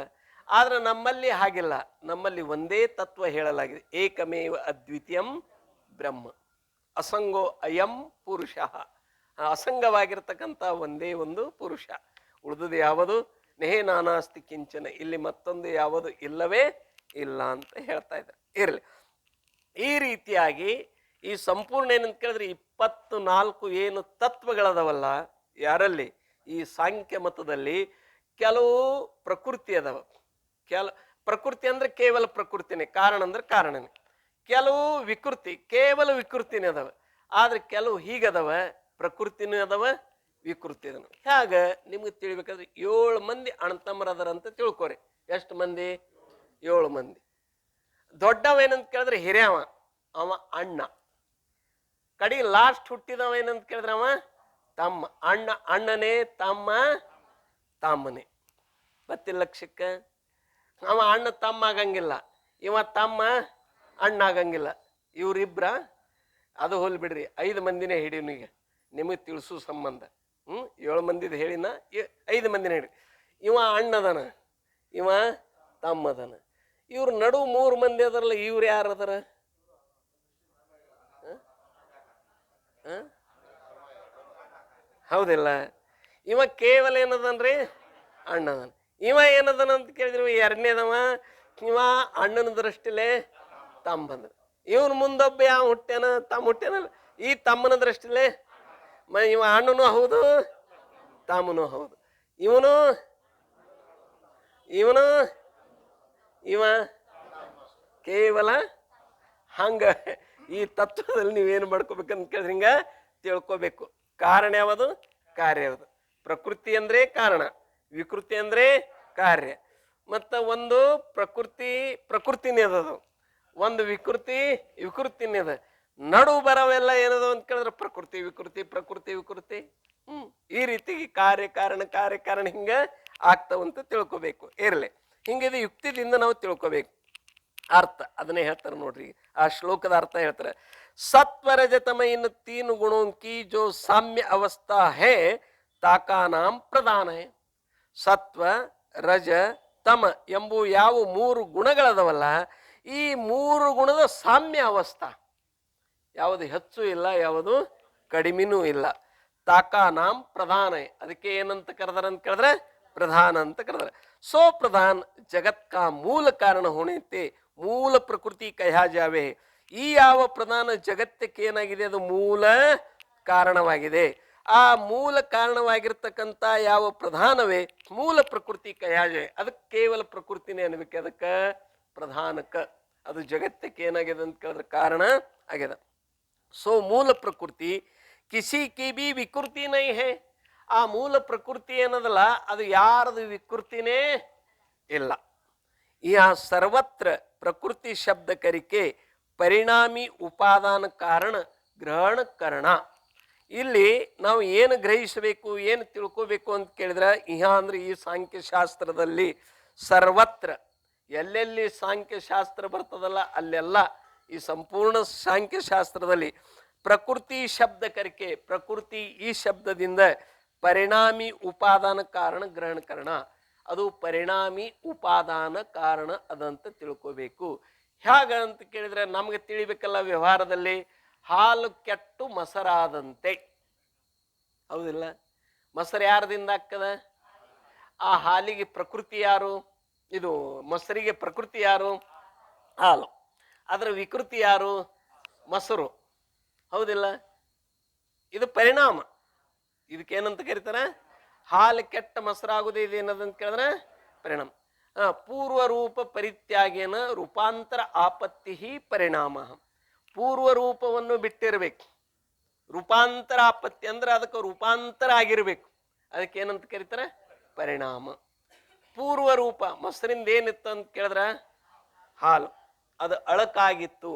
ಆದ್ರೆ ನಮ್ಮಲ್ಲಿ ಹಾಗಿಲ್ಲ, ನಮ್ಮಲ್ಲಿ ಒಂದೇ ತತ್ವ ಹೇಳಲಾಗಿದೆ, ಏಕಮೇವ ಅದ್ವಿತೀಯಂ ಬ್ರಹ್ಮ, ಅಸಂಗೋ ಅಯಂ ಪುರುಷ. ಅಸಂಗವಾಗಿರ್ತಕ್ಕಂಥ ಒಂದೇ ಒಂದು ಪುರುಷ, ಉಳಿದುದು ಯಾವುದು? ನೇಹೇ ನಾನಾಸ್ತಿ ಕಿಂಚನ, ಇಲ್ಲಿ ಮತ್ತೊಂದು ಯಾವುದು ಇಲ್ಲವೇ ಇಲ್ಲ ಅಂತ ಹೇಳ್ತಾ ಇದ್ದಾರೆ. ಇರಲಿ, ಈ ರೀತಿಯಾಗಿ ಈ ಸಂಪೂರ್ಣ ಏನಂತ ಕೇಳಿದ್ರೆ 24 ಏನು ತತ್ವಗಳದವಲ್ಲ ಯಾರಲ್ಲಿ? ಈ ಸಾಂಖ್ಯ ಮತದಲ್ಲಿ ಕೆಲವು ಪ್ರಕೃತಿ ಅದಾವ. ಪ್ರಕೃತಿ ಅಂದ್ರೆ ಕೇವಲ ಪ್ರಕೃತಿನೇ, ಕಾರಣ ಅಂದ್ರೆ ಕಾರಣನೇ. ಕೆಲವು ವಿಕೃತಿ, ಕೇವಲ ವಿಕೃತಿನೇ ಅದಾವ. ಆದ್ರೆ ಕೆಲವು ಹೀಗದವ, ಪ್ರಕೃತಿನೂ ಅದಾವ, ವಿಕೃತಿ ಅದಾವ. ಹೇಗ ನಿಮ್ಗೆ ತಿಳಿಬೇಕಾದ್ರೆ 7 ಮಂದಿ ಅಣ್ಣತಮ್ಮರದರ ಅಂತ ತಿಳ್ಕೊರಿ. ಎಷ್ಟು ಮಂದಿ? 7 ಮಂದಿ. ದೊಡ್ಡವ ಏನಂತ ಕೇಳಿದ್ರೆ ಹಿರಿಯವ, ಅವ ಅಣ್ಣ. ಕಡಿ ಲಾಸ್ಟ್ ಹುಟ್ಟಿದವ ಏನಂತ ಕೇಳಿದ್ರೆ ಅವ ತಮ್ಮ. ಅಣ್ಣ ಅಣ್ಣನೇ, ತಮ್ಮ ತಮ್ಮನೇ. ಗೊತ್ತಿಲ್ಲ ಲಕ್ಷಕ್ಕ? ಅವ ಅಣ್ಣ ತಮ್ಮ ಆಗಂಗಿಲ್ಲ, ಇವ ತಮ್ಮ ಅಣ್ಣ ಆಗಂಗಿಲ್ಲ. ಇವ್ರಿಬ್ರ ಅದು ಹೋಲ್ ಬಿಡ್ರಿ, 5 ಮಂದಿನೇ ಹಿಡಿಯನಿಗೆ ನಿಮಗೆ ತಿಳಿಸು ಸಂಬಂಧ. 7 ಮಂದಿದ ಹೇಳಿನ, 5 ಮಂದಿನೇ ಹಿಡಿ. ಇವ ಅಣ್ಣದನ, ಇವ ತಮ್ಮದನ. ಇವ್ರ ನಡು 3 ಮಂದಿ ಅದರಲ್ಲ, ಇವ್ರು ಯಾರದಾರ? ಹೌದಿಲ್ಲ? ಇವ ಕೇವಲ ಏನದನ್ರಿ? ಅಣ್ಣದನ. ಇವ ಏನದನ ಅಂತ ಕೇಳಿದ್ರೆ 2ನೇದವ, ಇವ ಅಣ್ಣನ ದೃಷ್ಟಿಲೇ ತಮ್ಮ ಬಂದ. ಇವನ್ ಮುಂದೊಬ್ಬ ಯಾವ ಹುಟ್ಟ್ಯಾನ? ತಮ್ಮ ಹುಟ್ಟ್ಯಾನಲ್ಲ, ಈ ತಮ್ಮನ ದೃಷ್ಟಿಲೇ ಇವ ಅಣ್ಣನೂ ಹೌದು, ತಮ್ಮನೂ ಹೌದು. ಇವನು ಇವನು ಇವ ಕೇವಲ ಹಂಗ. ಈ ತತ್ವದಲ್ಲಿ ನೀವೇನು ಮಾಡ್ಕೋಬೇಕಂತ ಕೇಳಿದ್ರೆ ಹಿಂಗ ತಿಳ್ಕೋಬೇಕು. ಕಾರಣ ಯಾವುದು? ಕಾರ್ಯ ಯಾವುದು? ಪ್ರಕೃತಿ ಅಂದ್ರೆ ಕಾರಣ, ವಿಕೃತಿ ಅಂದ್ರೆ ಕಾರ್ಯ. ಮತ್ತ ಒಂದು ಪ್ರಕೃತಿನೇ ಅದದು, ಒಂದು ವಿಕೃತಿನೇ ಅದ. ನಡು ಬರವೆಲ್ಲ ಏನದು ಅಂತ ಕೇಳಿದ್ರೆ ಪ್ರಕೃತಿ ವಿಕೃತಿ. ಈ ರೀತಿ ಕಾರ್ಯ ಹಿಂಗ ಆಗ್ತಾವಂತ ತಿಳ್ಕೊಬೇಕು. ಇರ್ಲಿ, ಹಿಂಗಿದು ಯುಕ್ತಿದಿಂದ ನಾವು ತಿಳ್ಕೊಬೇಕು. ಅರ್ಥ ಅದನ್ನೇ ಹೇಳ್ತಾರೆ ನೋಡ್ರಿ, ಆ ಶ್ಲೋಕದ ಅರ್ಥ ಹೇಳ್ತಾರೆ. ಸತ್ವರಜತಮ ಇನ್ನು 3 ಗುಣೋं की जो साम्य अवस्था है ताका नाम प्रधान है. ಸತ್ವ, ರಜ, ತಮ ಎಂಬುವ ಯಾವ 3 ಗುಣಗಳದವಲ್ಲ, ಈ 3 ಗುಣದ ಸಾಮ್ಯ ಅವಸ್ಥಾ, ಯಾವುದು ಹೆಚ್ಚು ಇಲ್ಲ, ಯಾವುದು ಕಡಿಮೆನೂ ಇಲ್ಲ. ತಾಕಾ ನಾಮ್ ಪ್ರಧಾನ, ಅದಕ್ಕೆ ಏನಂತ ಕರೆದಾರ ಅಂತ ಕೇಳಿದ್ರೆ ಪ್ರಧಾನ ಅಂತ ಕರೆದಾರೆ. ಸೋ ಪ್ರಧಾನ ಜಗತ್ ಕಾ ಮೂಲ ಕಾರಣ ಹೋಣೆತೆ ಮೂಲ ಪ್ರಕೃತಿ ಕಹ್ಯಾ ಜಾವೆ. ಈ ಯಾವ ಪ್ರಧಾನ ಜಗತ್ತಕ್ಕೆ ಏನಾಗಿದೆ? ಅದು ಮೂಲ ಕಾರಣವಾಗಿದೆ. ಆ ಮೂಲ ಕಾರಣವಾಗಿರ್ತಕ್ಕಂಥ ಯಾವ ಪ್ರಧಾನವೇ ಮೂಲ ಪ್ರಕೃತಿ ಕಹ್ಯಾಜೆ, ಅದಕ್ಕೆ ಕೇವಲ ಪ್ರಕೃತಿನೇ ಅನ್ಬೇಕು, ಅದಕ್ಕೆ ಪ್ರಧಾನಕ. ಅದು ಜಗತ್ತಕ್ಕೆ ಏನಾಗಿದೆ ಅಂತ ಕೇಳಿದ್ರೆ ಕಾರಣ ಆಗ್ಯದ. ಸೋ ಮೂಲ ಪ್ರಕೃತಿ ಕಿಸಿ ಕಿ ಬಿ ವಿಕೃತಿ ನೈ ಹೇ. ಆ ಮೂಲ ಪ್ರಕೃತಿ ಏನದಲ್ಲ, ಅದು ಯಾರದು ವಿಕೃತಿನೇ ಇಲ್ಲ. ಈ ಸರ್ವತ್ರ ಪ್ರಕೃತಿ ಶಬ್ದ ಕರಿಕೆ ಪರಿಣಾಮಿ ಉಪಾದಾನ ಕಾರಣ ಗ್ರಹಣ ಕರಣ. ಇಲ್ಲಿ ನಾವು ಏನು ಗ್ರಹಿಸಬೇಕು, ಏನು ತಿಳ್ಕೋಬೇಕು ಅಂತ ಕೇಳಿದ್ರೆ, ಅಂದ್ರೆ ಈ ಸಾಂಖ್ಯಶಾಸ್ತ್ರದಲ್ಲಿ ಸರ್ವತ್ರ ಎಲ್ಲೆಲ್ಲಿ ಸಾಂಖ್ಯಶಾಸ್ತ್ರ ಬರ್ತದಲ್ಲ ಅಲ್ಲೆಲ್ಲ ಈ ಸಂಪೂರ್ಣ ಸಾಂಖ್ಯಶಾಸ್ತ್ರದಲ್ಲಿ ಪ್ರಕೃತಿ ಶಬ್ದ ಕರಿಕೆ, ಪ್ರಕೃತಿ ಈ ಶಬ್ದದಿಂದ ಪರಿಣಾಮಿ ಉಪಾದಾನ ಕಾರಣ ಗ್ರಹಣ ಕಾರಣ, ಅದು ಪರಿಣಾಮಿ ಉಪಾದಾನ ಕಾರಣ ಅದಂತ ತಿಳ್ಕೋಬೇಕು. ಹೇಗ ಅಂತ ಕೇಳಿದ್ರೆ ನಮ್ಗೆ ತಿಳಿಬೇಕಲ್ಲ, ವ್ಯವಹಾರದಲ್ಲಿ ಹಾಲು ಕೆಟ್ಟು ಮೊಸರಾದಂತೆ. ಹೌದಿಲ್ಲ? ಮೊಸರು ಯಾರದಿಂದ ಆಗ್ತದ? ಆ ಹಾಲಿಗೆ ಪ್ರಕೃತಿ ಯಾರು? ಇದು ಮೊಸರಿಗೆ ಪ್ರಕೃತಿ ಯಾರು? ಹಾಲು. ಅದರ ವಿಕೃತಿ ಯಾರು? ಮೊಸರು. ಹೌದಿಲ್ಲ? ಇದು ಪರಿಣಾಮ. ಇದಕ್ಕೇನಂತ ಕರೀತಾರೆ? ಹಾಲು ಕೆಟ್ಟ ಮೊಸರಾಗುವುದು ಇದೇನದಂತ ಕೇಳಿದ್ರೆ ಪರಿಣಾಮ. ಪೂರ್ವ ರೂಪ ಪರಿತ್ಯಾಗೇನ ರೂಪಾಂತರ ಆಪತ್ತಿ ಪರಿಣಾಮ. ಪೂರ್ವ ರೂಪವನ್ನು ಬಿಟ್ಟಿರ್ಬೇಕು. ರೂಪಾಂತರ ಆಪತ್ತಿ ಅಂದ್ರೆ ಅದಕ್ಕೆ ರೂಪಾಂತರ ಆಗಿರ್ಬೇಕು. ಅದಕ್ಕೆ ಏನಂತ ಕರೀತಾರೆ? ಪರಿಣಾಮ. ಪೂರ್ವ ರೂಪ ಮೊಸರಿಂದ ಏನಿತ್ತು ಅಂತ ಕೇಳಿದ್ರ ಹಾಲು, ಅದು ಅಳಕಾಗಿತ್ತು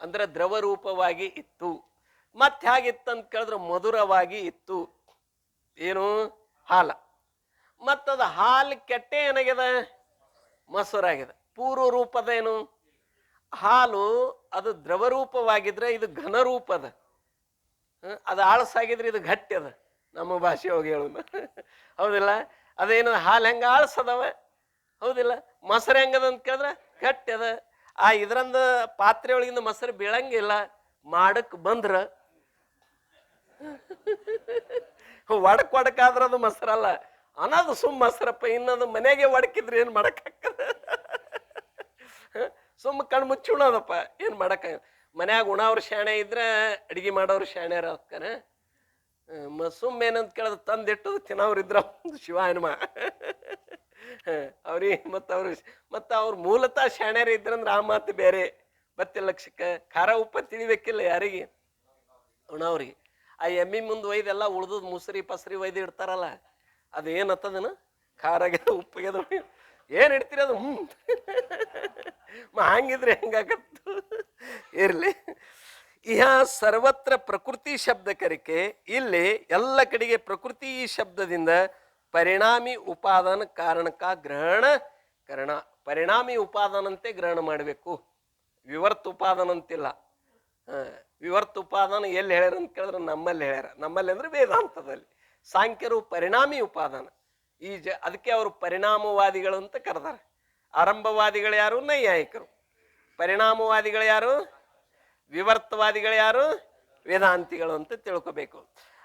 ಅಂದ್ರೆ ದ್ರವ ರೂಪವಾಗಿ ಇತ್ತು. ಮತ್ತೆ ಹೇಗಿತ್ತು ಅಂತ ಕೇಳಿದ್ರೆ ಮಧುರವಾಗಿ ಇತ್ತು. ಏನು? ಹಾಲ. ಮತ್ತದು ಹಾಲು ಕೆಟ್ಟೆ ಏನಾಗ್ಯದ? ಮೊಸರಾಗ್ಯದ. ಪೂರ್ವ ರೂಪದೇನು? ಹಾಲು ಅದು ದ್ರವ ರೂಪವಾಗಿದ್ರೆ ಇದು ಘನ ರೂಪದ. ಅದು ಆಳಸಾಗಿದ್ರೆ ಇದು ಗಟ್ಟಿ ಅದ. ನಮ್ಮ ಭಾಷೆ ಹೋಗಿ ಹೇಳೋದು. ಹೌದಿಲ್ಲ? ಅದೇನು ಹಾಲು ಹೆಂಗ ಆಳ್ಸದವ? ಹೌದಿಲ್ಲ? ಮೊಸರು ಹೆಂಗದ ಅಂತ ಕೇಳಿದ್ರೆ ಗಟ್ಟಿ ಅದ. ಆ ಇದ್ರಂದ ಪಾತ್ರೆ ಒಳಗಿಂದ ಮೊಸರು ಬೀಳಂಗಿಲ್ಲ. ಮಾಡಕ್ ಬಂದ್ರ ಒಡಕಾದ್ರೆ ಅದು ಮೊಸರಲ್ಲ ಅನ್ನೋದು ಸುಮ್ಮ ಮೊಸರಪ್ಪ. ಇನ್ನೊಂದು ಮನೆಗೆ ಒಡಕಿದ್ರೆ ಏನ್ ಮಾಡಕ್ಕಾಗ್ತದ? ಸುಮ್ಮ ಕಣ್ಣು ಮುಚ್ಚಿ ಉಣೋದಪ್ಪ, ಏನ್ ಮಾಡಕ್ಕ. ಮನ್ಯಾಗ ಉಣವ್ರ ಶಾಣೆ ಇದ್ರೆ ಅಡಿಗೆ ಮಾಡೋರು ಶಾಣ್ಯಾರ ಅಕ್ಕಾರ. ಸುಮ್ಮ ಏನಂತ ಕೇಳಿದ್ರೆ ತಂದಿಟ್ಟು ತಿನ್ನೋರು ಇದ್ರ ಶಿವ ಹನುಮ ಅವ್ರಿಗೆ ಮತ್ತ ಅವ್ರ ಮೂಲತಃ ಶಾಣ್ಯಾರ ಇದ್ರಂದ್ರೆ ಆ ಮಾತು ಬೇರೆ. ಬತ್ತಿ ಲಕ್ಷಕ್ಕೆ ಖಾರ ಉಪ್ಪ ತಿಳಿಬೇಕಿಲ್ಲ ಯಾರಿಗೆ? ಉಣವ್ರಿಗೆ. ಆ ಎಮ್ಮಿ ಮುಂದೆ ಒಯ್ದೆಲ್ಲ ಉಳ್ದದ್ ಮುಸ್ರಿ ಪಸ್ರಿ ಒಯ್ದು ಇಡ್ತಾರಲ್ಲ, ಅದು ಏನತ್ತದನ ಖಾರಾಗ್ಯದ ಉಪ್ಪಿಗೆದ ಏನ್ ಇಡ್ತೀರಿ ಅದು ಹಂಗಿದ್ರೆ ಹೆಂಗಾಗತ್ತು? ಇರ್ಲಿ. ಇಹ ಸರ್ವತ್ರ ಪ್ರಕೃತಿ ಶಬ್ದ ಕರಿಕೆ. ಇಲ್ಲಿ ಎಲ್ಲ ಕಡೆಗೆ ಪ್ರಕೃತಿ ಈ ಶಬ್ದದಿಂದ ಪರಿಣಾಮಿ ಉಪಾದಾನ ಕಾರಣಕ ಗ್ರಹಣ ಕರಣ. ಪರಿಣಾಮಿ ಉಪಾದಾನಂತೆ ಗ್ರಹಣ ಮಾಡಬೇಕು. ವಿವರ್ತ ಉಪಾದಾನ ಅಂತಿಲ್ಲ. ವಿವರ್ತ ಉಪಾದಾನ ಎಲ್ಲಿ ಹೇಳ್ಯಾರ ಅಂತ ಕೇಳಿದ್ರೆ ನಮ್ಮಲ್ಲಿ ಹೇಳ್ಯಾರ. ನಮ್ಮಲ್ಲಿ ಅಂದ್ರೆ ವೇದಾಂತದಲ್ಲಿ. ಸಾಂಖ್ಯರು ಪರಿಣಾಮಿ ಉಪಾದಾನ. ಅದಕ್ಕೆ ಅವರು ಪರಿಣಾಮವಾದಿಗಳು ಅಂತ ಕರೆದಾರೆ. ಆರಂಭವಾದಿಗಳು ಯಾರು? ನೈಯಾಯಿಕರು. ಪರಿಣಾಮವಾದಿಗಳು ಯಾರು? ವಿವರ್ತವಾದಿಗಳು ಯಾರು? ವೇದಾಂತಿಗಳು ಅಂತ ತಿಳ್ಕೋಬೇಕು.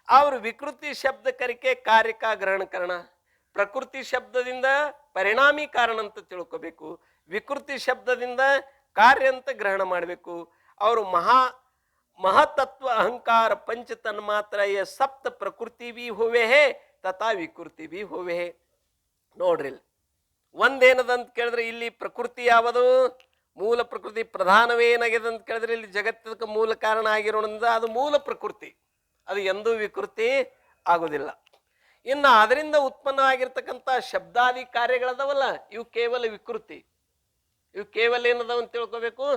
ಅವರು ವಿಕೃತಿ ಶಬ್ದ ಕರಿಕೆ ಕಾರ್ಯಕ ಗ್ರಹಣಕರಣ. ಪ್ರಕೃತಿ ಶಬ್ದದಿಂದ ಪರಿಣಾಮಿ ಕಾರಣ ಅಂತ ತಿಳ್ಕೋಬೇಕು. ವಿಕೃತಿ ಶಬ್ದದಿಂದ ಕಾರ್ಯ ಅಂತ ಗ್ರಹಣ ಮಾಡಬೇಕು. ಅವರು ಮಹತತ್ವ ಅಹಂಕಾರ ಪಂಚ ತನ್ಮಾತ್ರ ಸಪ್ತ ಪ್ರಕೃತಿ ಬಿ ಹೋವೆ ಹೇ ತಥಾ ವಿಕೃತಿ ಬಿ ಹೋವೆ ಹೇ. ನೋಡ್ರಿ, ಒಂದೇನದಂತ ಕೇಳಿದ್ರೆ ಇಲ್ಲಿ ಪ್ರಕೃತಿ ಯಾವುದು? ಮೂಲ ಪ್ರಕೃತಿ. ಪ್ರಧಾನವೇನಾಗಿದೆ ಅಂತ ಕೇಳಿದ್ರೆ ಇಲ್ಲಿ ಜಗತ್ತಕ್ಕೆ ಮೂಲ ಕಾರಣ ಆಗಿರೋದ್ರಿಂದ ಅದು ಮೂಲ ಪ್ರಕೃತಿ. ಅದು ಎಂದೂ ವಿಕೃತಿ ಆಗೋದಿಲ್ಲ. ಇನ್ನು ಅದರಿಂದ ಉತ್ಪನ್ನ ಆಗಿರ್ತಕ್ಕಂಥ ಶಬ್ದಾದಿ ಕಾರ್ಯಗಳದವಲ್ಲ, ಇವು ಕೇವಲ ವಿಕೃತಿ. ಇವು ಕೇವಲ ಏನದವ ಅಂತ ತಿಳ್ಕೋಬೇಕು?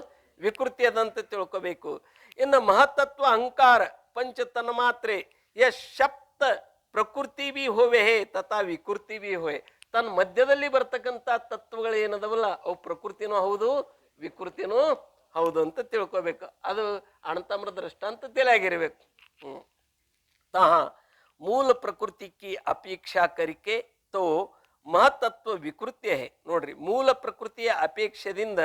ವಿಕೃತಿ ಅದಂತ ತಿಳ್ಕೋಬೇಕು. ಇನ್ನು ಮಹತ್ತತ್ವ ಅಹಂಕಾರ ಪಂಚ ತನ್ಮಾತ್ರೆ ಸಪ್ತ ಪ್ರಕೃತಿ ಬಿ ಹೋವೆ ಹೇ ತಥಾ ವಿಕೃತಿ ಬಿ ಹೋವೆ. ತನ್ನ ಮಧ್ಯದಲ್ಲಿ ಬರ್ತಕ್ಕಂಥ ತತ್ವಗಳು ಏನದವಲ್ಲ ಅವು ಪ್ರಕೃತಿನೂ ಹೌದು ವಿಕೃತಿನೂ ಹೌದು ಅಂತ ತಿಳ್ಕೋಬೇಕು. ಅದು ಅಣತಮ್ರ ದೃಷ್ಟಾಂತ ತಿಳಿಯಾಗಿರ್ಬೇಕು. ಮೂಲ ಪ್ರಕೃತಿ ಕಿ ಅಪೇಕ್ಷಾ ಕರಿಕೆ ತೋ ಮಹತ್ತತ್ವ ವಿಕೃತ್ಯ ಹೇ. ನೋಡ್ರಿ, ಮೂಲ ಪ್ರಕೃತಿಯ ಅಪೇಕ್ಷದಿಂದ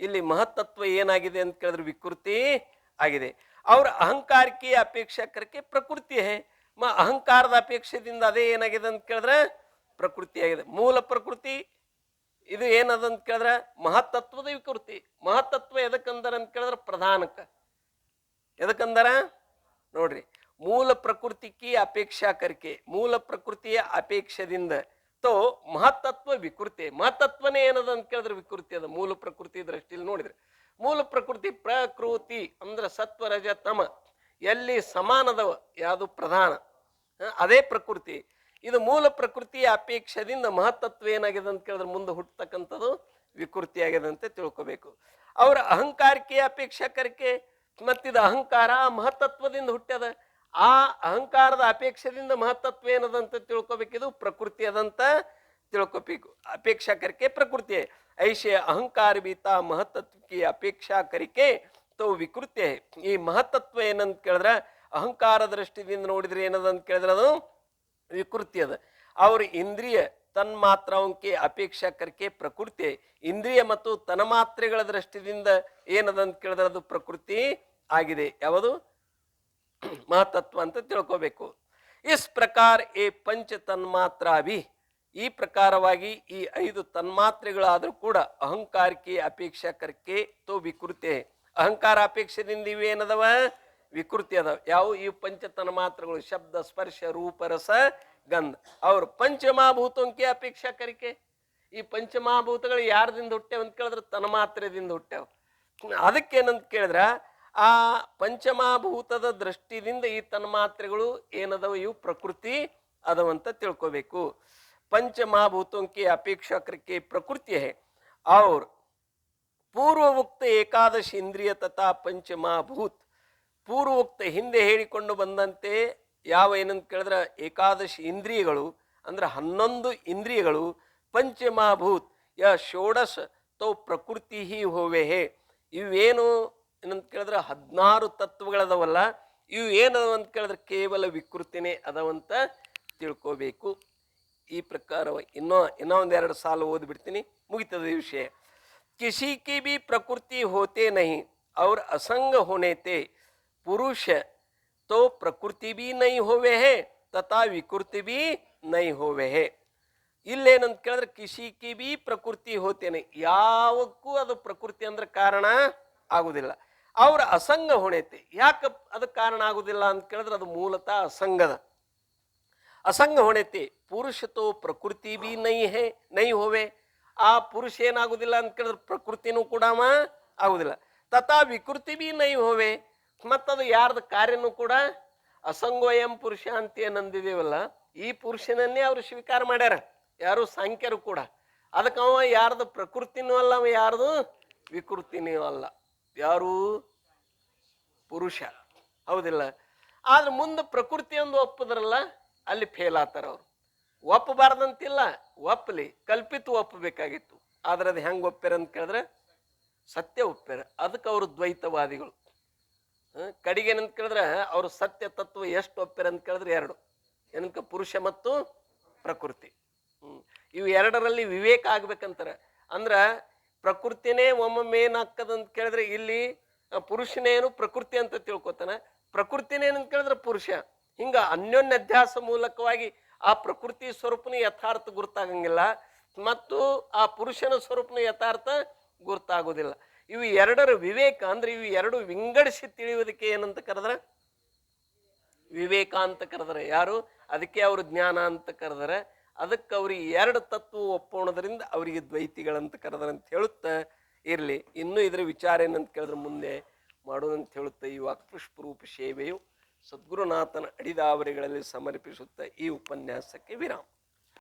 ಇಲ್ಲಿ ಮಹತ್ತತ್ವ ಏನಾಗಿದೆ ಅಂತ ಕೇಳಿದ್ರೆ ವಿಕೃತಿ ಆಗಿದೆ. ಅವ್ರ ಅಹಂಕಾರಕ್ಕೆ ಅಪೇಕ್ಷಾ ಕರಿಕೆ ಪ್ರಕೃತಿ ಹೇ. ಅಹಂಕಾರದ ಅಪೇಕ್ಷದಿಂದ ಅದೇ ಏನಾಗಿದೆ ಅಂತ ಕೇಳಿದ್ರೆ ಪ್ರಕೃತಿ ಆಗಿದೆ. ಮೂಲ ಪ್ರಕೃತಿ ಇದು ಏನದಂತ ಕೇಳಿದ್ರೆ ಮಹತ್ತತ್ವದ ವಿಕೃತಿ. ಮಹತ್ತತ್ವ ಎದಕ್ಕಂದರ ಅಂತ ಕೇಳಿದ್ರೆ ಪ್ರಧಾನಕ್ಕೆ. ಎದಕ್ಕಂದರ ನೋಡ್ರಿ, ಮೂಲ ಪ್ರಕೃತಿಗೆ ಅಪೇಕ್ಷಾ ಕರಿಕೆ. ಮೂಲ ಪ್ರಕೃತಿಯ ಅಪೇಕ್ಷದಿಂದ ತೋ ಮಹತ್ತತ್ವ ವಿಕೃತಿ. ಮಹತ್ತತ್ವನೇ ಏನದ ಅಂತ ಕೇಳಿದ್ರೆ ವಿಕೃತಿ ಅದ. ಮೂಲ ಪ್ರಕೃತಿ ದೃಷ್ಟಿಯಲ್ಲಿ ನೋಡಿದ್ರೆ ಮೂಲ ಪ್ರಕೃತಿ ಪ್ರಕೃತಿ ಅಂದ್ರೆ ಸತ್ವ ರಜ ತಮ ಎಲ್ಲಿ ಸಮಾನದವ ಯಾವುದು ಪ್ರಧಾನ ಅದೇ ಪ್ರಕೃತಿ. ಇದು ಮೂಲ ಪ್ರಕೃತಿಯ ಅಪೇಕ್ಷದಿಂದ ಮಹತ್ತತ್ವ ಏನಾಗಿದೆ ಅಂತ ಕೇಳಿದ್ರೆ ಮುಂದೆ ಹುಟ್ಟತಕ್ಕಂಥದ್ದು ವಿಕೃತಿ ಆಗಿದೆ ಅಂತ ತಿಳ್ಕೋಬೇಕು. ಅವರ ಅಹಂಕಾರಕ್ಕೆ ಅಪೇಕ್ಷಾ ಕರಿಕೆ. ಮತ್ತಿದ ಅಹಂಕಾರ ಮಹತ್ತತ್ವದಿಂದ ಹುಟ್ಟ್ಯದ. ಆ ಅಹಂಕಾರದ ಅಪೇಕ್ಷದಿಂದ ಮಹತ್ತತ್ವ ಏನದಂತ ತಿಳ್ಕೋಬೇಕು. ಇದು ಪ್ರಕೃತಿ ಅದಂತ ತಿಳ್ಕೋಬೇಕು. ಅಪೇಕ್ಷಾ ಕರಿಕೆ ಪ್ರಕೃತಿ. ಐಶೆ ಅಹಂಕಾರ ಬೀತಾ ಮಹತ್ತತ್ವಕ್ಕೆ ಅಪೇಕ್ಷಾ ಕರಿಕೆ ತೋ ವಿಕೃತಿ. ಈ ಮಹತ್ತತ್ವ ಏನಂತ ಕೇಳಿದ್ರೆ ಅಹಂಕಾರ ದೃಷ್ಟಿದಿಂದ ನೋಡಿದ್ರೆ ಏನದಂತ ಕೇಳಿದ್ರೆ ಅದು ವಿಕೃತಿ ಅದ. ಅವ್ರ ಇಂದ್ರಿಯ ತನ್ಮಾತ್ರಕ್ಕೆ ಅಪೇಕ್ಷಾ ಕರಿಕೆ ಪ್ರಕೃತಿ. ಇಂದ್ರಿಯ ಮತ್ತು ತನ್ಮಾತ್ರೆಗಳ ದೃಷ್ಟಿದಿಂದ ಏನದಂತ ಕೇಳಿದ್ರೆ ಅದು ಪ್ರಕೃತಿ ಆಗಿದೆ. ಯಾವುದು? ಮಹತ್ತತ್ವ ಅಂತ ತಿಳ್ಕೋಬೇಕು. ಇಸ್ ಪ್ರಕಾರ ಎ ಪಂಚ ತನ್ಮಾತ್ರ ಭಿ, ಈ ಪ್ರಕಾರವಾಗಿ ಈ 5 ತನ್ಮಾತ್ರೆಗಳಾದರೂ ಕೂಡ ಅಹಂಕಾರಕ್ಕೆ ಅಪೇಕ್ಷಾ ಕರ್ಕೆ ತೋ ವಿಕೃತಿ, ಅಹಂಕಾರ ಅಪೇಕ್ಷದಿಂದ ಇವೇನದವ ವಿಕೃತಿ ಅದಾವ. ಯಾವ ಇವು ಪಂಚ ತನ್ಮಾತ್ರಗಳು ಶಬ್ದ ಸ್ಪರ್ಶ ರೂಪ ರಸ ಗಂಧ. ಅವ್ರ ಪಂಚಮಹಾಭೂತಂಕೆ ಅಪೇಕ್ಷಾ ಕರಿಕೆ. ಈ ಪಂಚಮಹಾಭೂತಗಳು ಯಾರದಿಂದ ಹುಟ್ಟ್ಯಾವ ಅಂತ ಕೇಳಿದ್ರೆ ತನ್ಮಾತ್ರದಿಂದ ಹುಟ್ಟ್ಯಾವ. ಅದಕ್ಕೇನಂತ ಕೇಳಿದ್ರ ಆ ಪಂಚಮಹಾಭೂತದ ದೃಷ್ಟಿದಿಂದ ಈ ತನ್ಮಾತ್ರೆಗಳು ಏನದವ ಇವು ಪ್ರಕೃತಿ ಅದವಂತ ತಿಳ್ಕೋಬೇಕು. पंचमहाभूतों अपेक्षा करके प्रकृति है और पूर्वोक्त एकादश इंद्रिय तथा पंचमहाभूत पूर्वोक्त ಹಿಂದೆ ಹೇಳಿಕೊಂಡು ಬಂದಂತೆ ಯಾವ ಏನಂತ ಕೇಳಿದ್ರೆ ಏಕಾದಶಿ ಇಂದ್ರಿಯಗಳು ಅಂದ್ರೆ 11 ಇಂದ್ರಿಯಗಳು पंचमहाभूत या षोडश तो प्रकृति ही होवे है. ಇವೇನು ಏನಂತ ಕೇಳಿದ್ರೆ 16 ತತ್ವಗಳದವಲ್ಲ, ಇವು ಏನದವ ಅಂತ ಕೇಳಿದ್ರೆ ಕೇವಲ ವಿಕೃತಿನೇ ಅದವಂತ ತಿಳ್ಕೋಬೇಕು. ಈ ಪ್ರಕಾರ ಇನ್ನೂ ಒಂದೆರಡು ಸಾಲು ಓದ್ಬಿಡ್ತೀನಿ, ಮುಗಿತದ ಈ ವಿಷಯ. किसी की भी प्रकृति होते नहीं और असंग होने ते पुरुष तो प्रकृति भी नहीं होवे है तथा विकृति भी नहीं होवे है. ಇಲ್ಲೇನಂತ ಕೇಳಿದ್ರೆ ಕಿಸಿಕಿ ಬಿ ಪ್ರಕೃತಿ ಹೋತೇನೆ, ಯಾವಕ್ಕೂ ಅದು ಪ್ರಕೃತಿ ಅಂದ್ರೆ ಕಾರಣ ಆಗುದಿಲ್ಲ. ಅವ್ರ ಅಸಂಗ ಹೊಣೆತೆ, ಯಾಕೆ ಅದಕ್ಕೆ ಕಾರಣ ಆಗುದಿಲ್ಲ ಅಂತ ಕೇಳಿದ್ರೆ ಅದು ಮೂಲತಃ ಅಸಂಗದ. असंग होने ते पुरुष तो प्रकृति भी नहीं है नहीं होवे, आ पुरुष ಏನಾಗುದಿಲ್ಲ ಅಂತ ಕೇಳಿದ್ರೆ ಪ್ರಕೃತಿನೂ ಕೂಡ ಆಗುದಿಲ್ಲ. ತಥಾ ವಿಕೃತಿ ಬಿ ನೈ ಹೋವೆ, ಮತ್ತದು ಯಾರ್ದ ಕಾರ್ಯನೂ ಕೂಡ ಅಸಂಗೋಯಂ ಪುರುಷ ಅಂತ ಏನಂದಿದೇವಲ್ಲ, ಈ ಪುರುಷನನ್ನೇ ಅವರು ಸ್ವೀಕಾರ ಮಾಡ್ಯಾರ ಯಾರು ಸಾಂಖ್ಯರು ಕೂಡ. ಅದಕ್ಕೆ ಅವ ಯಾರ್ದು ಪ್ರಕೃತಿನೂ ಅಲ್ಲ, ಅವ ಯಾರ್ದು ವಿಕೃತಿನೂ ಅಲ್ಲ, ಯಾರು ಪುರುಷ, ಹೌದಿಲ್ಲ. ಆದ್ರೆ ಮುಂದೆ ಪ್ರಕೃತಿ ಒಂದು ಒಪ್ಪದ್ರಲ್ಲ ಅಲ್ಲಿ ಫೇಲ್ ಆತಾರ ಅವರು. ಒಪ್ಪಬಾರ್ದಂತಿಲ್ಲ, ಒಪ್ಪಲಿ, ಕಲ್ಪಿತ ಒಪ್ಪಬೇಕಾಗಿತ್ತು. ಆದ್ರೆ ಅದು ಹೆಂಗೆ ಒಪ್ಪ್ಯಾರ ಅಂತ ಕೇಳಿದ್ರೆ ಸತ್ಯ ಒಪ್ಪ್ಯಾರ. ಅದಕ್ಕೆ ಅವರು ದ್ವೈತವಾದಿಗಳು. ಕಡೆಗೆ ಏನಂತ ಕೇಳಿದ್ರೆ ಅವರು ಸತ್ಯ ತತ್ವ ಎಷ್ಟು ಒಪ್ಪ್ಯಾರ ಅಂತ ಕೇಳಿದ್ರೆ 2, ಏನಂತ ಪುರುಷ ಮತ್ತು ಪ್ರಕೃತಿ. ಇವು ಎರಡರಲ್ಲಿ ವಿವೇಕ ಆಗ್ಬೇಕಂತಾರೆ. ಅಂದ್ರೆ ಪ್ರಕೃತಿನೇ ಒಮ್ಮೊಮ್ಮೆ ಏನಾಗ್ತದಂತ ಕೇಳಿದ್ರೆ ಇಲ್ಲಿ ಪುರುಷನೇನು ಪ್ರಕೃತಿ ಅಂತ ತಿಳ್ಕೊತಾನೆ, ಪ್ರಕೃತಿನೇನಂತ ಕೇಳಿದ್ರೆ ಪುರುಷ. ಹಿಂಗ ಅನ್ಯೋನ್ಯ ಅಧ್ಯಾಸ ಮೂಲಕವಾಗಿ ಆ ಪ್ರಕೃತಿ ಸ್ವರೂಪನ ಯಥಾರ್ಥ ಗುರ್ತಾಗಂಗಿಲ್ಲ ಮತ್ತು ಆ ಪುರುಷನ ಸ್ವರೂಪನ ಯಥಾರ್ಥ ಗುರ್ತಾಗೋದಿಲ್ಲ. ಇವು ಎರಡರ ವಿವೇಕ ಅಂದ್ರೆ ಇವು ಎರಡು ವಿಂಗಡಿಸಿ ತಿಳಿಯುವುದಕ್ಕೆ ಏನಂತ ಕರೆದ್ರೆ ವಿವೇಕ ಅಂತ ಕರೆದರೆ ಯಾರು, ಅದಕ್ಕೆ ಅವರು ಜ್ಞಾನ ಅಂತ ಕರೆದರೆ. ಅದಕ್ಕೆ ಅವ್ರಿಗೆ 2 ತತ್ವ ಒಪ್ಪೋಣದ್ರಿಂದ ಅವರಿಗೆ ದ್ವೈತಿಗಳಂತ ಕರೆದ್ರೆ ಅಂತ ಹೇಳುತ್ತಾ ಇರಲಿ. ಇನ್ನೂ ಇದರ ವಿಚಾರ ಏನಂತ ಕೇಳಿದ್ರೆ ಮುಂದೆ ಮಾಡೋದಂತ ಹೇಳುತ್ತಾ ಈ ವಾಕ್ಪುಷ್ಪರೂಪ ಸೇವೆಯು ಸದ್ಗುರುನಾಥನ ಅಡಿದಾವರಿಗಳಲ್ಲಿ ಸಮರ್ಪಿಸುತ್ತಾ ಈ ಉಪನ್ಯಾಸಕ್ಕೆ ವಿರಾಮ.